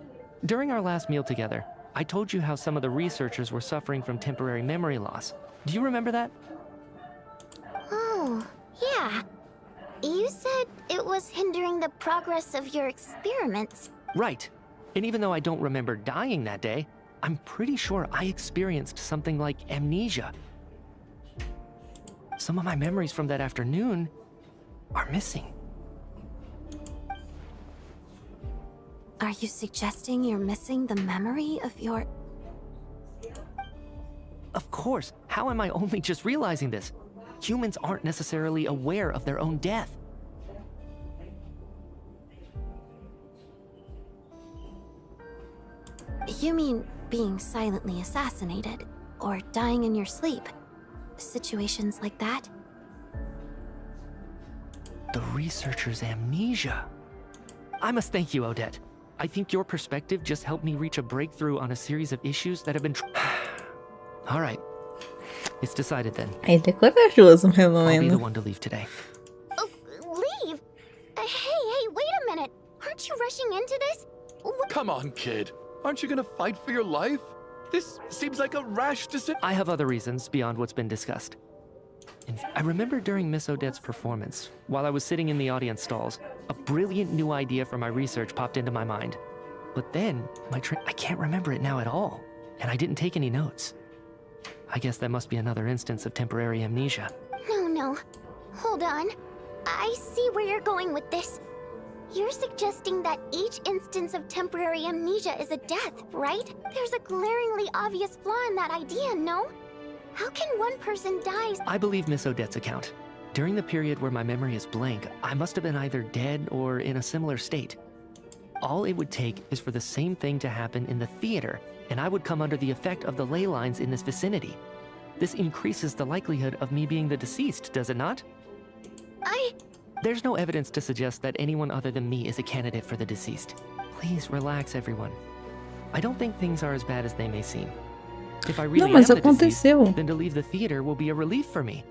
during our last meal together, I told you how some of the researchers were suffering from temporary memory loss. Do you remember that? Oh, yeah. You said it was hindering the progress of your experiments. Right. And even though I don't remember dying that day, I'm pretty sure I experienced something like amnesia. Some of my memories from that afternoon are missing. Are you suggesting you're missing the memory of your... Of course. How am I only just realizing this? Humans aren't necessarily aware of their own death. You mean being silently assassinated, or dying in your sleep? Situations like that? The researcher's amnesia. I must thank you, Odette. I think your perspective just helped me reach a breakthrough on a series of issues that have been... All right. It's decided then. Ele é corajoso, pelo I'll be the menos. one to leave today. Oh, leave? Hey, wait a minute. Aren't you rushing into this? Come on, kid. Aren't you gonna fight for your life? This seems like a rash decision. I have other reasons beyond what's been discussed. I remember during Miss Odette's performance, while I was sitting in the audience stalls, a brilliant new idea for my research popped into my mind. But then, I can't remember it now at all, and I didn't take any notes. I guess that must be another instance of temporary amnesia. No. Hold on. I see where you're going with this. You're suggesting that each instance of temporary amnesia is a death, right? There's a glaringly obvious flaw in that idea, no? How can one person die? I believe Miss Odette's account. During the period where my memory is blank, I must have been either dead or in a similar state. All it would take is for the same thing to happen in the theater, and I would come under the effect of the ley lines in this vicinity. This increases the likelihood of me being the deceased, does it not? There's no evidence to suggest that anyone other than me is a candidate for the deceased. Please relax, everyone. I don't think things are as bad as they may seem. If I really Não, mas am the deceased, aconteceu. then to leave the theater will be a relief for me.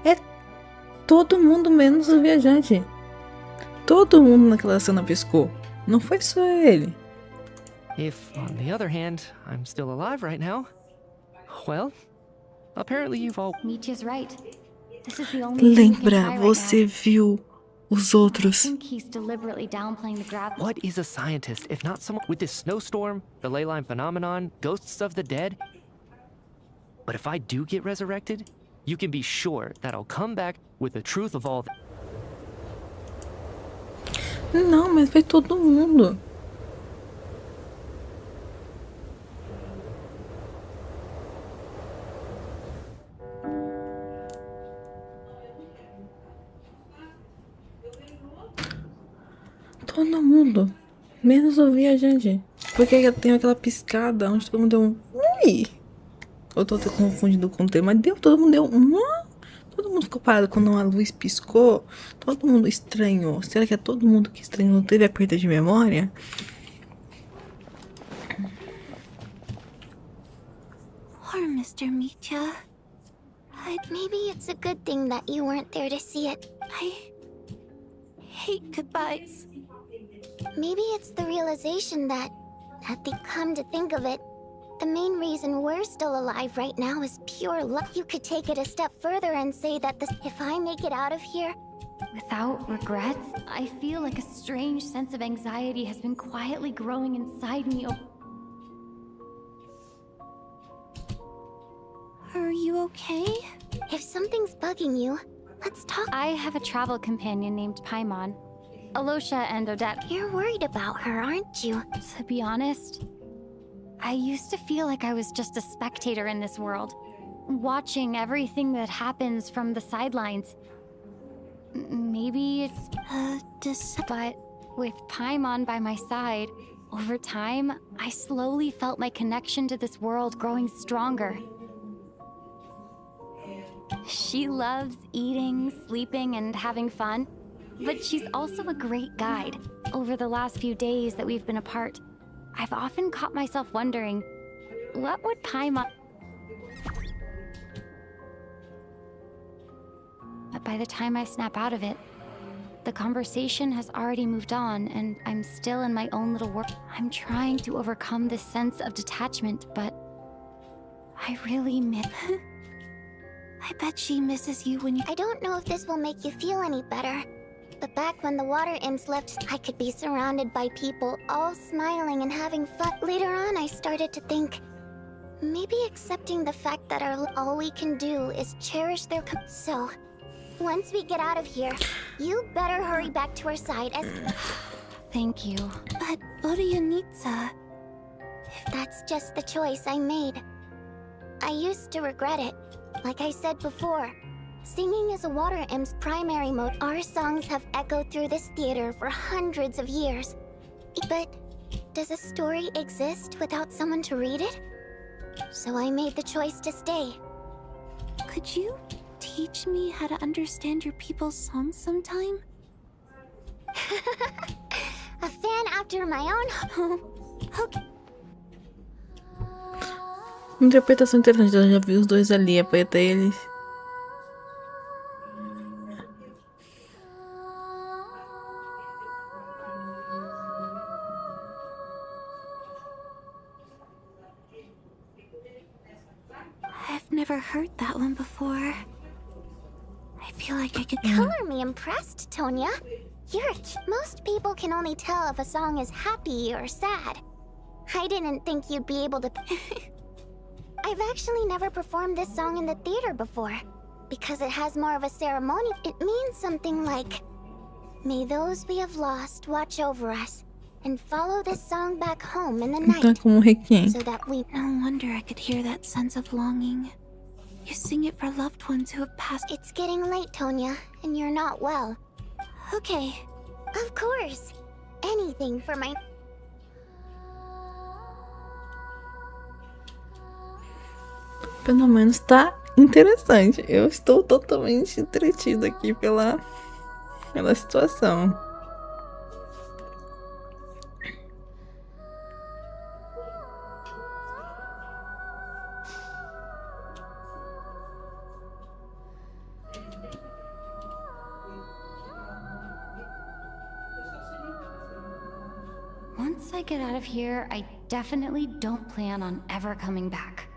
É todo mundo menos o viajante. Todo mundo naquela cena piscou. Não foi só ele. If, on the other hand, I'm still alive right now, well, apparently you've all... Mitya's right. This is the only thing we can Lembra, try right você now. viu os outros. I think he's deliberately downplaying the gravity. What is a scientist if not someone with this snowstorm, the ley line phenomenon, ghosts of the dead? But if I do get resurrected, you can be sure that I'll come back with the truth of all... Não, mas foi todo mundo. Todo mundo. Menos o viajante. Porque tem aquela piscada onde todo mundo deu um... Ui! Eu tô confundindo com o tema, mas todo mundo deu um... Todo mundo ficou parado quando a luz piscou. Todo mundo estranhou. Será que é todo mundo que estranhou teve a perda de memória? Poor Mr. Mitya. Maybe it's a good thing that you weren't there to see it. I hate goodbyes. Maybe it's the realization that, at the come to think of it, the main reason we're still alive right now is pure luck. You could take it a step further and say that if I make it out of here... Without regrets, I feel like a strange sense of anxiety has been quietly growing inside me. Are you okay? If something's bugging you, let's talk. I have a travel companion named Paimon. Alosha and Odette. You're worried about her, aren't you? To be honest, I used to feel like I was just a spectator in this world, watching everything that happens from the sidelines. Maybe it's but with Paimon by my side, over time, I slowly felt my connection to this world growing stronger. She loves eating, sleeping, and having fun, but she's also a great guide. Over the last few days that we've been apart, I've often caught myself wondering, what would Paimon... But by the time I snap out of it, the conversation has already moved on, and I'm still in my own little world. I'm trying to overcome this sense of detachment, but I really miss... I bet she misses you when you... I don't know if this will make you feel any better, but back when the water imps left, I could be surrounded by people, all smiling and having fun. Later on, I started to think, maybe accepting the fact that all we can do is cherish their... So, once we get out of here, you better hurry back to our side as... Thank you. But Vodyanitsa... If that's just the choice I made. I used to regret it. Like I said before, singing is a water imp's primary mode. Our songs have echoed through this theater for hundreds of years. But does a story exist without someone to read it? So I made the choice to stay. Could you teach me how to understand your people's songs sometime? A fan after my own... Okay. Interpretação interessante, eu já vi os dois ali, a preta e eles. I've never heard that one before. I feel like I could... Color me impressed, Tonya. Most people can only tell if a song is happy or sad. I didn't think you'd be able to... I've actually never performed this song in the theater before, because it has more of a ceremony. It means something like, may those we have lost watch over us, and follow this song back home in the night, so that we... No wonder I could hear that sense of longing. You sing it for loved ones who have passed... It's getting late, Tonya, and you're not well. Okay. Of course. Anything for my... Pelo menos tá interessante. Eu estou totalmente entretida aqui pela situação. Once I get out of here, I definitely don't plan on ever coming back.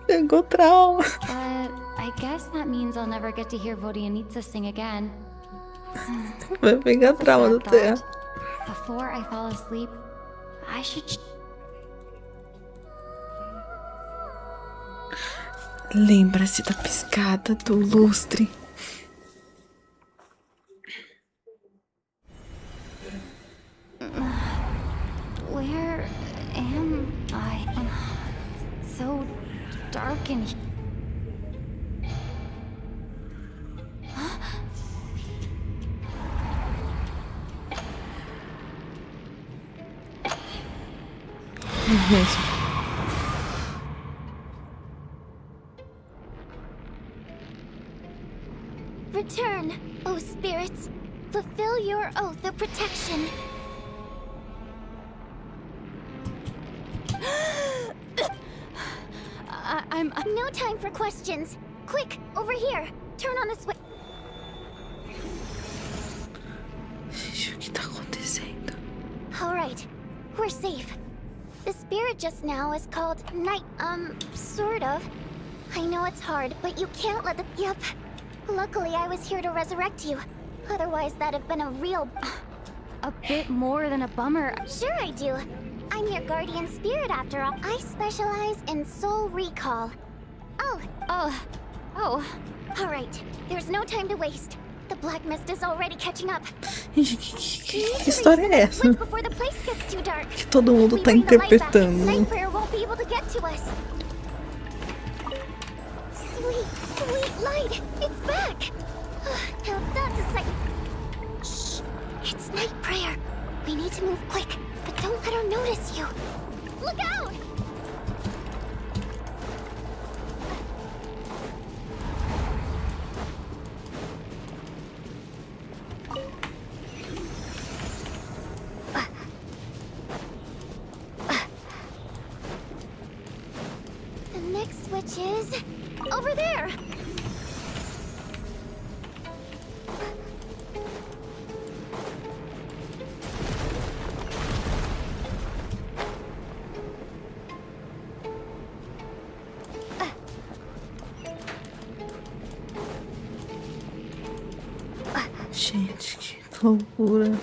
Pegou trauma. But I guess that means I'll never get to hear Vodyanitsa sing again. Vai pegar trauma do Terra. Before I fall asleep, I should... Lembra-se da piscada do lustre. Where am I? It's so dark in here. Oh, spirits, fulfill your oath of protection. I'm... No time for questions. Quick, over here. Turn on the switch. Gente, o que tá acontecendo? Alright, we're safe. The spirit just now is called Night, sort of. I know it's hard, but you can't let the... Yep. Luckily, I was here to resurrect you. Otherwise, that'd have been a real... A bit more than a bummer. Sure I do. I'm your guardian spirit after all. I specialize in soul recall. Oh. Alright, there's no time to waste. The black mist is already catching up. Gente, que história é essa? Before the place gets too dark. Que todo mundo tá interpretando. Night prayer won't be able to get to us. Sweet light! It's back! Now that's a sight. Shh! It's night prayer. We need to move quick, but don't let her notice you. Look out! The next switch is over there. Gente, que loucura.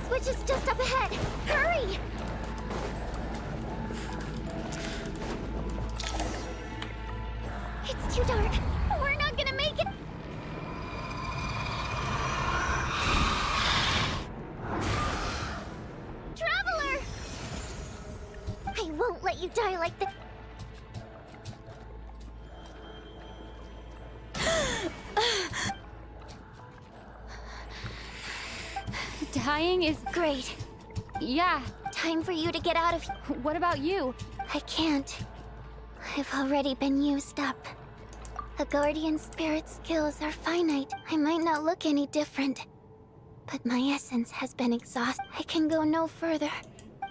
Switch is just up ahead. Hurry! It's too dark. We're not gonna make it. Traveler! I won't let you die like this. Dying is... Great. Yeah. Time for you to get out of... What about you? I can't. I've already been used up. A guardian spirit's skills are finite. I might not look any different. But my essence has been exhausted. I can go no further.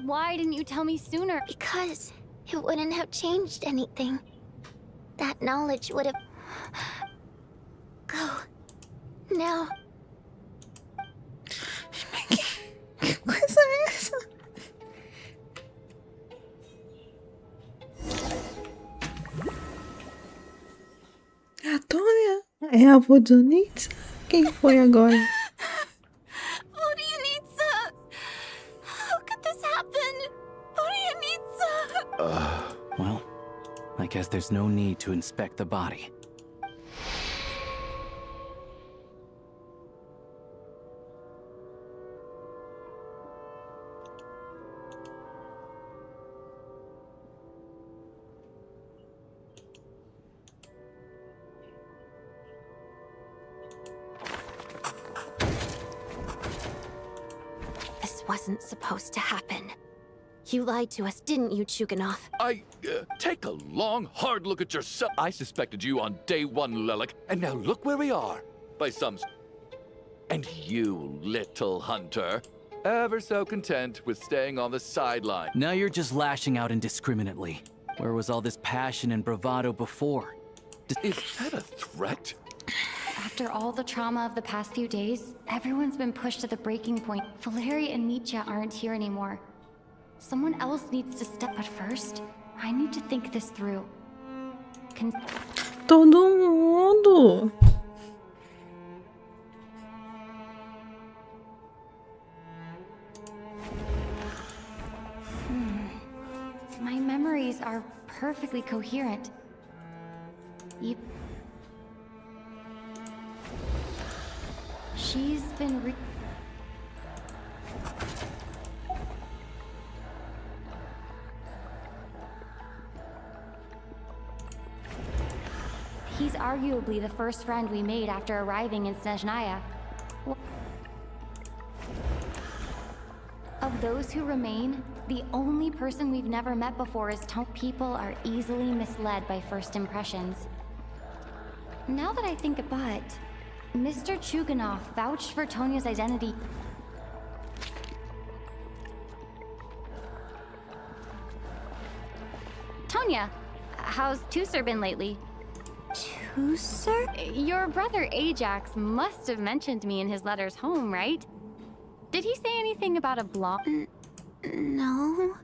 Why didn't you tell me sooner? Because it wouldn't have changed anything. That knowledge would have... Go. Now. Que coisa é essa? É a Tônia? É a avó de Onitsa? Quem foi agora? Onitsa! How could this happen? Onitsa! Well, I guess there's no need to inspect the body. Wasn't supposed to happen. You lied to us, didn't you, Chuganov? Take a long, hard look at yourself. I suspected you on day one, Lelik, and now look where we are. By some... And you, little hunter, ever so content with staying on the sideline. Now you're just lashing out indiscriminately. Where was all this passion and bravado before? Is that a threat? After all the trauma of the past few days, everyone's been pushed to the breaking point. Valeri and Nietzsche aren't here anymore. Someone else needs to step at first. I need to think this through. Todo mundo! My memories are perfectly coherent. She's been He's arguably the first friend we made after arriving in Snezhnaya. Of those who remain, the only person we've never met before is People are easily misled by first impressions. Now that I think about it, Mr. Chuganov vouched for Tonya's identity. Tonya, how's Tusser been lately? Tusser? Your brother Ajax must have mentioned me in his letters home, right? Did he say anything about a blonde? No.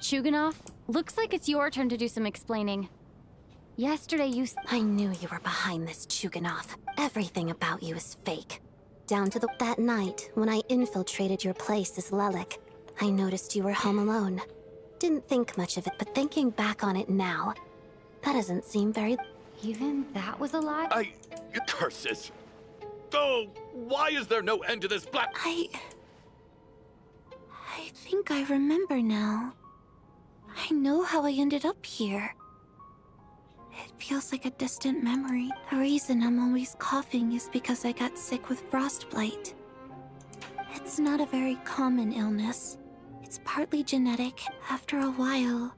Chuganov, looks like it's your turn to do some explaining. Yesterday you I knew you were behind this, Chuganov. Everything about you is fake. Down to that night, when I infiltrated your place as Lelik, I noticed you were home alone. Didn't think much of it, but thinking back on it now, that doesn't seem very... Even that was a lie? Curses! Oh, why is there no end to this black... I think I remember now. I know how I ended up here. It feels like a distant memory. The reason I'm always coughing is because I got sick with frostbite. It's not a very common illness. It's partly genetic. After a while,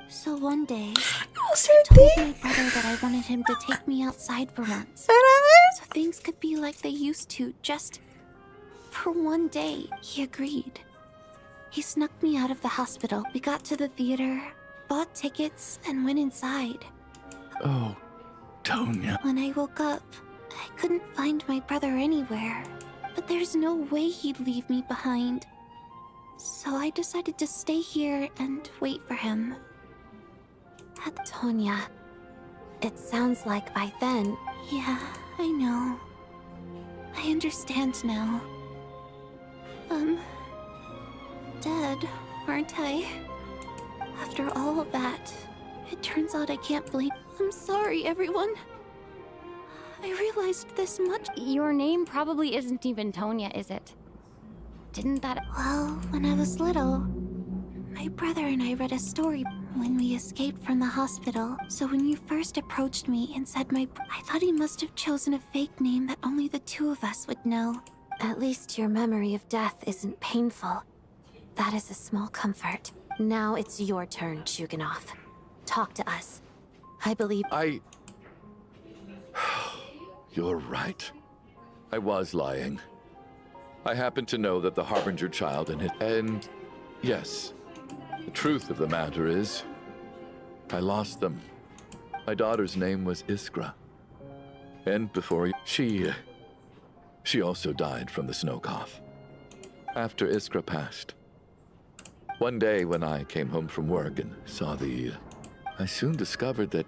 so one day, I told my brother that I wanted him to take me outside for once. So things could be like they used to, just for one day. He agreed. He snuck me out of the hospital. We got to the theater, bought tickets, and went inside. Oh, Tonya. When I woke up, I couldn't find my brother anywhere. But there's no way he'd leave me behind. So I decided to stay here and wait for him. Tonya, it sounds like by then... Yeah, I know. I understand now. Dead, aren't I? After all of that, it turns out I can't blame... I'm sorry, everyone. I realized this much... Your name probably isn't even Tonya, is it? Didn't that... Well, when I was little, my brother and I read a story when we escaped from the hospital. So when you first approached me and said I thought he must have chosen a fake name that only the two of us would know. At least your memory of death isn't painful. That is a small comfort. Now it's your turn, Chuganov. Talk to us. I believe... You're right. I was lying. I happen to know that the Harbinger child and yes, the truth of the matter is, I lost them. My daughter's name was Iskra. And before she also died from the snow cough. After Iskra passed. One day when I came home from work and saw I soon discovered that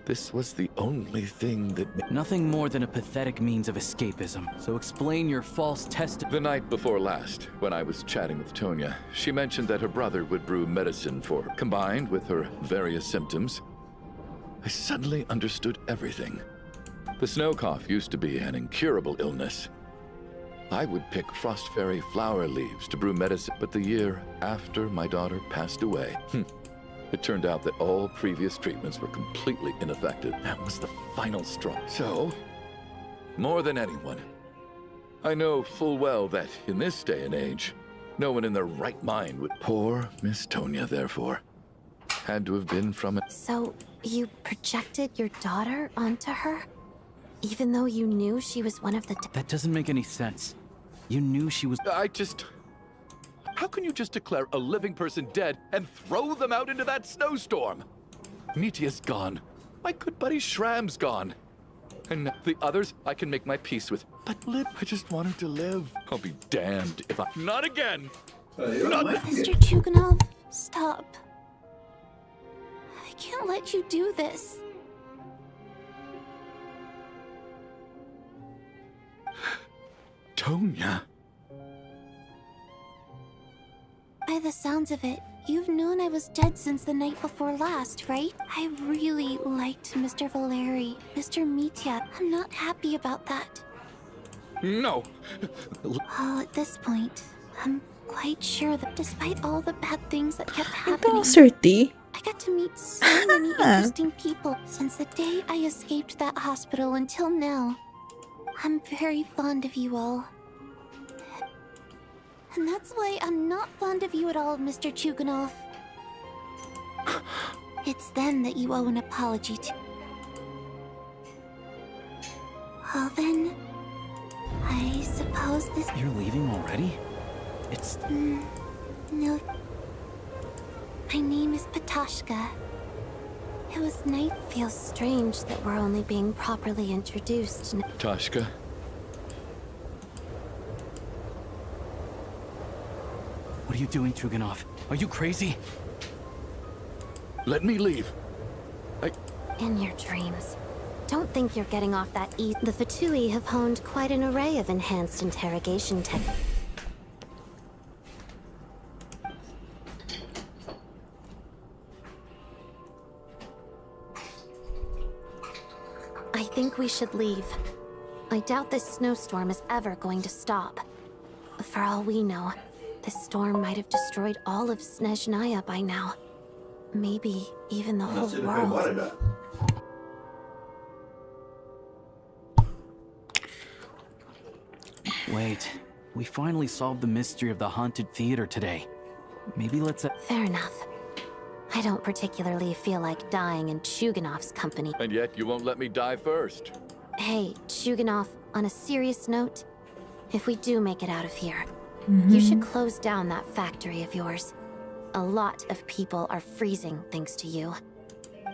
this was the only thing that... Nothing more than a pathetic means of escapism. So explain your false The night before last, when I was chatting with Tonya, she mentioned that her brother would brew medicine for her. Combined with her various symptoms, I suddenly understood everything. The snow cough used to be an incurable illness. I would pick frost fairy flower leaves to brew medicine, but the year after my daughter passed away, it turned out that all previous treatments were completely ineffective. That was the final straw. So, more than anyone, I know full well that in this day and age, no one in their right mind would... Poor Miss Tonya, therefore, had to have been from it. So, you projected your daughter onto her? Even though you knew she was one of the... That doesn't make any sense. You knew she was... How can you just declare a living person dead and throw them out into that snowstorm? Mitya's gone. My good buddy Shram's gone. And the others I can make my peace with. But Lib, I just want her to live. I'll be damned if I... Not again! Mr. Chuganov, stop. I can't let you do this. Tonya. By the sounds of it, you've known I was dead since the night before last, right? I really liked Mr. Valeri, Mr. Mitya. I'm not happy about that. No! Well, at this point, I'm quite sure that despite all the bad things that kept Então happening, acertei. I got to meet so many interesting people since the day I escaped that hospital until now. I'm very fond of you all. And that's why I'm not fond of you at all, Mr. Chuganov. It's them that you owe an apology to. Well then, I suppose this... You're leaving already? It's... No. My name is Patashka. It was night. Feels strange that we're only being properly introduced. Tashka? What are you doing, Chuganov? Are you crazy? Let me leave. In your dreams. Don't think you're getting off that easy. The Fatui have honed quite an array of enhanced interrogation techniques. I think we should leave. I doubt this snowstorm is ever going to stop. For all we know, this storm might have destroyed all of Snezhnaya by now. Maybe even the whole world. Wait, we finally solved the mystery of the haunted theater today. Maybe let's... Fair enough. I don't particularly feel like dying in Chuganov's company. And yet you won't let me die first. Hey, Chuganov, on a serious note, if we do make it out of here, you should close down that factory of yours. A lot of people are freezing thanks to you.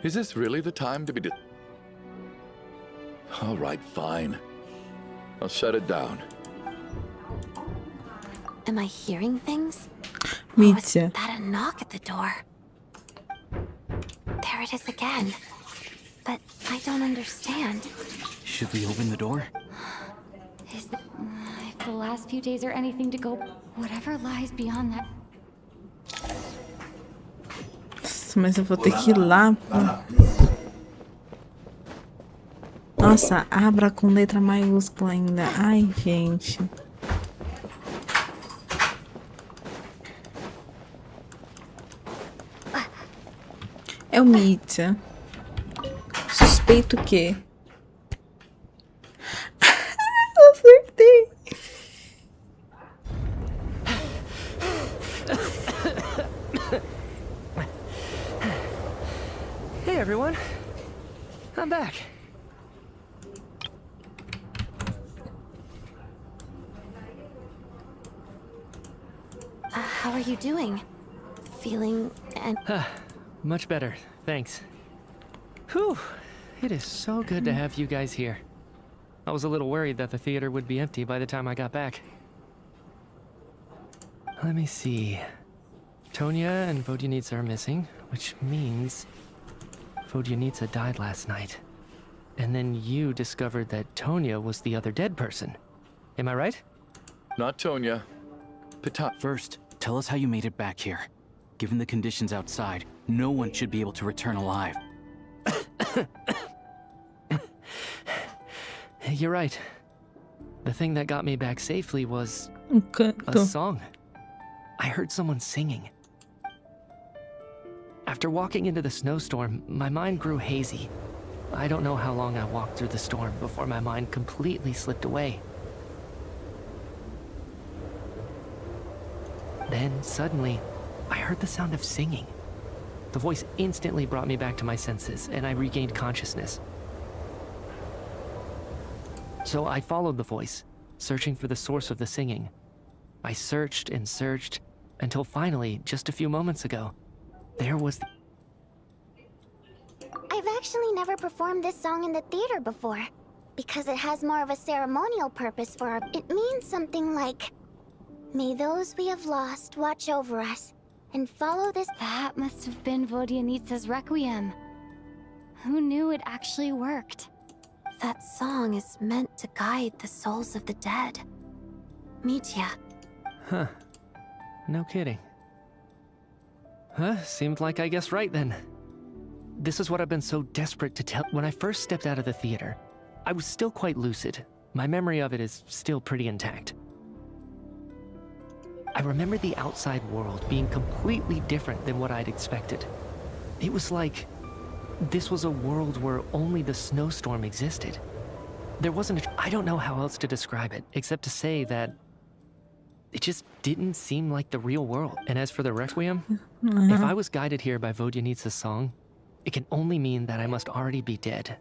Is this really the time to be... All right, fine. I'll shut it down. Am I hearing things? Mitya. Oh, is that a knock at the door? There it is again. But I don't understand. Should we open the door? If the last few days are anything to go, whatever lies beyond that. Nossa, mas eu vou ter que ir lá. Nossa, abra com letra maiúscula ainda. Ai, gente. É o Mitya. Suspeito que... Eu acertei. Hey everyone, I'm back. How are you doing? Feeling and... Much better, thanks. Whew, it is so good to have you guys here. I was a little worried that the theater would be empty by the time I got back. Let me see. Tonya and Vodyanitsa are missing, which means Vodyanitsa died last night. And then you discovered that Tonya was the other dead person. Am I right? Not Tonya. First, tell us how you made it back here. Given the conditions outside, no one should be able to return alive. You're right. The thing that got me back safely was a song. I heard someone singing. After walking into the snowstorm, my mind grew hazy. I don't know how long I walked through the storm before my mind completely slipped away. Then, suddenly, I heard the sound of singing. The voice instantly brought me back to my senses, and I regained consciousness. So I followed the voice, searching for the source of the singing. I searched and searched, until finally, just a few moments ago, there was... I've actually never performed this song in the theater before, because it has more of a ceremonial purpose for our... It means something like, may those we have lost watch over us, and follow this... That must have been Vodyanitsa's Requiem. Who knew it actually worked? That song is meant to guide the souls of the dead. Mitya. Huh. No kidding. Seemed like I guessed right then. This is what I've been so desperate to tell. When I first stepped out of the theater, I was still quite lucid. My memory of it is still pretty intact. I remember the outside world being completely different than what I'd expected. It was like this was a world where only the snowstorm existed. There wasn't I don't know how else to describe it, except to say that it just didn't seem like the real world. And as for the Requiem, if I was guided here by Vodyanitsa's song, it can only mean that I must already be dead.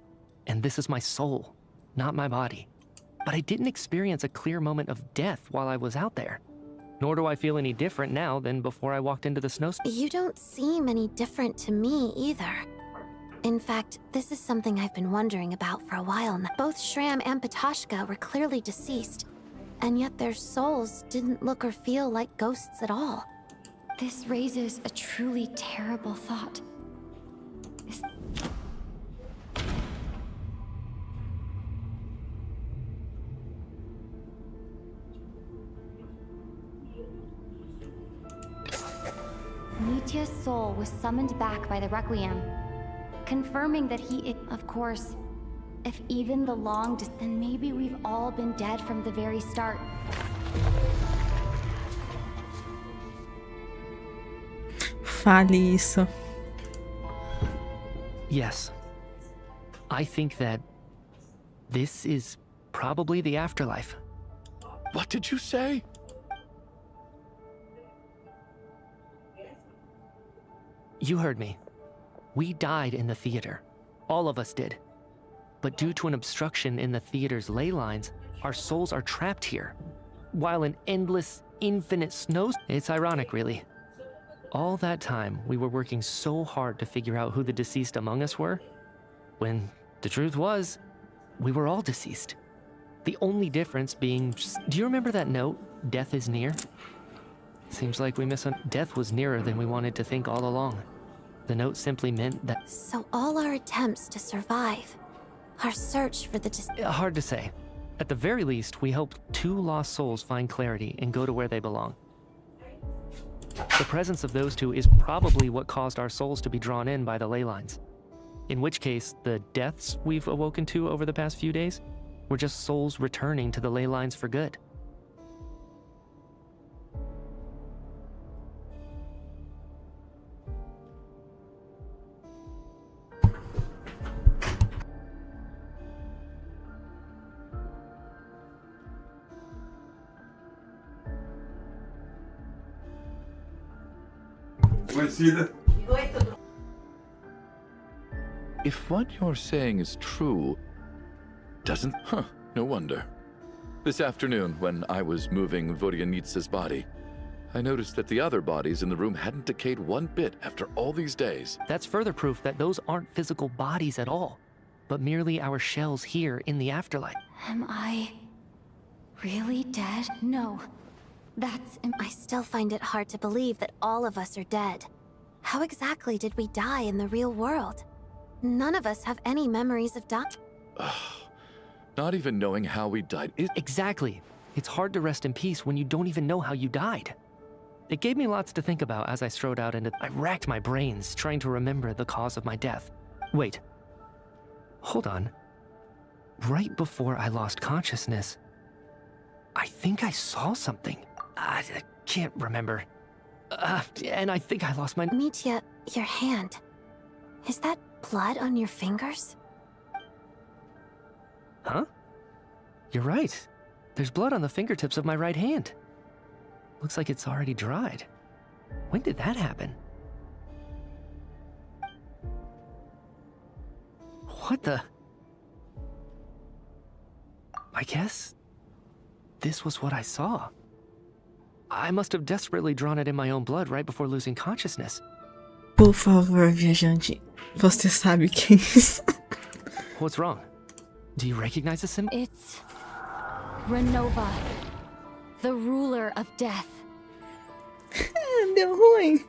And this is my soul, not my body. But I didn't experience a clear moment of death while I was out there. Nor do I feel any different now than before I walked into the snowstorm. You don't seem any different to me either. In fact, this is something I've been wondering about for a while now. Both Shram and Patoshka were clearly deceased, and yet their souls didn't look or feel like ghosts at all. This raises a truly terrible thought. Nitya's soul was summoned back by the Requiem, confirming that of course, if even the then maybe we've all been dead from the very start. Fale isso. Yes. I think that this is probably the afterlife. What did you say? You heard me. We died in the theater. All of us did. But due to an obstruction in the theater's ley lines, our souls are trapped here. While an endless, infinite snow... It's ironic, really. All that time, we were working so hard to figure out who the deceased among us were, when the truth was, we were all deceased. The only difference being... Do you remember that note, "Death is near"? Seems like we Death was nearer than we wanted to think all along. The note simply meant that... So all our attempts to survive, our search for the... Hard to say. At the very least, we helped 2 lost souls find clarity and go to where they belong. The presence of those 2 is probably what caused our souls to be drawn in by the ley lines. In which case, the deaths we've awoken to over the past few days were just souls returning to the ley lines for good. If what you're saying is true, doesn't... no wonder. This afternoon, when I was moving Vodyanitsa's body, I noticed that the other bodies in the room hadn't decayed one bit after all these days. That's further proof that those aren't physical bodies at all, but merely our shells here in the afterlife. Am I really dead? No. I still find it hard to believe that all of us are dead. How exactly did we die in the real world? None of us have any memories of dying. Not even knowing how we died is... Exactly. It's hard to rest in peace when you don't even know how you died. It gave me lots to think about as I strode out into... I racked my brains trying to remember the cause of my death. Wait. Hold on. Right before I lost consciousness, I think I saw something. I can't remember. And I think I lost my... Mitya, your hand. Is that blood on your fingers? Huh? You're right. There's blood on the fingertips of my right hand. Looks like it's already dried. When did that happen? What the... I guess... this was what I saw. I must have desperately drawn it in my own blood right before losing consciousness. Por favor, viajante. Você sabe quem é isso? What's wrong? Do you recognize the symbol? It's... Renova. The ruler of death. Deu ruim.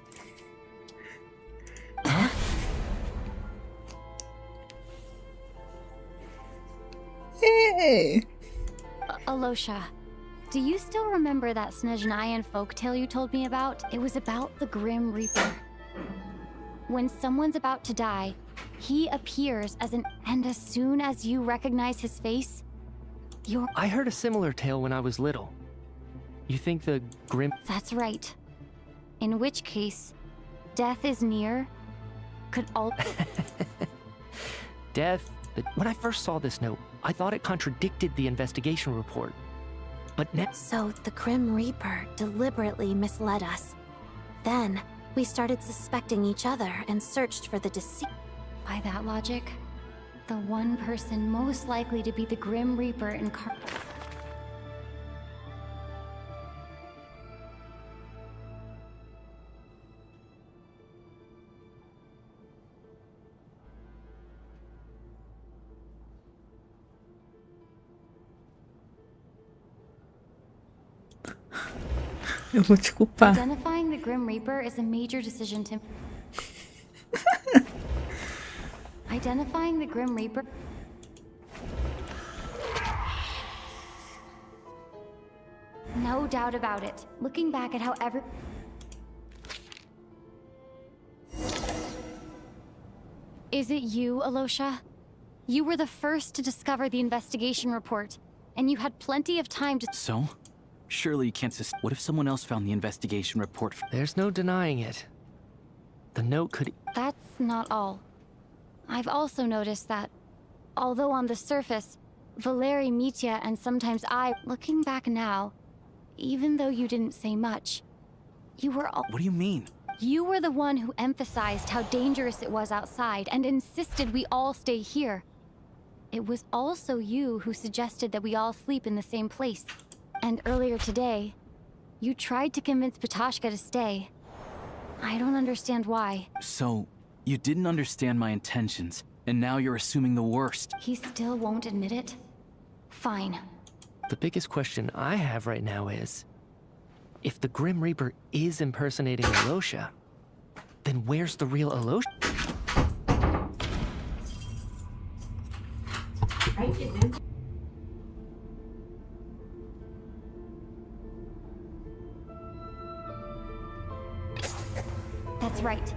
Hey! Alosha, do you still remember that Snezhnayan folktale you told me about? It was about the Grim Reaper. When someone's about to die, he appears and as soon as you recognize his face, you're— I heard a similar tale when I was little. You think the Grim— That's right. In which case, death is near, could all— Death. When I first saw this note, I thought it contradicted the investigation report. But now— So the Grim Reaper deliberately misled us. Then, we started suspecting each other and searched for the deceased. By that logic, the one person most likely to be the Grim Reaper Eu vou te culpar. Identifying the Grim Reaper is a major decision to— Identifying the Grim Reaper— No doubt about it. Looking back at how Is it you, Alosha? You were the first to discover the investigation report, and you had plenty of time to— So? Surely you can't What if someone else found the investigation report? There's no denying it. The note could— That's not all. I've also noticed that, although on the surface, Valeri, Mitya, and sometimes I— Looking back now, even though you didn't say much, you were all— What do you mean? You were the one who emphasized how dangerous it was outside and insisted we all stay here. It was also you who suggested that we all sleep in the same place. And earlier today, you tried to convince Patoshka to stay. I don't understand why. So, you didn't understand my intentions, and now you're assuming the worst. He still won't admit it? Fine. The biggest question I have right now is, if the Grim Reaper is impersonating Alosha, then where's the real Alosha? That's right.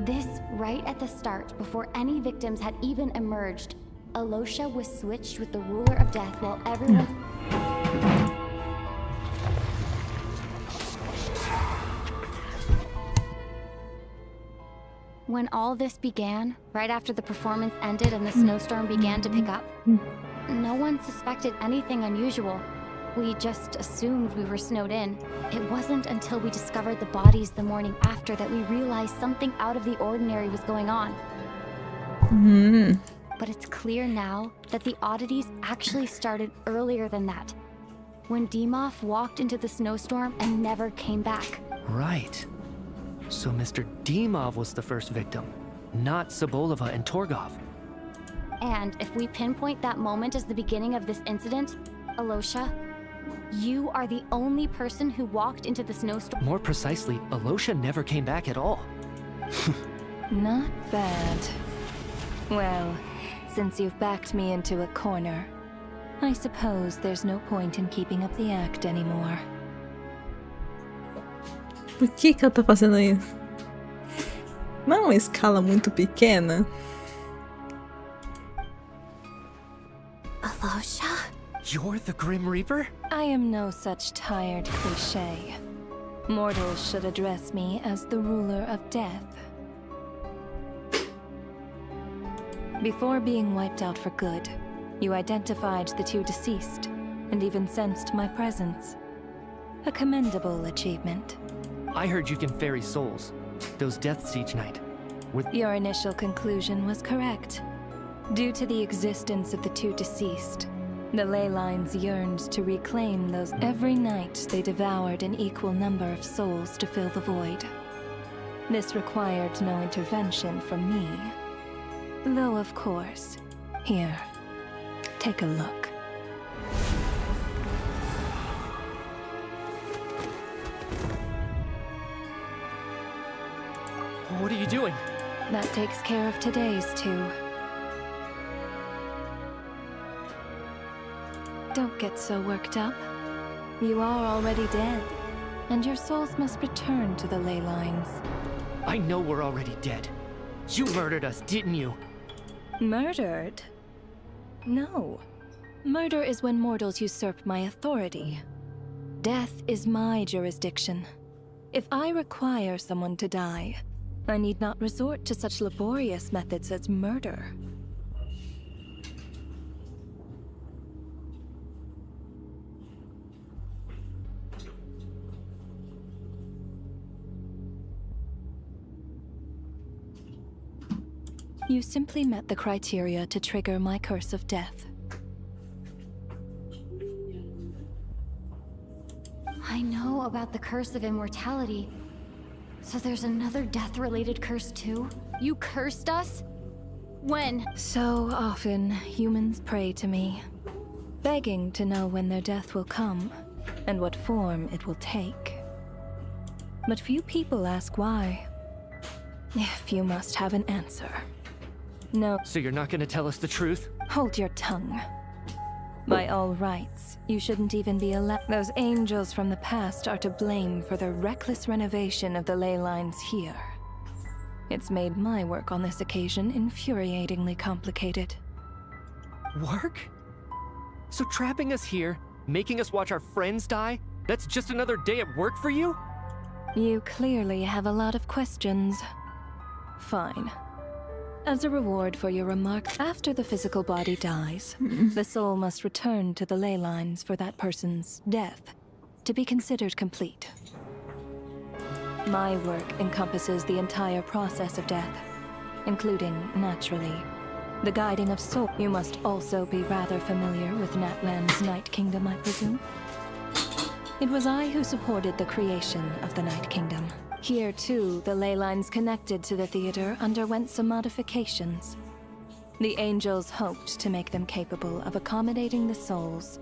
This right at the start, before any victims had even emerged, Alosha was switched with the ruler of death while everyone— When all this began, right after the performance ended and the snowstorm began to pick up, no one suspected anything unusual. We just assumed we were snowed in. It wasn't until we discovered the bodies the morning after that we realized something out of the ordinary was going on. But it's clear now that the oddities actually started earlier than that, when Dimov walked into the snowstorm and never came back. Right. So Mr. Dimov was the first victim, not Sobolova and Torgov. And if we pinpoint that moment as the beginning of this incident, Alosha, you are the only person who walked into the snowstorm. More precisely, Alosha never came back at all. Not bad. Well, since you've backed me into a corner, I suppose there's no point in keeping up the act anymore. Por que ela tá fazendo isso? Não é uma escala muito pequena? Alosha? You're the Grim Reaper? I am no such tired cliché. Mortals should address me as the ruler of death. Before being wiped out for good, you identified the two deceased, and even sensed my presence. A commendable achievement. I heard you can ferry souls. Those deaths each night. Your initial conclusion was correct. Due to the existence of the two deceased, the ley lines yearned to reclaim those. Every night they devoured an equal number of souls to fill the void. This required no intervention from me. Though, of course, here, take a look. What are you doing? That takes care of today's two. Don't get so worked up. You are already dead, and your souls must return to the ley lines. I know we're already dead. You murdered us, didn't you? Murdered? No. Murder is when mortals usurp my authority. Death is my jurisdiction. If I require someone to die, I need not resort to such laborious methods as murder. You simply met the criteria to trigger my curse of death. I know about the curse of immortality. So there's another death-related curse too? You cursed us? When? So often, humans pray to me, begging to know when their death will come, and what form it will take. But few people ask why. If you must have an answer. No. So you're not gonna tell us the truth? Hold your tongue. By all rights, you shouldn't even be allowed. Those angels from the past are to blame for the reckless renovation of the ley lines here. It's made my work on this occasion infuriatingly complicated. Work? So trapping us here, making us watch our friends die, that's just another day at work for you? You clearly have a lot of questions. Fine. As a reward for your remark, after the physical body dies, the soul must return to the ley lines for that person's death to be considered complete. My work encompasses the entire process of death, including, naturally, the guiding of soul. You must also be rather familiar with Natlan's Night Kingdom, I presume? It was I who supported the creation of the Night Kingdom. Here, too, the ley lines connected to the theater underwent some modifications. The angels hoped to make them capable of accommodating the souls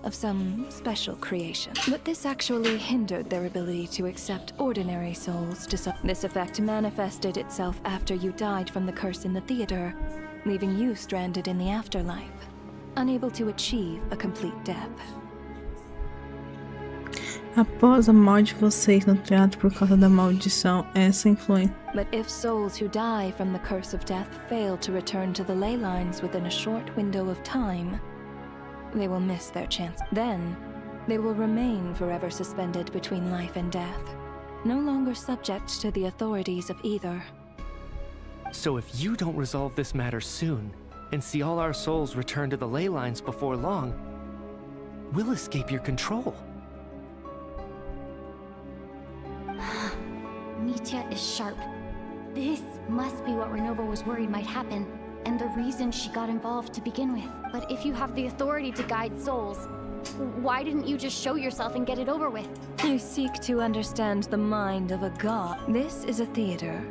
of some special creation. But this actually hindered their ability to accept ordinary souls to This effect manifested itself after you died from the curse in the theater, leaving you stranded in the afterlife, unable to achieve a complete death. Após a morte de vocês no teatro por causa da maldição, essa influência. But if souls who die from the curse of death fail to return to the ley lines within a short window of time, they will miss their chance. Then, they will remain forever suspended between life and death, no longer subject to the authorities of either. So if you don't resolve this matter soon, and see all our souls return to the ley lines before long, we'll escape your control. Nitya is sharp. This must be what Renova was worried might happen, and the reason she got involved to begin with. But if you have the authority to guide souls, why didn't you just show yourself and get it over with? You seek to understand the mind of a god. This is a theater,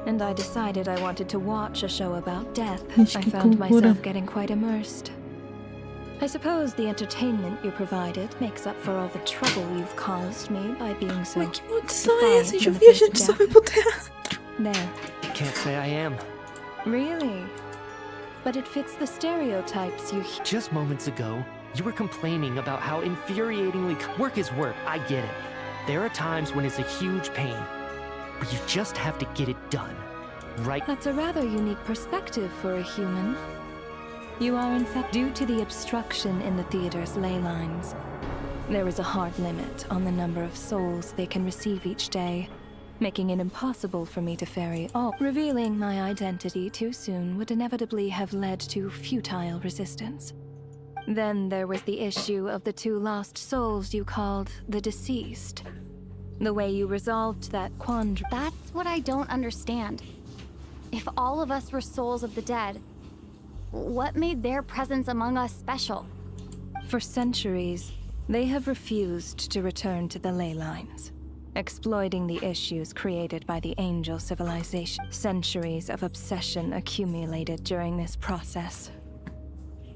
and I decided I wanted to watch a show about death. I found myself getting quite immersed. I suppose the entertainment you provided makes up for all the trouble you've caused me by being so defiant in the face of death. There. Can't say I am. Really? But it fits the stereotypes you... Just moments ago, you were complaining about how infuriatingly... Work is work, I get it. There are times when it's a huge pain, but you just have to get it done, right? That's a rather unique perspective for a human. You are in fact due to the obstruction in the theater's ley lines. There is a hard limit on the number of souls they can receive each day, making it impossible for me to ferry all. Revealing my identity too soon would inevitably have led to futile resistance. Then there was the issue of the two lost souls you called the deceased. The way you resolved that quandary. That's what I don't understand. If all of us were souls of the dead, what made their presence among us special? For centuries, they have refused to return to the ley lines, exploiting the issues created by the angel civilization. Centuries of obsession accumulated during this process.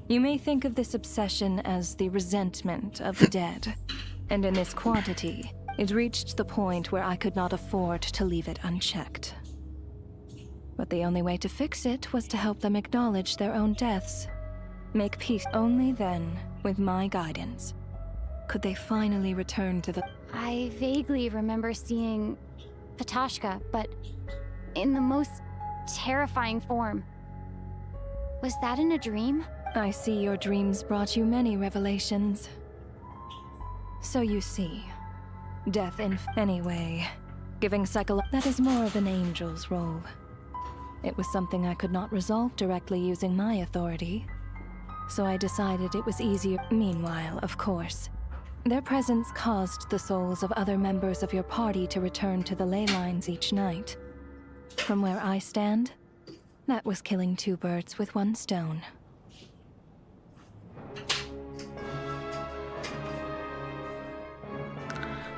You may think of this obsession as the resentment of the dead, and in this quantity, it reached the point where I could not afford to leave it unchecked. But the only way to fix it was to help them acknowledge their own deaths. Make peace. Only then, with my guidance, could they finally return to the... I vaguely remember seeing Patashka, but in the most terrifying form. Was that in a dream? I see your dreams brought you many revelations. So you see, death in anyway, giving that is more of an angel's role. It was something I could not resolve directly using my authority, so I decided it was easier. Meanwhile, of course, their presence caused the souls of other members of your party to return to the ley lines each night. From where I stand, that was killing two birds with one stone.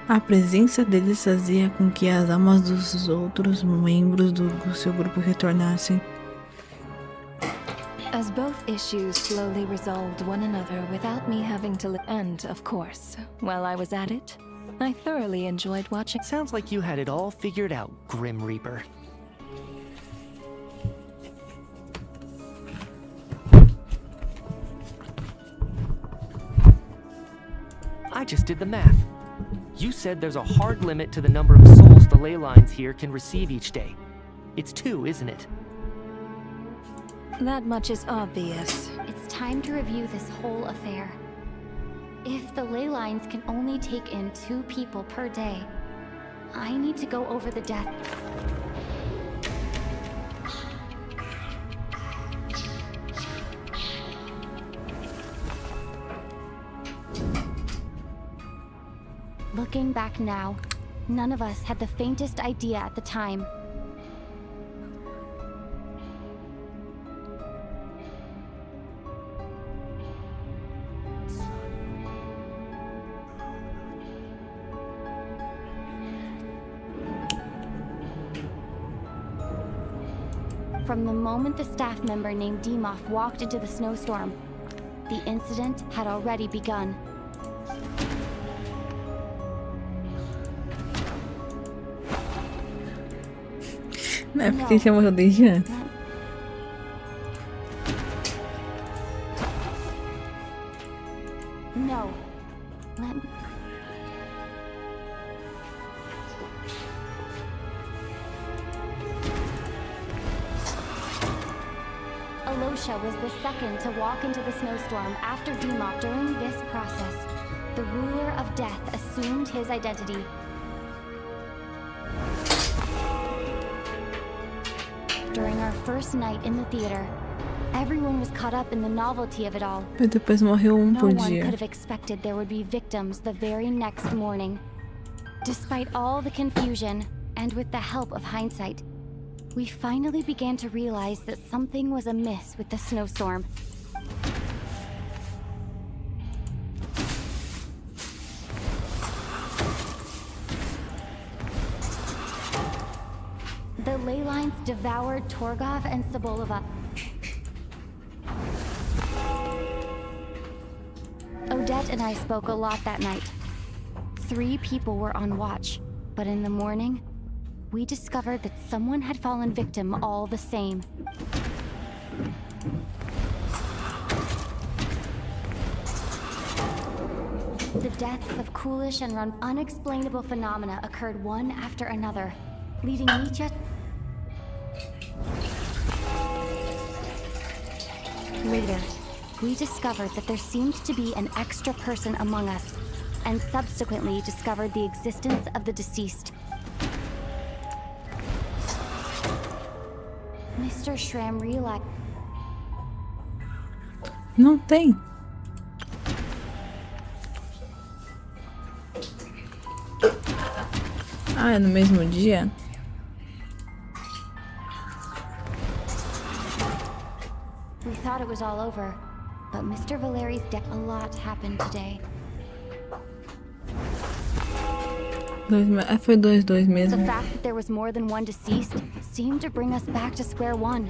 A presença deles fazia com que as almas dos outros membros do seu grupo retornassem. As both issues slowly resolved one another without me having to and, of course, while I was at it, I thoroughly enjoyed watching. Sounds like you had it all figured out, Grim Reaper. I just did the math. You said there's a hard limit to the number of souls the ley lines here can receive each day. It's 2, isn't it? That much is obvious. It's time to review this whole affair. If the ley lines can only take in 2 people per day, I need to go over the death. Looking back now, none of us had the faintest idea at the time. From the moment the staff member named Dimov walked into the snowstorm, the incident had already begun. Não é porque já morreu desde antes. No. Alosha was the second to walk into the snowstorm after Dimov. During this process, the ruler of death assumed his identity. During our first night in the theater, everyone was caught up in the novelty of it all. Mas depois morreu No por one dia. could have expected there would be victims the very next morning. Despite all the confusion, and with the help of hindsight, we finally began to realize that something was amiss with the snowstorm. The ley lines devoured Torgov and Sobolova. Odette and I spoke a lot that night. 3 people were on watch, but in the morning, we discovered that someone had fallen victim all the same. The deaths of Coolish and Run unexplainable phenomena occurred one after another, leading Nietzsche. Later, we discovered that there seemed to be an extra person among us, and subsequently discovered the existence of the deceased. Mr. Schramm realized. Não tem. Ah, é no mesmo dia? We thought it was all over, but Mr. Valeri's death. A lot happened today. Foi 2-2 The mesmo. fact that there was more than one deceased seemed to bring us back to square one.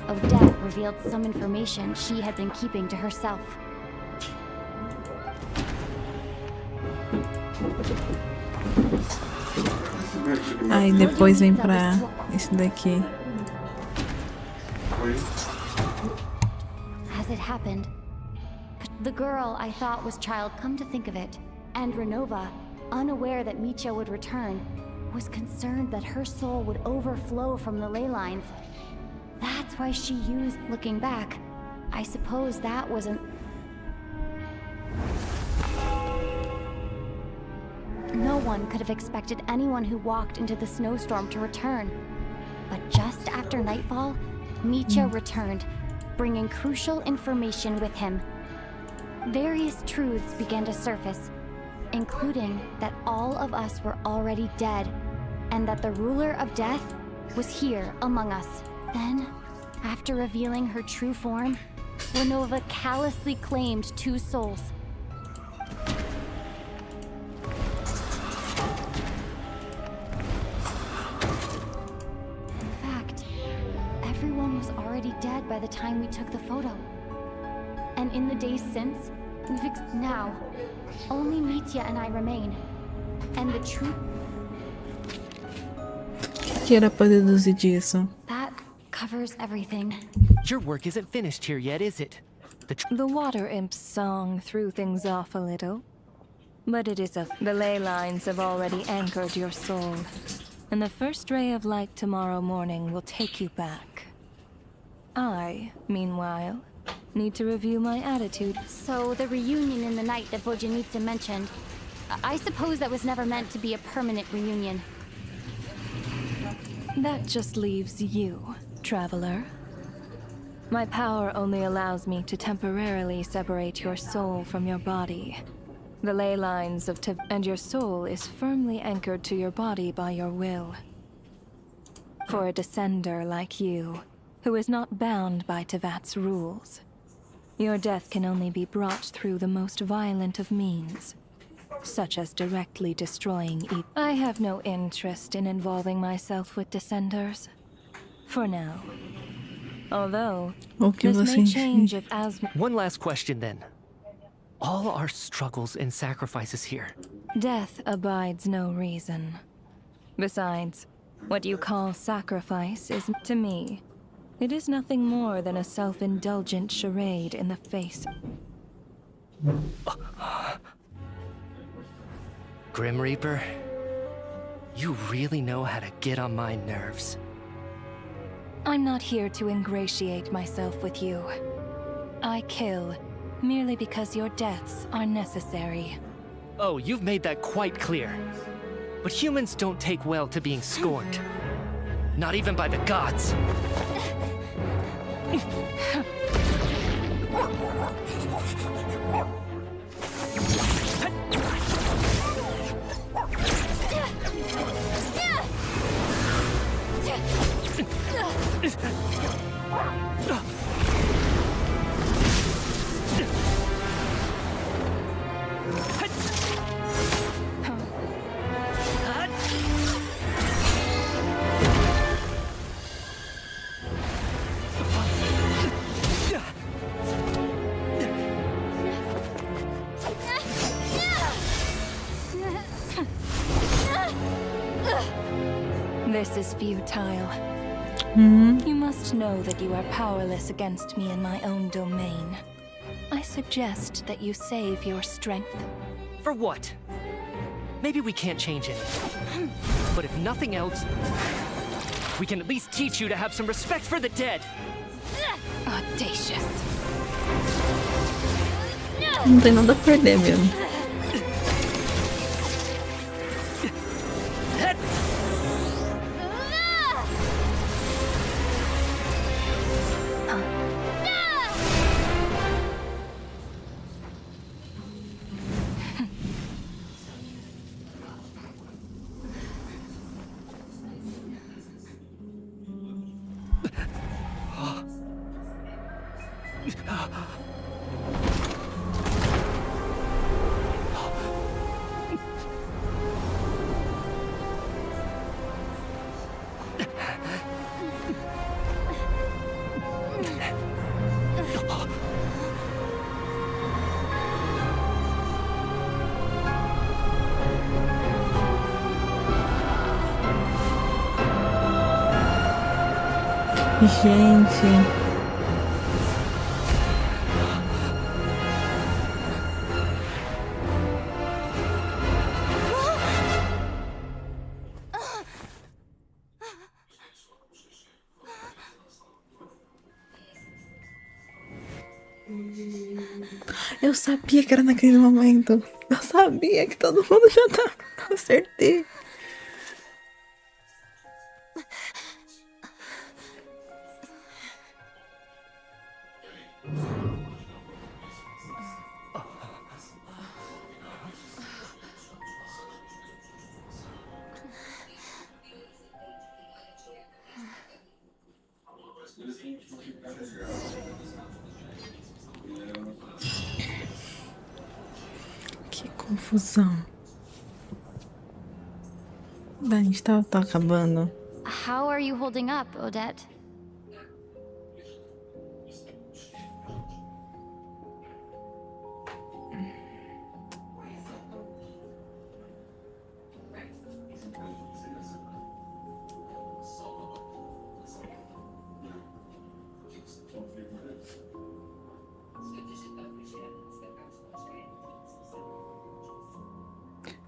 Odette revealed some information she had been keeping to herself. Aí depois vem pra esse daqui. As it happened, the girl I thought was child, come to think of it, and Renova, unaware that Micha would return, was concerned that her soul would overflow from the ley lines. That's why she used looking back. I suppose that wasn't... No one could have expected anyone who walked into the snowstorm to return. But just after nightfall, Mitya returned, bringing crucial information with him. Various truths began to surface, including that all of us were already dead, and that the ruler of death was here among us. Then, after revealing her true form, Renova callously claimed 2 souls. In fact, everyone was already dead by the time we took the photo. And in the days since, now, only Mitya and I remain. And the truth... Que era pra deduzir disso? That covers everything. Your work isn't finished here yet, is it? The water imp's song threw things off a little. But it is the ley lines have already anchored your soul. And the first ray of light tomorrow morning will take you back. I, meanwhile, need to review my attitude. So the reunion in the night that Vojanitsa mentioned, I suppose that was never meant to be a permanent reunion. That just leaves you, traveler. My power only allows me to temporarily separate your soul from your body. The ley lines of and your soul is firmly anchored to your body by your will. For a descender like you, who is not bound by Tevat's rules, your death can only be brought through the most violent of means, such as directly destroying each. I have no interest in involving myself with descenders. For now. Although, this may change if as... One last question then. All our struggles and sacrifices here. Death abides no reason. Besides, what you call sacrifice is, to me, it is nothing more than a self-indulgent charade in the face. Grim Reaper, you really know how to get on my nerves. I'm not here to ingratiate myself with you. I kill merely because your deaths are necessary. Oh, you've made that quite clear. But humans don't take well to being scorned. Not even by the gods. This is futile. You must know that you are powerless against me in my own domain. I suggest that you save your strength. For what? Maybe we can't change it. But if nothing else, we can at least teach you to have some respect for the dead. Audacious. Não tem nada a perder mesmo. Gente. Eu sabia que era naquele momento. Eu sabia que todo mundo já tava. Acertei. Que confusão. A gente tá acabando. How are you holding up, Odette?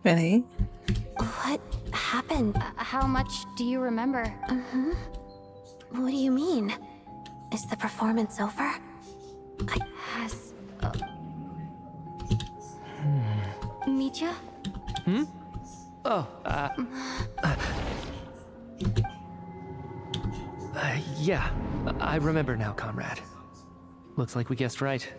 Peraí. What happened? How much do you remember? What do you mean? Is the performance over? Has... Mitya? Oh, yeah, I remember now, comrade. Looks like we guessed right.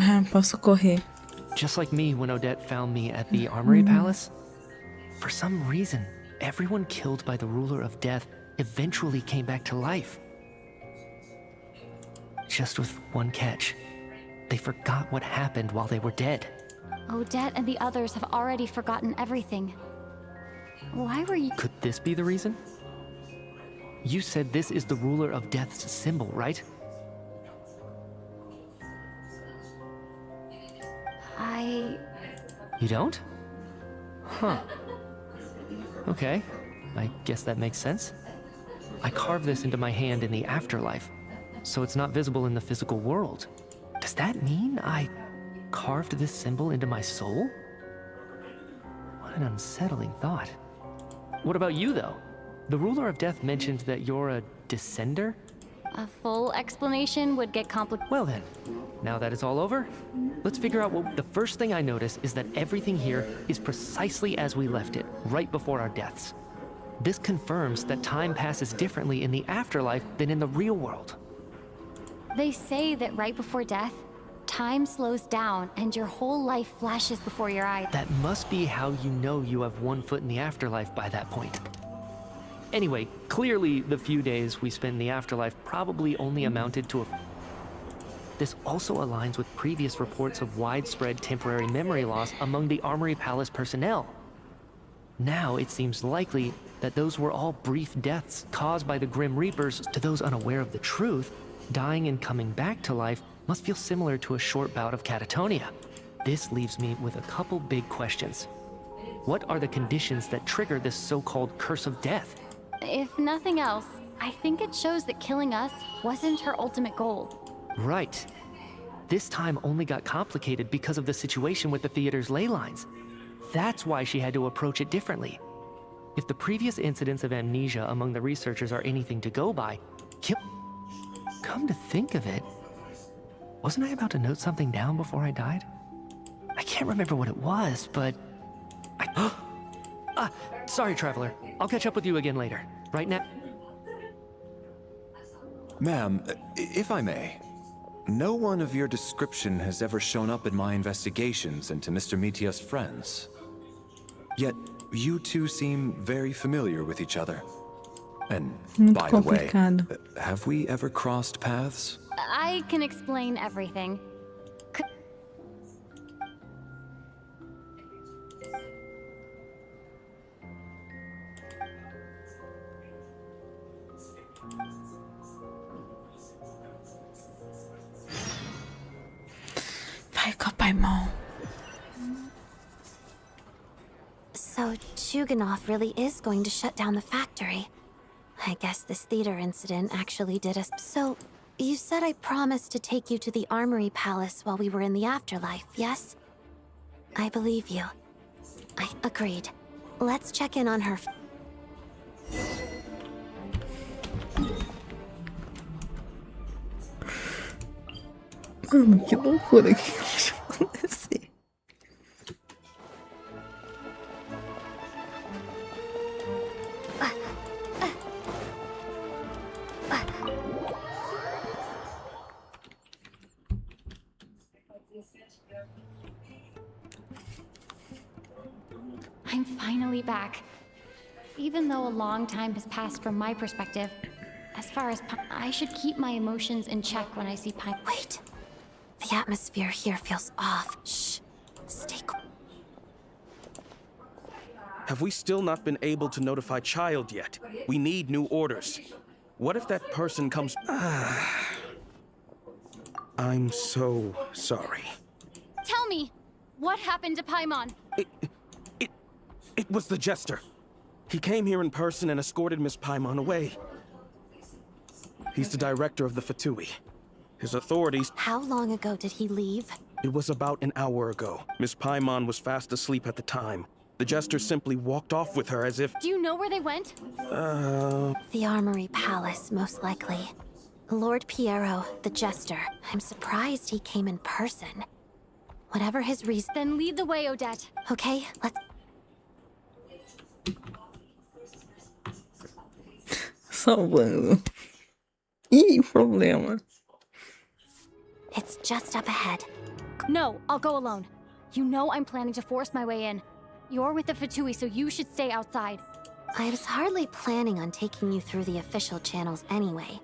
Ah, posso correr. Just like me when Odette found me at the Armory Palace. For some reason, everyone killed by the ruler of death eventually came back to life. Just with one catch. They forgot what happened while they were dead. Odette and the others have already forgotten everything. Why were you... Could this be the reason? You said this is the ruler of death's symbol, right? You don't? Huh. Okay, I guess that makes sense. I carved this into my hand in the afterlife, so it's not visible in the physical world. Does that mean I carved this symbol into my soul? What an unsettling thought. What about you, though? The ruler of death mentioned that you're a descender? A full explanation would get complicated. Well then, now that it's all over, let's figure out what... The first thing I notice is that everything here is precisely as we left it, right before our deaths. This confirms that time passes differently in the afterlife than in the real world. They say that right before death, time slows down and your whole life flashes before your eyes. That must be how you know you have one foot in the afterlife by that point. Anyway, clearly the few days we spend in the afterlife probably only amounted to a... This also aligns with previous reports of widespread temporary memory loss among the Armory Palace personnel. Now it seems likely that those were all brief deaths caused by the Grim Reapers. To those unaware of the truth, dying and coming back to life must feel similar to a short bout of catatonia. This leaves me with a couple big questions. What are the conditions that trigger this so-called curse of death? If nothing else, I think it shows that killing us wasn't her ultimate goal. Right. This time only got complicated because of the situation with the theater's ley lines. That's why she had to approach it differently. If the previous incidents of amnesia among the researchers are anything to go by, come to think of it, wasn't I about to note something down before I died? I can't remember what it was, but... sorry, Traveler. I'll catch up with you again later. Right now... Ma'am, if I may, no one of your description has ever shown up in my investigations into Mr. Mitya's friends. Yet, you two seem very familiar with each other. And, by the way, have we ever crossed paths? I can explain everything. Vai com a pai mão. So Chuganov really is going to shut down the factory. I guess this theater incident actually did us. So, you said I promised to take you to the Armory Palace while we were in the afterlife, yes? I believe you. I agreed. Let's check in on her. Mano, que loucura que vai acontecer. I'm finally back. Even though a long time has passed from my perspective, as far as I should keep my emotions in check when I see Pine. Wait. The atmosphere here feels off. Shh. Stay quiet. Have we still not been able to notify Child yet? We need new orders. What if that person comes... I'm so sorry. Tell me, what happened to Paimon? It was the Jester. He came here in person and escorted Miss Paimon away. He's the director of the Fatui. His authorities... How long ago did he leave? It was about an hour ago. Miss Paimon was fast asleep at the time. The Jester simply walked off with her as if... Do you know where they went? The Armory Palace, most likely. Lord Piero, the Jester. I'm surprised he came in person. Whatever his reason... Then lead the way, Odette. Okay, let's... Salvando. Ih, problema. It's just up ahead. No, I'll go alone. You know I'm planning to force my way in. You're with the Fatui, so you should stay outside. I was hardly planning on taking you through the official channels anyway.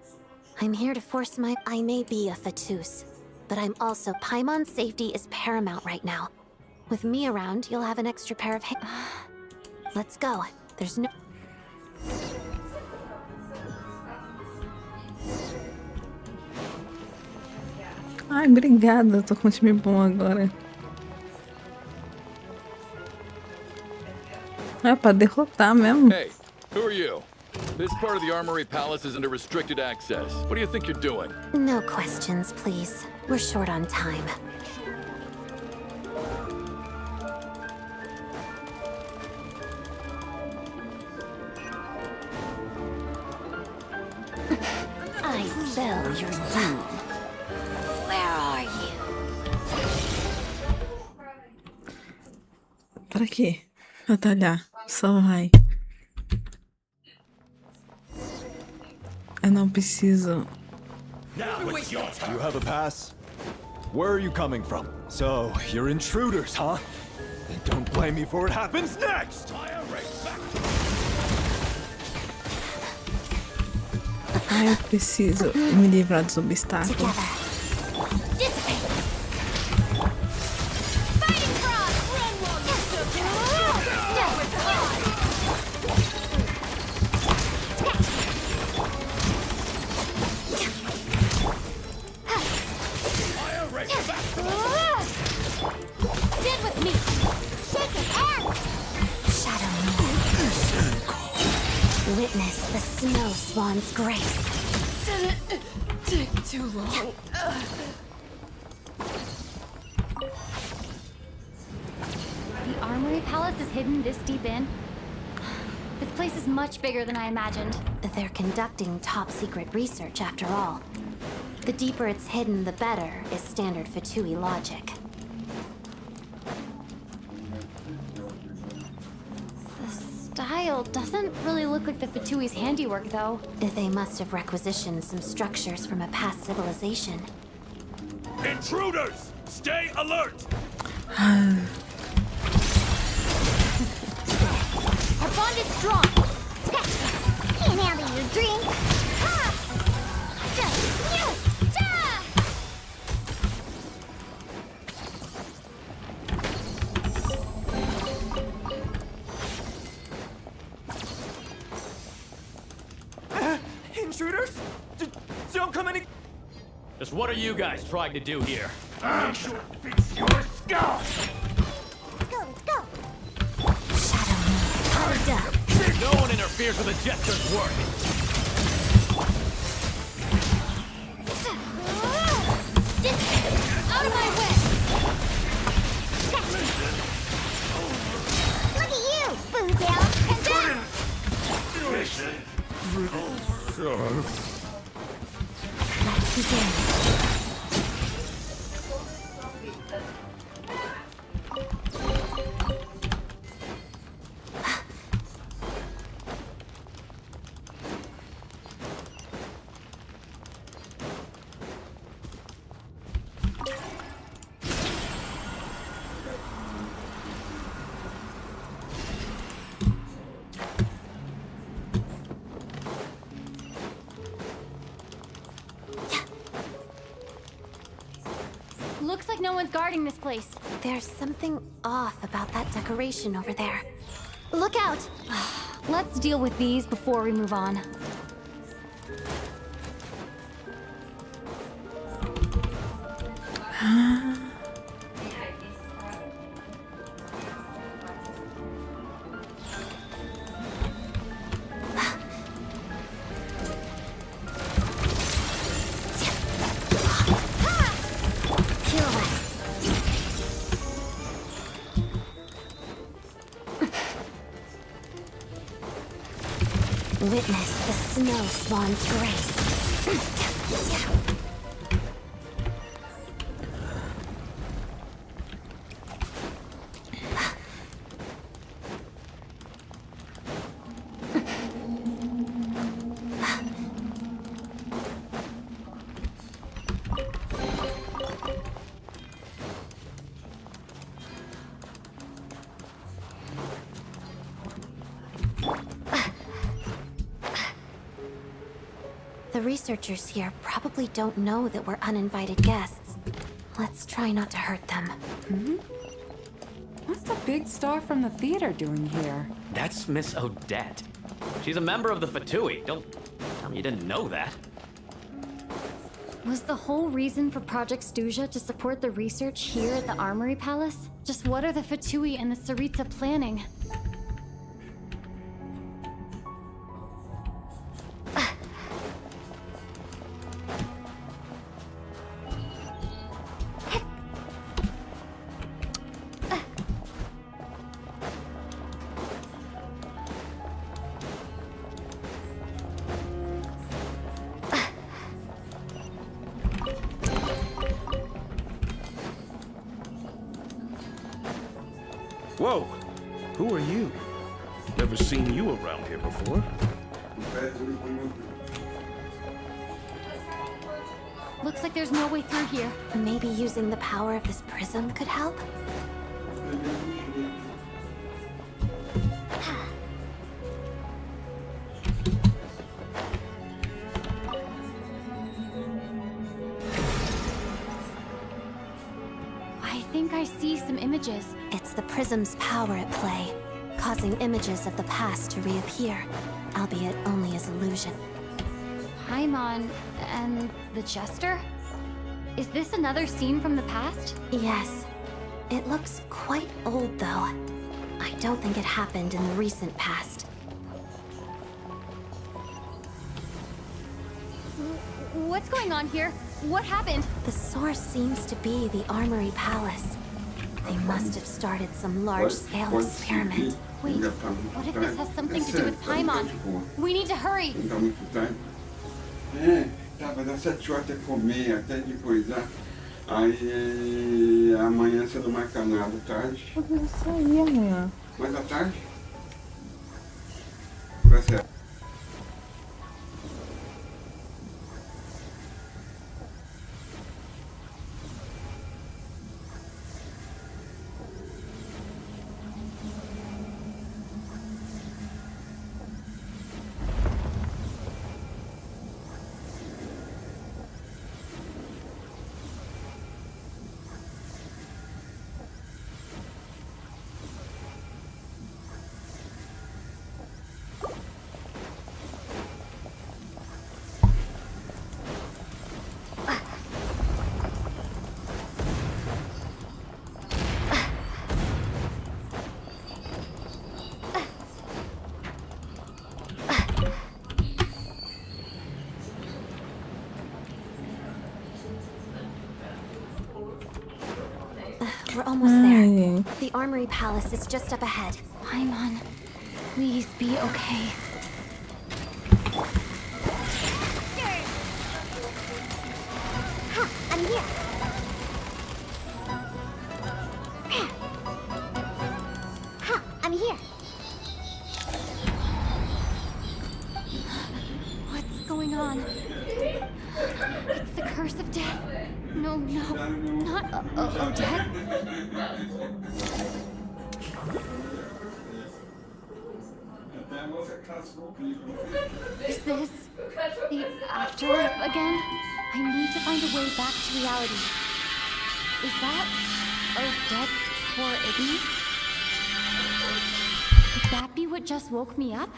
I'm here to force my... I may be a Fatus, but I'm also... Paimon's safety is paramount right now. With me around, you'll have an extra pair of hands. Let's go. There's no... Ai, obrigada. Tô com um time bom agora. É pra derrotar mesmo. Hey, who are you? This part of the Armory Palace is under restricted access. What do you think you're doing? No questions, please. We're short on time. I spell your doom. Where are you? Pra quê? Batalhar. Só vai. Eu não preciso. You have a pass? Where are you coming from? So, you're intruders, huh? Then don't blame me for what happens next! Ai, eu preciso me livrar dos obstáculos. Witness the snow swan's grace. Didn't take too long. The Armory Palace is hidden this deep in? This place is much bigger than I imagined. They're conducting top-secret research, after all. The deeper it's hidden, the better, is standard Fatui logic. The style doesn't really look like the Fatui's handiwork, though. They must have requisitioned some structures from a past civilization. Intruders! Stay alert! Our bond is strong! Can't handle your drink. Ha! Intruders? Don't come any... Just what are you guys trying to do here? I shall fix your skull! Let's go, let's go. Shadow interferes with the Jester's work. Out of my way! Look at you, Boozle! Mission riddle. Let's begin. Looks like no one's guarding this place. There's something off about that decoration over there. Look out! Let's deal with these before we move on. Witness the snow swan's grace. The researchers here probably don't know that we're uninvited guests. Let's try not to hurt them. What's the big star from the theater doing here? That's Miss Odette. She's a member of the Fatui. Don't tell me you didn't know that. Was the whole reason for Project Stuzha to support the research here at the Armory Palace? Just what are the Fatui and the Tsaritsa planning? Whoa! Who are you? Never seen you around here before. Looks like there's no way through here. Maybe using the power of this prism could help? I think I see some images. It's the prism's power at play, causing images of the past to reappear, albeit only as illusion. Paimon and the Jester? Is this another scene from the past? Yes. It looks quite old, though. I don't think it happened in the recent past. What's going on here? What happened? The source seems to be the Armory Palace. They must have started some large-scale experiment. Wait, what if this has something to do with Paimon? We need to hurry! Tá, vai dar 7 horas até comer, até de coisar. Aí amanhã você não marca nada, tarde. Eu vou sair amanhã. Mais à tarde? Vai ser. almost there. The Armory Palace is just up ahead. Paimon, please be okay. Ha! I'm here! Ha! I'm here! What's going on? It's the curse of death. No, not Odette. Is this the afterlife again? I need to find a way back to reality. Is that Odette's core ignis? Could that be what just woke me up?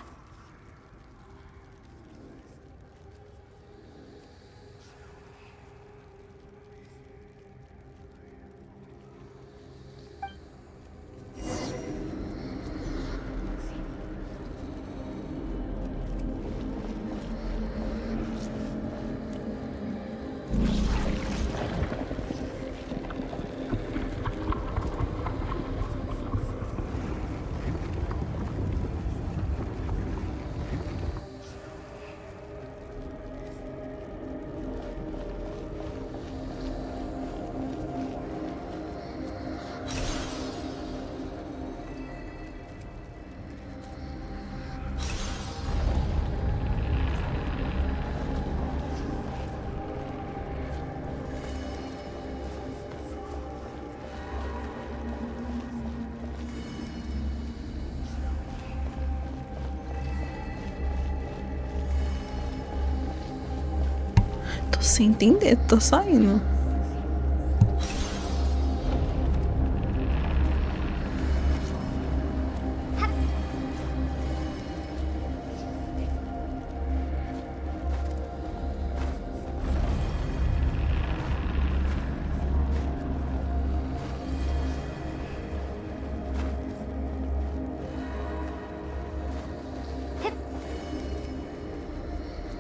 Tô sem entender, tô saindo.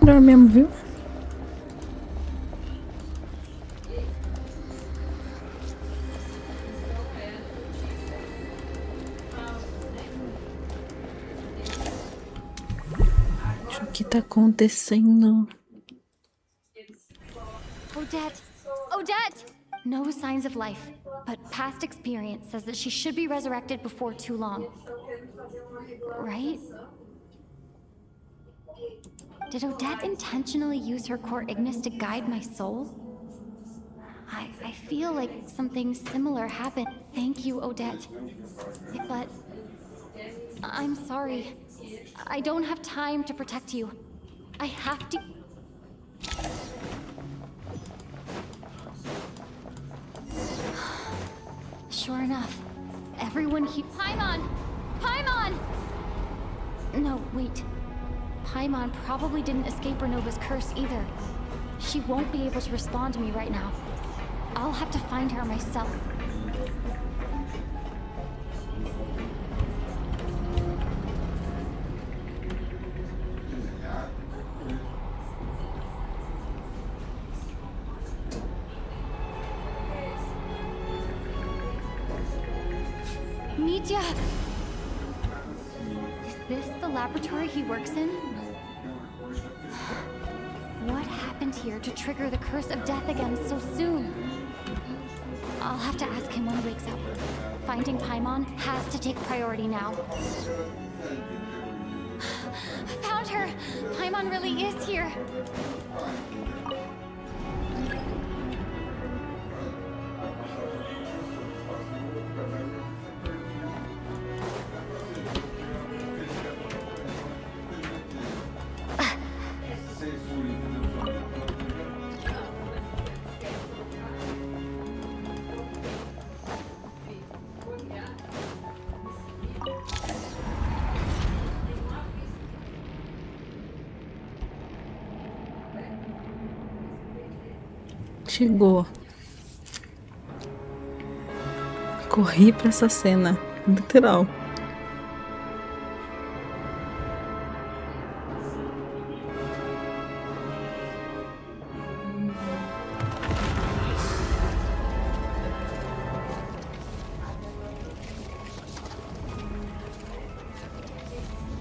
Melhor mesmo, viu? O que tá acontecendo? Odette! Odette! No signs of life, but past experience says that she should be resurrected before too long. Right? Did Odette intentionally use her core ignis to guide my soul? I feel like something similar happened. Thank you, Odette. But I'm sorry. I don't have time to protect you. I have to... Sure enough, everyone here... Paimon! Paimon! No, wait. Paimon probably didn't escape Renova's curse either. She won't be able to respond to me right now. I'll have to find her myself. Mitya! Is this the laboratory he works in? What happened here to trigger the curse of death again so soon? I'll have to ask him when he wakes up. Finding Paimon has to take priority now. I found her! Paimon really is here! Chegou. Corri pra essa cena, literal.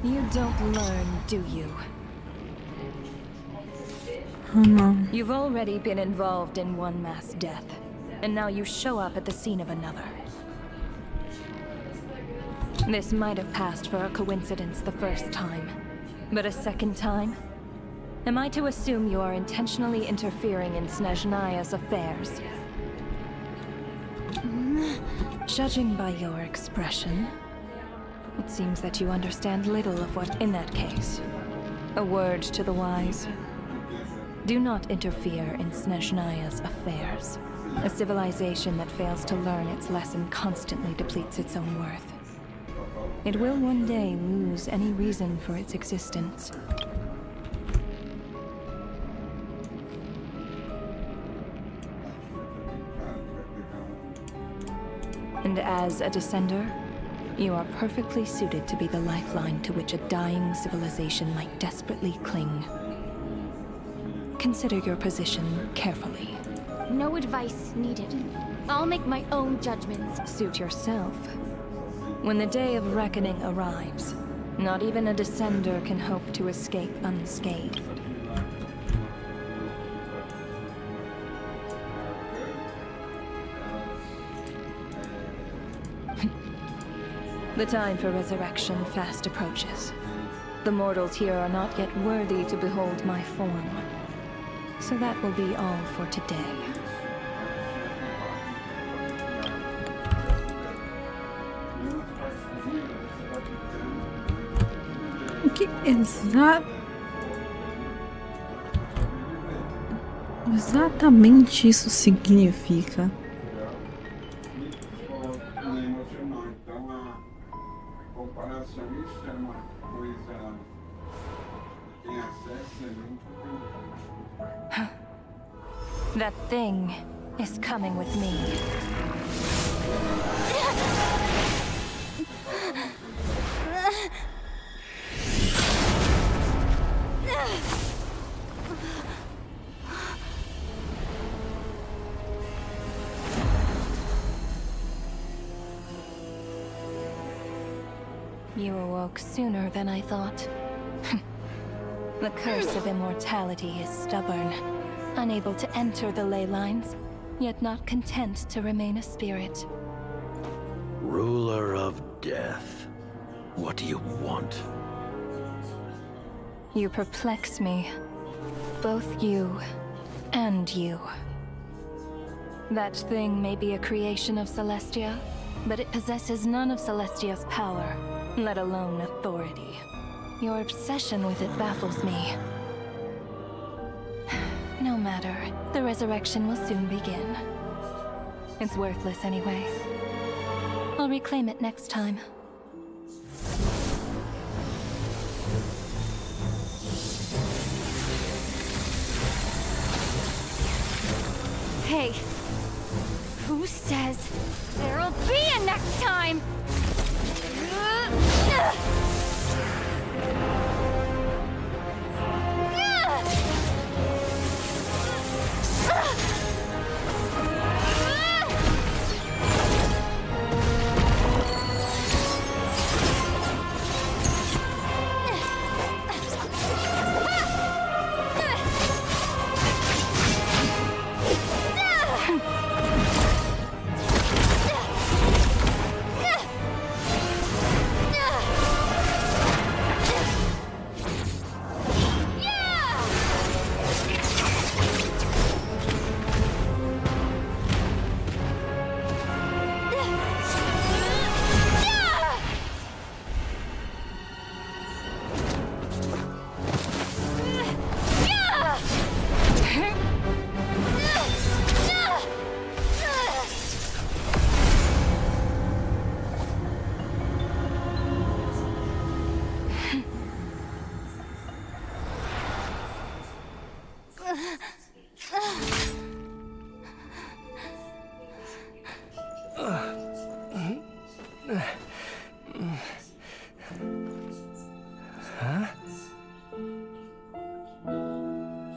You don't learn, do you? Oh no. You've already been involved in one mass death, and now you show up at the scene of another. This might have passed for a coincidence the first time, but a second time? Am I to assume you are intentionally interfering in Snezhnaya's affairs? Judging by your expression, it seems that you understand little of what in that case. A word to the wise. Do not interfere in Snezhnaya's affairs. A civilization that fails to learn its lesson constantly depletes its own worth. It will one day lose any reason for its existence. And as a descender, you are perfectly suited to be the lifeline to which a dying civilization might desperately cling. Consider your position carefully. No advice needed. I'll make my own judgments. Suit yourself. When the day of reckoning arrives, not even a descender can hope to escape unscathed. The time for resurrection fast approaches. The mortals here are not yet worthy to behold my form. So that will be all for today. O que exatamente isso significa? That thing is coming with me. You awoke sooner than I thought. The curse of immortality is stubborn, unable to enter the ley lines, yet not content to remain a spirit. Ruler of death, what do you want? You perplex me. Both you and you. That thing may be a creation of Celestia, but it possesses none of Celestia's power, let alone authority. Your obsession with it baffles me. No matter, the resurrection will soon begin. It's worthless anyway. I'll reclaim it next time. Hey, who says there'll be a next time?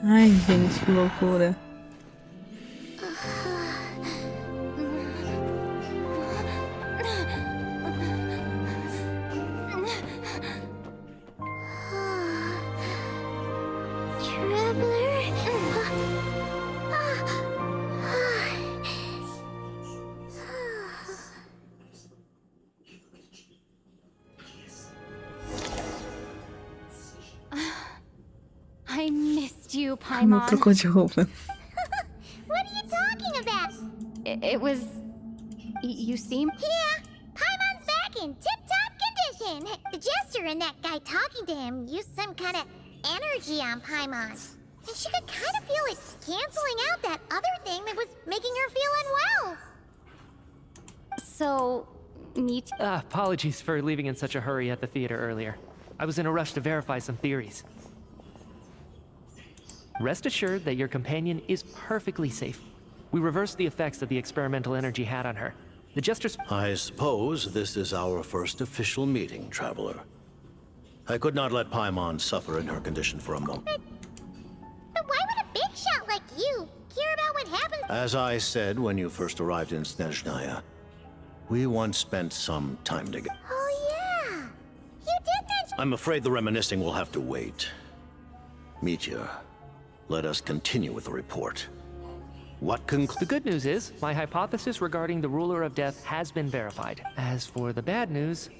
Ai, gente, que loucura. missed you, Não Paimon. trocou de roupa. What are you talking about? It was... You seem... Yeah, Paimon's back in tip-top condition. The jester and that guy talking to him used some kind of energy on Paimon. And she could kind of feel it canceling out that other thing that was making her feel unwell. So... Apologies for leaving in such a hurry at the theater earlier. I was in a rush to verify some theories. Rest assured that your companion is perfectly safe. We reversed the effects that the experimental energy had on her. The jester's... I suppose this is our first official meeting, Traveler. I could not let Paimon suffer in her condition for a moment. But why would a big shot like you care about what happens? As I said when you first arrived in Snezhnaya, we once spent some time together. Oh yeah, you did mention... I'm afraid the reminiscing will have to wait. Meteor, let us continue with the report. The good news is, my hypothesis regarding the ruler of death has been verified. As for the bad news,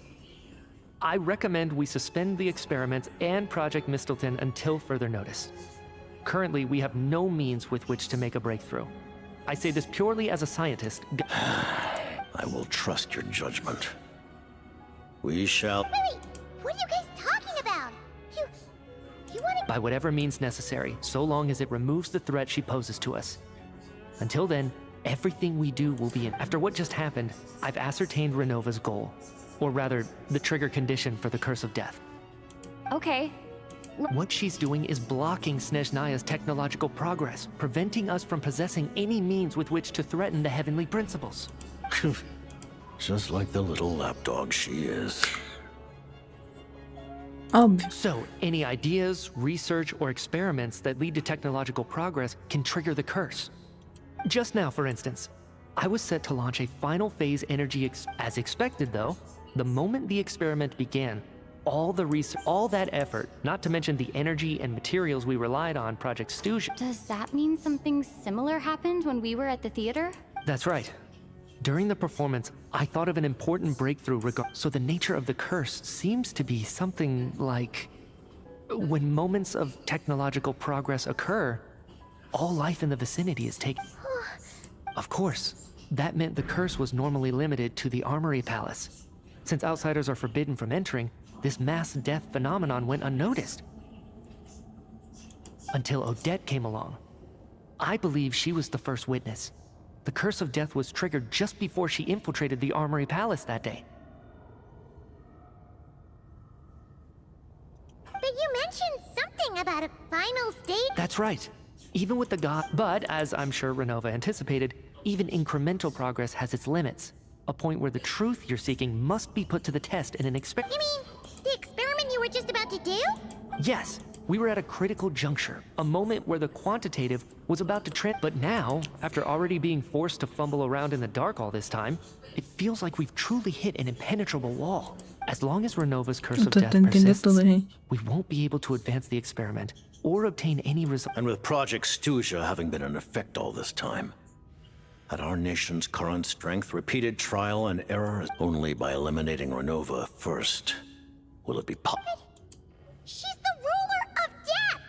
I recommend we suspend the experiments and Project Mistleton until further notice. Currently, we have no means with which to make a breakthrough. I say this purely as a scientist. I will trust your judgment. We shall... Wait, what are you guys talking about? You want to... By whatever means necessary, so long as it removes the threat she poses to us. Until then, everything we do will be in. After what just happened, I've ascertained Renova's goal. Or rather, the trigger condition for the Curse of Death. Okay. What she's doing is blocking Snezhnaya's technological progress, preventing us from possessing any means with which to threaten the heavenly principles. Just like the little lapdog she is. So, any ideas, research, or experiments that lead to technological progress can trigger the curse. Just now, for instance, I was set to launch a final phase energy as expected, though. The moment the experiment began, all that effort, not to mention the energy and materials we relied on, Project Stooge. Does that mean something similar happened when we were at the theater? That's right. During the performance, I thought of an important breakthrough so the nature of the curse seems to be something like... When moments of technological progress occur, all life in the vicinity is taken. Of course, that meant the curse was normally limited to the Armory Palace. Since outsiders are forbidden from entering, this mass death phenomenon went unnoticed. Until Odette came along. I believe she was the first witness. The Curse of Death was triggered just before she infiltrated the Armory Palace that day. But you mentioned something about a final state. That's right. Even with the god, but as I'm sure Renova anticipated, even incremental progress has its limits. A point where the truth you're seeking must be put to the test in an experiment. You mean the experiment you were just about to do? Yes, we were at a critical juncture, a moment where the quantitative was about to But now, after already being forced to fumble around in the dark all this time, it feels like we've truly hit an impenetrable wall. As long as Renova's Curse of Death persists, we won't be able to advance the experiment or obtain any result. And with Project Stooge having been in effect all this time, at our nation's current strength, repeated trial and error, only by eliminating Renova first will it be possible. She's the ruler of death!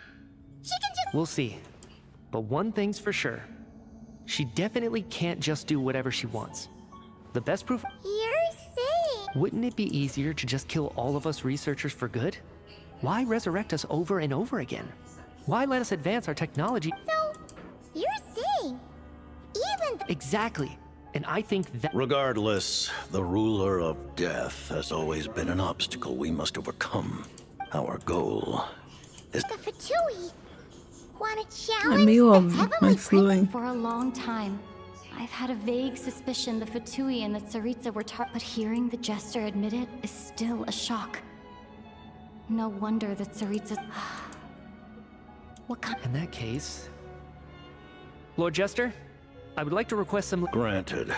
She can just... We'll see. But one thing's for sure. She definitely can't just do whatever she wants. The best proof... You're saying... Wouldn't it be easier to just kill all of us researchers for good? Why resurrect us over and over again? Why let us advance our technology? So, you're saying... Even... Exactly. And I think that... Regardless, the ruler of death has always been an obstacle we must overcome. Our goal is... The Fatui want to É challenge meio the óbvio, heavenly mas tudo bem. For a long time, I've had a vague suspicion the Fatui and the Tsaritsa were but hearing the Jester admit it is still a shock. No wonder the Tsaritsa... What kind... In that case... Lord Jester, I would like to request some... Granted.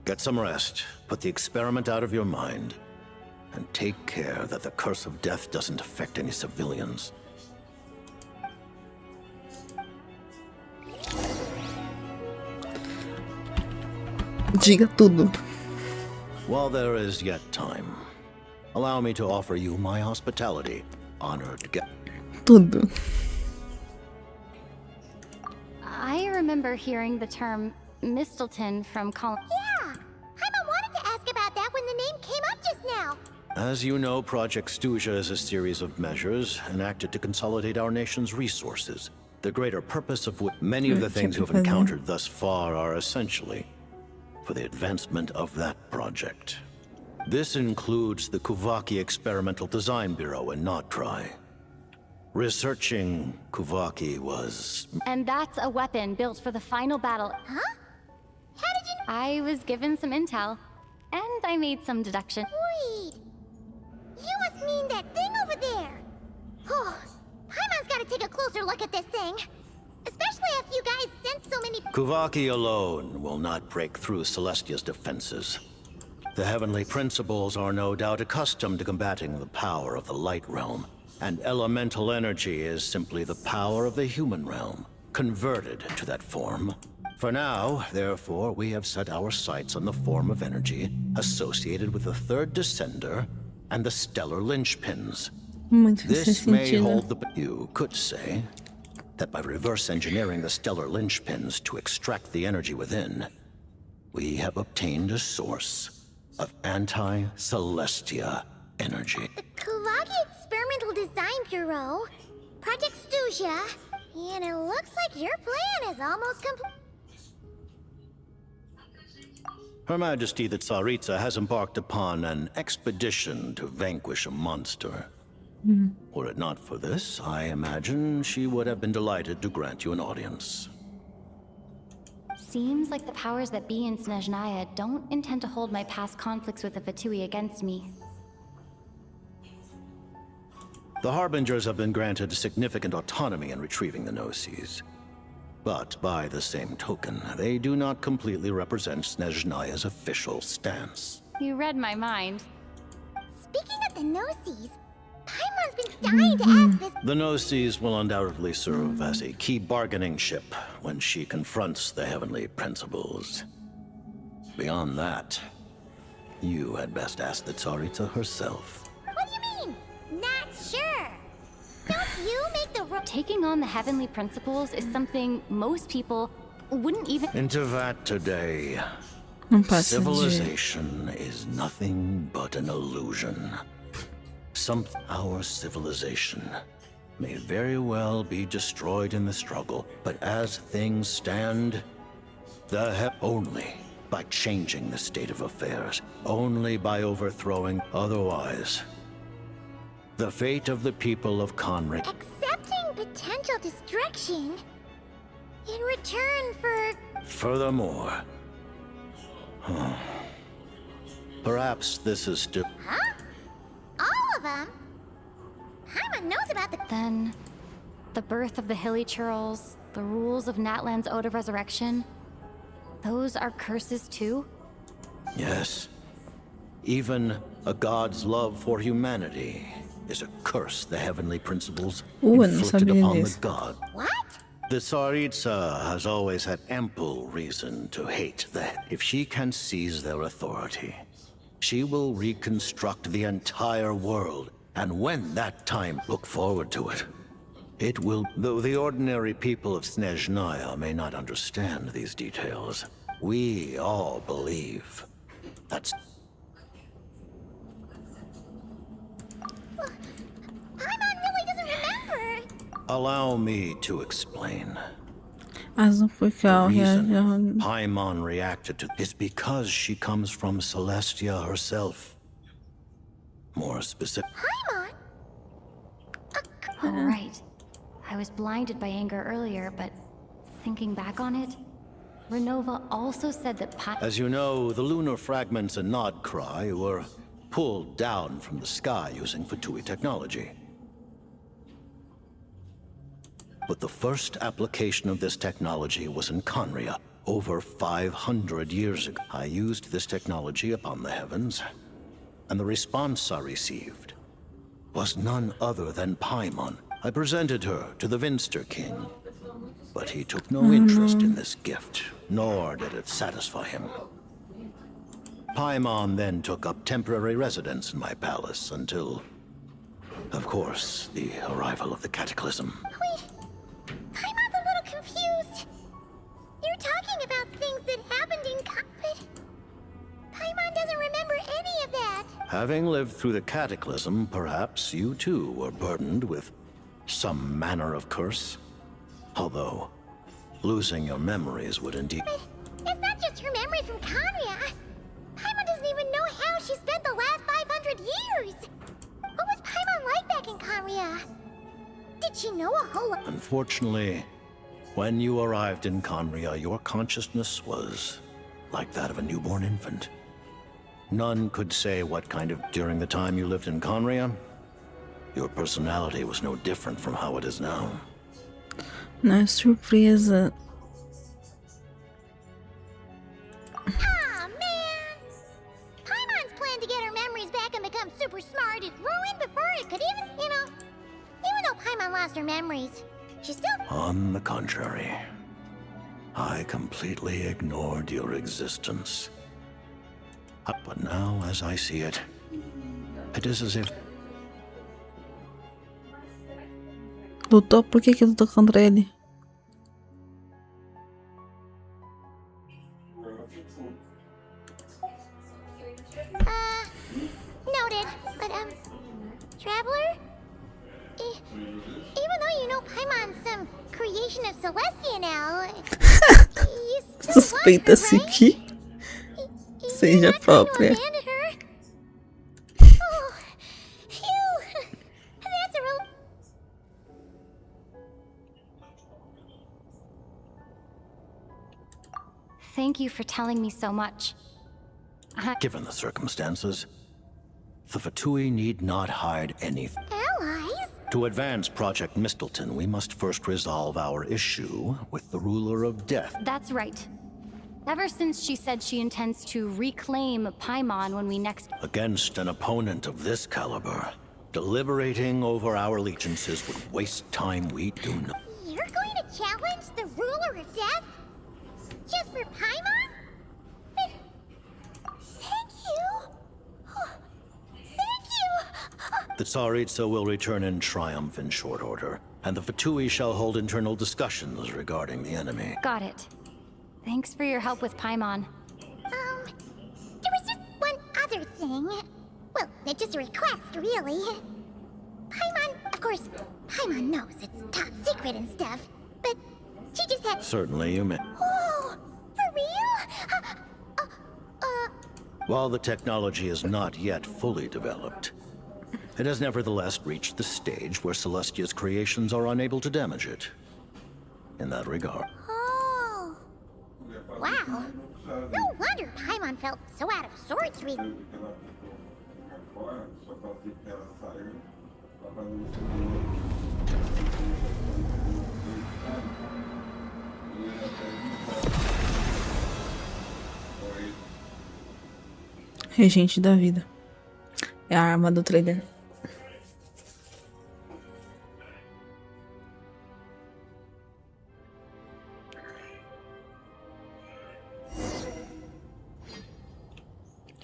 Get some rest, put the experiment out of your mind, and take care that the Curse of Death doesn't affect any civilians. Diga tudo. While there is yet time, allow me to offer you my hospitality, honored guest. Tudo. remember hearing the term Mistleton from Colin. Yeah! Paimon wanted to ask about that when the name came up just now. As you know, Project Stuja is a series of measures enacted to consolidate our nation's resources. The greater purpose of which many of the things you have encountered thus far are essentially for the advancement of that project. This includes the Kuvaki Experimental Design Bureau in Notdry. Researching Kuvaki was... And that's a weapon built for the final battle. Huh? How did you... I was given some intel, and I made some deduction. Wait! You must mean that thing over there! Oh, Paimon's gotta take a closer look at this thing. Especially if you guys sent so many... Kuvaki alone will not break through Celestia's defenses. The Heavenly Principles are no doubt accustomed to combating the power of the Light Realm, and elemental energy is simply the power of the human realm, converted to that form. For now, therefore, we have set our sights on the form of energy associated with the Third Descender and the Stellar Linchpins. This may hold the... You could say that by reverse engineering the Stellar Linchpins to extract the energy within, we have obtained a source of anti-Celestia energy. The Kuvaki Experimental Design Bureau, Project Stuja, and it looks like your plan is almost complete. Her Majesty the Tsaritsa has embarked upon an expedition to vanquish a monster. Were it not for this, I imagine she would have been delighted to grant you an audience. Seems like the powers that be in Snezhnaya don't intend to hold my past conflicts with the Fatui against me. The Harbingers have been granted significant autonomy in retrieving the Gnosis. But by the same token, they do not completely represent Snezhnaya's official stance. You read my mind. Speaking of the Gnosis, Paimon's been dying to ask this. The Gnosis will undoubtedly serve as a key bargaining chip when she confronts the Heavenly Principles. Beyond that, you had best ask the Tsaritsa herself. What do you mean? Not sure. Don't you make the... Taking on the Heavenly Principles is something most people wouldn't even... Into that today, civilization is nothing but an illusion. Our civilization may very well be destroyed in the struggle, but as things stand, only by changing the state of affairs, only by overthrowing otherwise. The fate of the people of Conric. Accepting potential destruction in return for... Furthermore, perhaps this is still... Huh? All of them? Paimon knows about the... Then, the birth of the Hilly Churls, the rules of Natlan's Ode of Resurrection, those are curses too? Yes. Even a god's love for humanity is a curse the Heavenly Principles inflicted upon the god. What? The Tsaritsa has always had ample reason to hate that. If she can seize their authority, she will reconstruct the entire world, and when that time, look forward to it. It will, though the ordinary people of Snezhnaya may not understand these details, we all believe that's... Paimon really doesn't remember. Allow me to explain. Also porque The reason Paimon reacted to is because she comes from Celestia herself. More specific. Paimon? Oh, right. I was blinded by anger earlier, but thinking back on it, Renova also said that As you know, the lunar fragments in Nodcry were pulled down from the sky using Fatui technology. But the first application of this technology was in Conria, over 500 years ago. I used this technology upon the heavens, and the response I received was none other than Paimon. I presented her to the Vinster King, but he took no interest in this gift, nor did it satisfy him. Paimon then took up temporary residence in my palace until, of course, the arrival of the Cataclysm. Wait, Paimon's a little confused. Having lived through the cataclysm, perhaps you too were burdened with some manner of curse. Although, losing your memories would indeed... It's not just her memories from Conria. Paimon doesn't even know how she spent the last 500 years. What was Paimon like back in Conria? Did she know a whole lot? Unfortunately, when you arrived in Conria, your consciousness was like that of a newborn infant. None could say what kind of... During the time you lived in Conria, your personality was no different from how it is now. Na surpresa. Aw, man! Paimon's plan to get her memories back and become super smart is ruined before it could even though Paimon lost her memories, she still... On the contrary, I completely ignored your existence. But now, as I see it, it is as if... Lutou? Por que lutou contra ele? Noted. But, Traveler? Even though you know Paimon's some creation of Celestia now, you still Suspeita-se want her, right? que seja própria. Oh, phew. That's a real... Thank you for telling me so much. Given the circumstances, the Fatui need not hide anything. Allies? To advance Project Mistleton, we must first resolve our issue with the ruler of death. That's right. Ever since she said she intends to reclaim Paimon when we next... Against an opponent of this caliber, deliberating over our allegiances would waste time we do not. You're going to challenge the ruler of death? Just for Paimon? Thank you. Thank you. The Tsaritsa will return in triumph in short order, and the Fatui shall hold internal discussions regarding the enemy. Got it. Thanks for your help with Paimon. There was just one other thing. Well, it's just a request, really. Paimon, of course, Paimon knows it's top secret and stuff, but she just had... Certainly you may. Oh, for real? While the technology is not yet fully developed, it has nevertheless reached the stage where Celestia's creations are unable to damage it. In that regard. Oh. Wow. No wonder Paimon felt so out of sorts recently. Regente da vida. É a arma do trailer.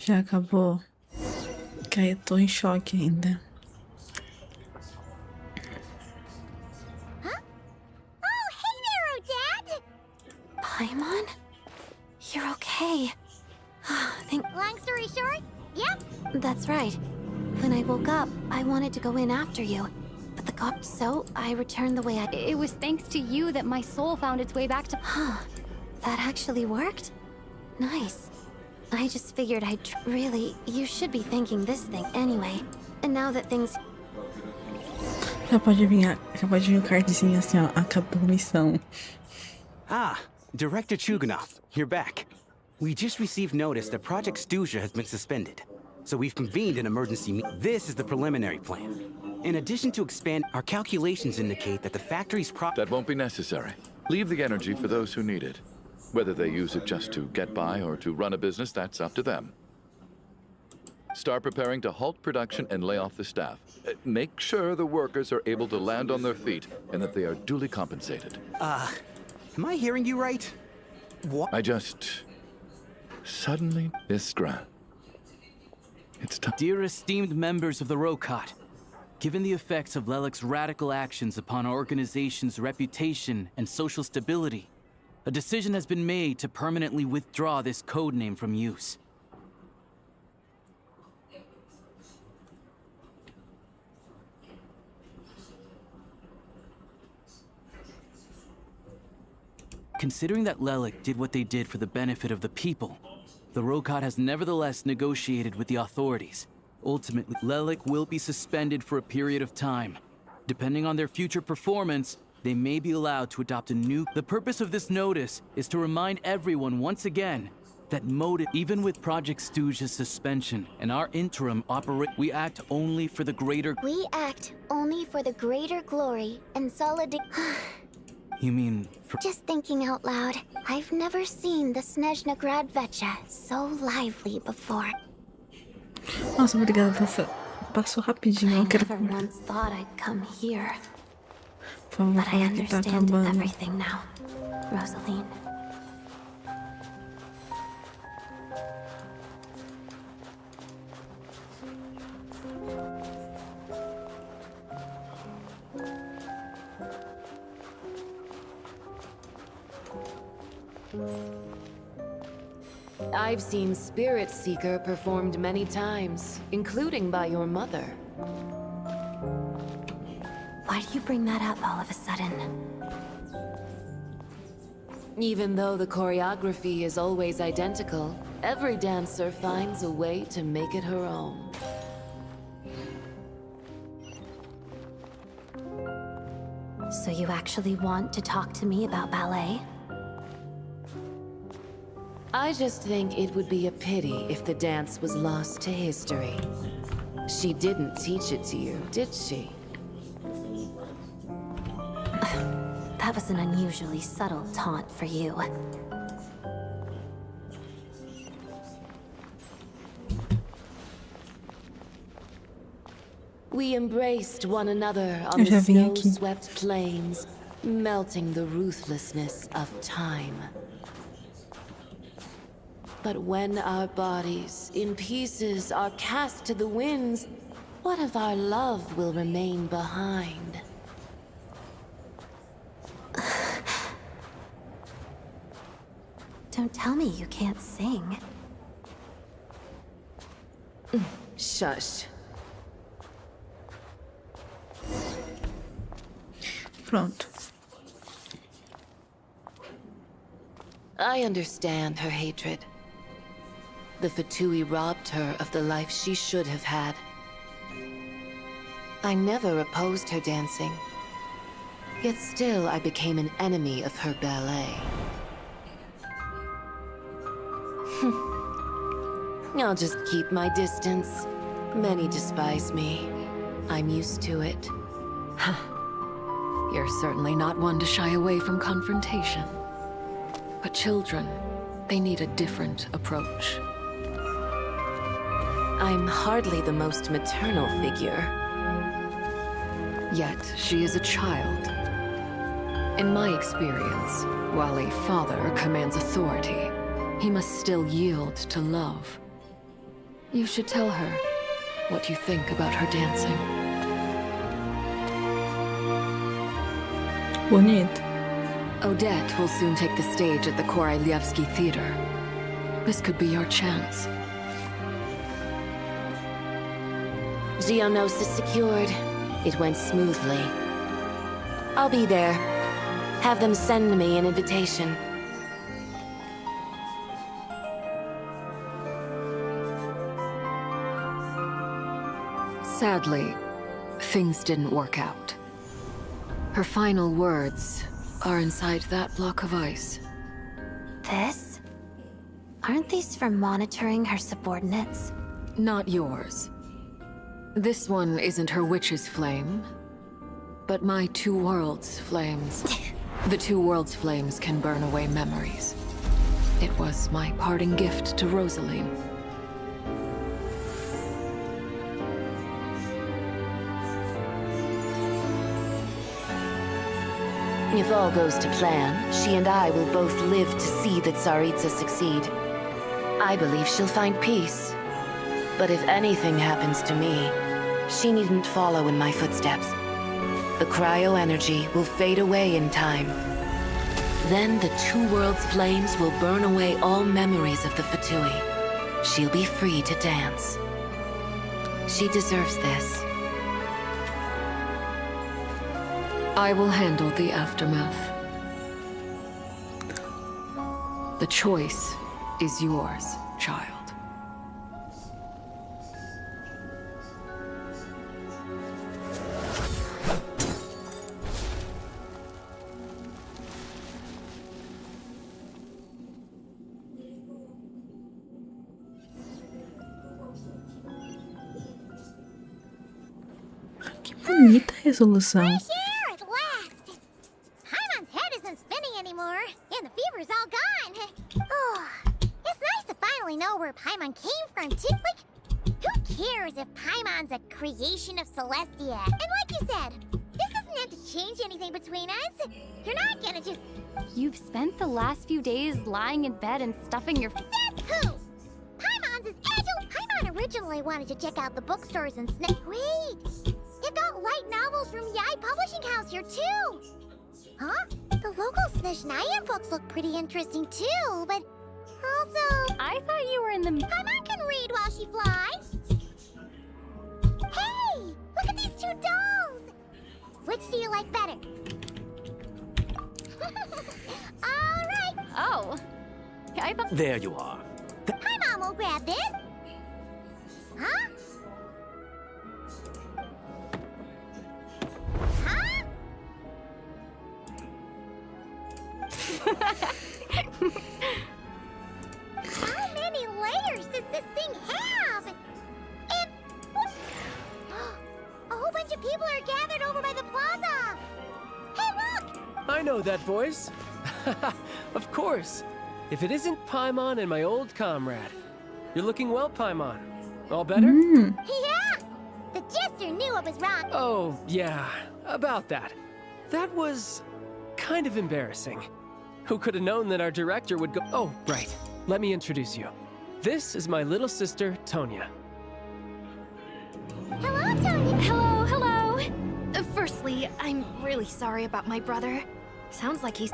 Já acabou? Que aí eu tô em choque ainda. Oh, hey there, Odette! Paimon? You're okay. Long story short, yep. That's right. When I woke up, I wanted to go in after you. But the god... So, I returned the way I... It was thanks to you that my soul found its way back to... That actually worked? Nice. I just figured really, you should be thanking this thing anyway. And now that things... Já pode vir o cardzinho assim, ó. Acabou a missão. Ah, Director Chuganov, you're back. We just received notice that Project Estou has been suspended. So we've convened an emergency meeting. This is the preliminary plan. In addition to expand, our calculations indicate that the factory's That won't be necessary. Leave the energy for those who need it. Whether they use it just to get by or to run a business, that's up to them. Start preparing to halt production and lay off the staff. Make sure the workers are able to land on their feet and that they are duly compensated. Am I hearing you right? What? I just... suddenly... Iskra. It's time. Dear esteemed members of the Rokot, given the effects of Lelek's radical actions upon our organization's reputation and social stability, a decision has been made to permanently withdraw this codename from use. Considering that Lelik did what they did for the benefit of the people, the Rokad has nevertheless negotiated with the authorities. Ultimately, Lelik will be suspended for a period of time. Depending on their future performance, they may be allowed to adopt a new... The purpose of this notice is to remind everyone once again that motive, even with Project Stooge's suspension and our interim we act only for the greater... We act only for the greater glory and solidarity. You mean... Just thinking out loud, I've never seen the Snezhnaya so lively before. Nossa, obrigada, passou rapidinho. I never once thought I'd come here. But I understand everything now, Rosaline. I've seen Spirit Seeker performed many times, including by your mother. Why do you bring that up all of a sudden? Even though the choreography is always identical, every dancer finds a way to make it her own. So you actually want to talk to me about ballet? I just think it would be a pity if the dance was lost to history. She didn't teach it to you, did she? That was an unusually subtle taunt for you. We embraced one another on the snow-swept plains, melting the ruthlessness of time. But when our bodies, in pieces, are cast to the winds, what of our love will remain behind? Don't tell me you can't sing. Shush. Pronto. I understand her hatred. The Fatui robbed her of the life she should have had. I never opposed her dancing. Yet still I became an enemy of her ballet. I'll just keep my distance. Many despise me. I'm used to it. You're certainly not one to shy away from confrontation. But children, they need a different approach. I'm hardly the most maternal figure. Yet, she is a child. In my experience, while a father commands authority, he must still yield to love. You should tell her what you think about her dancing. Bonito. Odette will soon take the stage at the Korylievsky Theater. This could be your chance. Geonosis secured. It went smoothly. I'll be there. Have them send me an invitation. Sadly, things didn't work out. Her final words are inside that block of ice. This? Aren't these for monitoring her subordinates? Not yours. This one isn't her witch's flame, but my two worlds' flames. The two worlds' flames can burn away memories. It was my parting gift to Rosaline. If all goes to plan, she and I will both live to see the Tsaritsa succeed. I believe she'll find peace. But if anything happens to me, she needn't follow in my footsteps. The cryo-energy will fade away in time. Then the two worlds' flames will burn away all memories of the Fatui. She'll be free to dance. She deserves this. I will handle the aftermath. The choice is yours, child. Que bonita resolução. Paimon's head isn't spinning anymore, and the fever's all gone. Oh, it's nice to finally know where Paimon came from, too. Like, who cares if Paimon's a creation of Celestia? And like you said, this doesn't have to change anything between us. You're not gonna just... You've spent the last few days lying in bed and stuffing your... Says who? Paimon's is agile. Paimon originally wanted to check out the bookstores and Wait! They've got light novels from Yai Publishing House here, too! Huh? The local Snezhnaya books look pretty interesting, too, but... Also... I thought you were in the... Paimon can read while she flies! Hey! Look at these two dolls! Which do you like better? Alright! Oh. I thought... There you are. Paimon will grab this! Huh? Huh? How many layers does this thing have? And what? A whole bunch of people are gathered over by the plaza. Hey, look! I know that voice. Of course. If it isn't Paimon and my old comrade. You're looking well, Paimon. All better? Yeah! The jester knew I was wrong. Oh, yeah. About that. That was kind of embarrassing. Who could have known that our director would go... Oh, right. Let me introduce you. This is my little sister, Tonya. Hello, Tonya. Hello, hello. Firstly, I'm really sorry about my brother. Sounds like he's...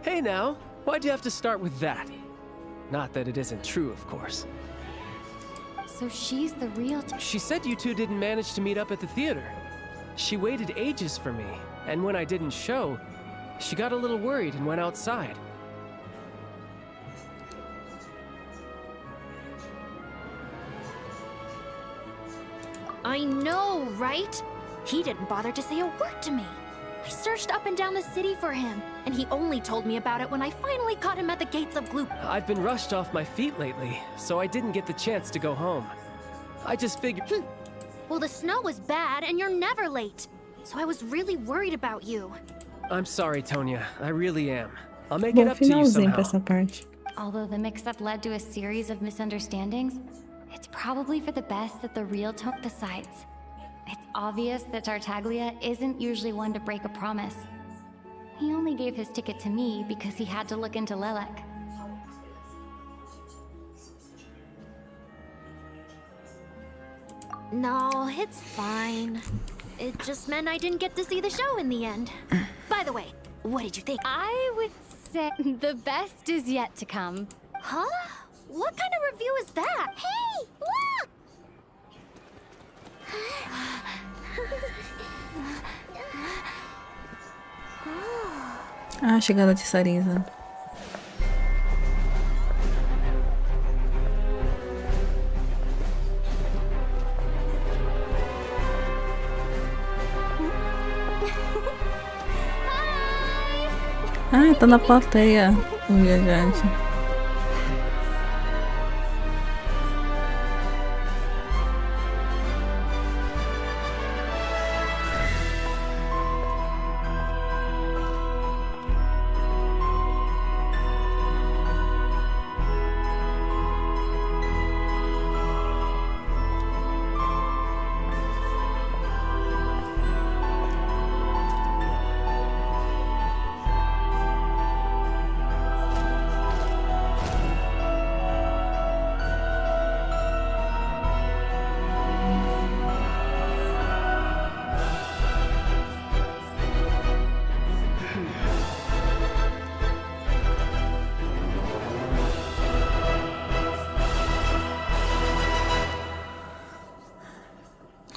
Hey now, why'd you have to start with that? Not that it isn't true, of course. So she's the real... She said you two didn't manage to meet up at the theater. She waited ages for me, and when I didn't show, she got a little worried and went outside. I know, right? He didn't bother to say a word to me. I searched up and down the city for him, and he only told me about it when I finally caught him at the gates of Gloop. I've been rushed off my feet lately, so I didn't get the chance to go home. I just figured... Well, the snow was bad, and you're never late. So I was really worried about you. I'm sorry, Tonya. I really am. I'll make it up to you somehow. Essa parte. Although the mix-up led to a series of misunderstandings, it's probably for the best that the real tone... Besides, it's obvious that Tartaglia isn't usually one to break a promise. He only gave his ticket to me because he had to look into Lelek. No, it's fine. It just meant I didn't get to see the show in the end. By the way, what did you think? I would say the best is yet to come. Huh? What kind of review is that? Hey, look! Ah, a chegada de Sarisa. Ah, tá na plateia o viajante.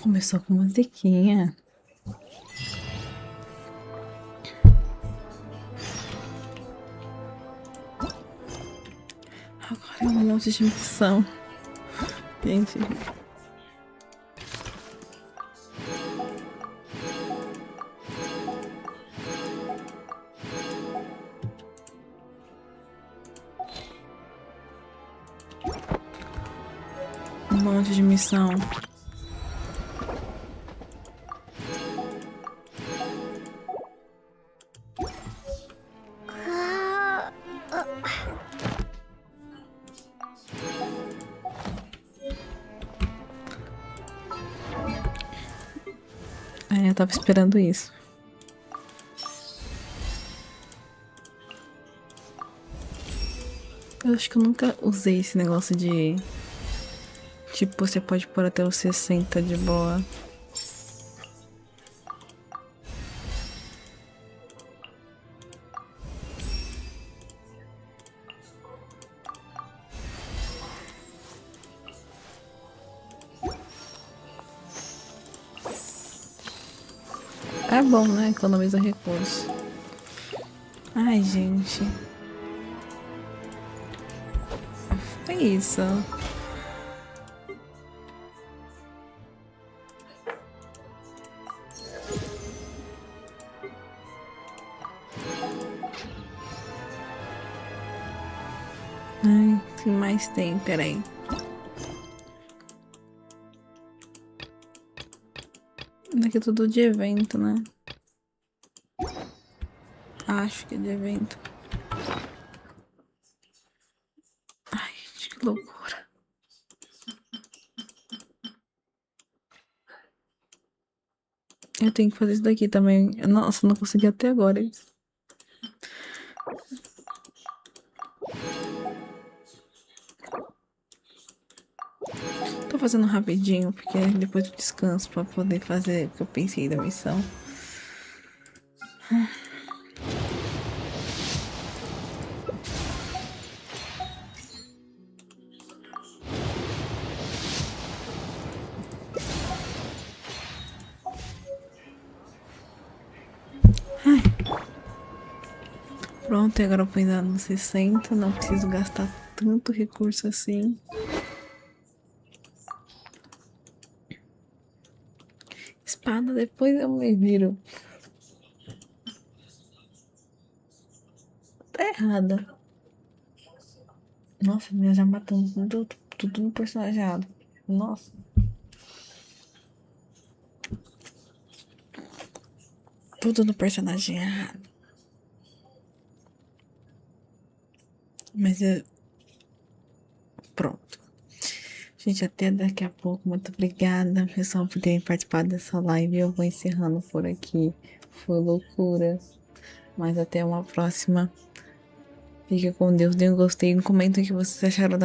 Começou com musiquinha. Um monte de missão. Gente. Um monte de missão. Eu tava esperando isso. Eu acho que eu nunca usei esse negócio de... Tipo, você pode pôr até os 60 de boa. É bom, né? Economiza recursos. Ai, gente. É isso. Ai, o que mais tem? Peraí. Daqui é tudo de evento, né? Acho que é de evento. Ai, gente, que loucura. Eu tenho que fazer isso daqui também. Nossa, eu não consegui até agora isso. Tô fazendo rapidinho, porque depois eu descanso pra poder fazer o que eu pensei da missão. Ai. Pronto, e agora eu vou ainda no 60, não preciso gastar tanto recurso assim. Espada, depois eu me viro. Tá errada. Nossa, minha já matando tudo no personageado. Nossa. Tudo no personageado. Mas eu... Pronto. Gente, até daqui a pouco. Muito obrigada, pessoal, por terem participado dessa live. Eu vou encerrando por aqui. Foi loucura. Mas até uma próxima. Fique com Deus. Dê um gostei. Comenta o que vocês acharam da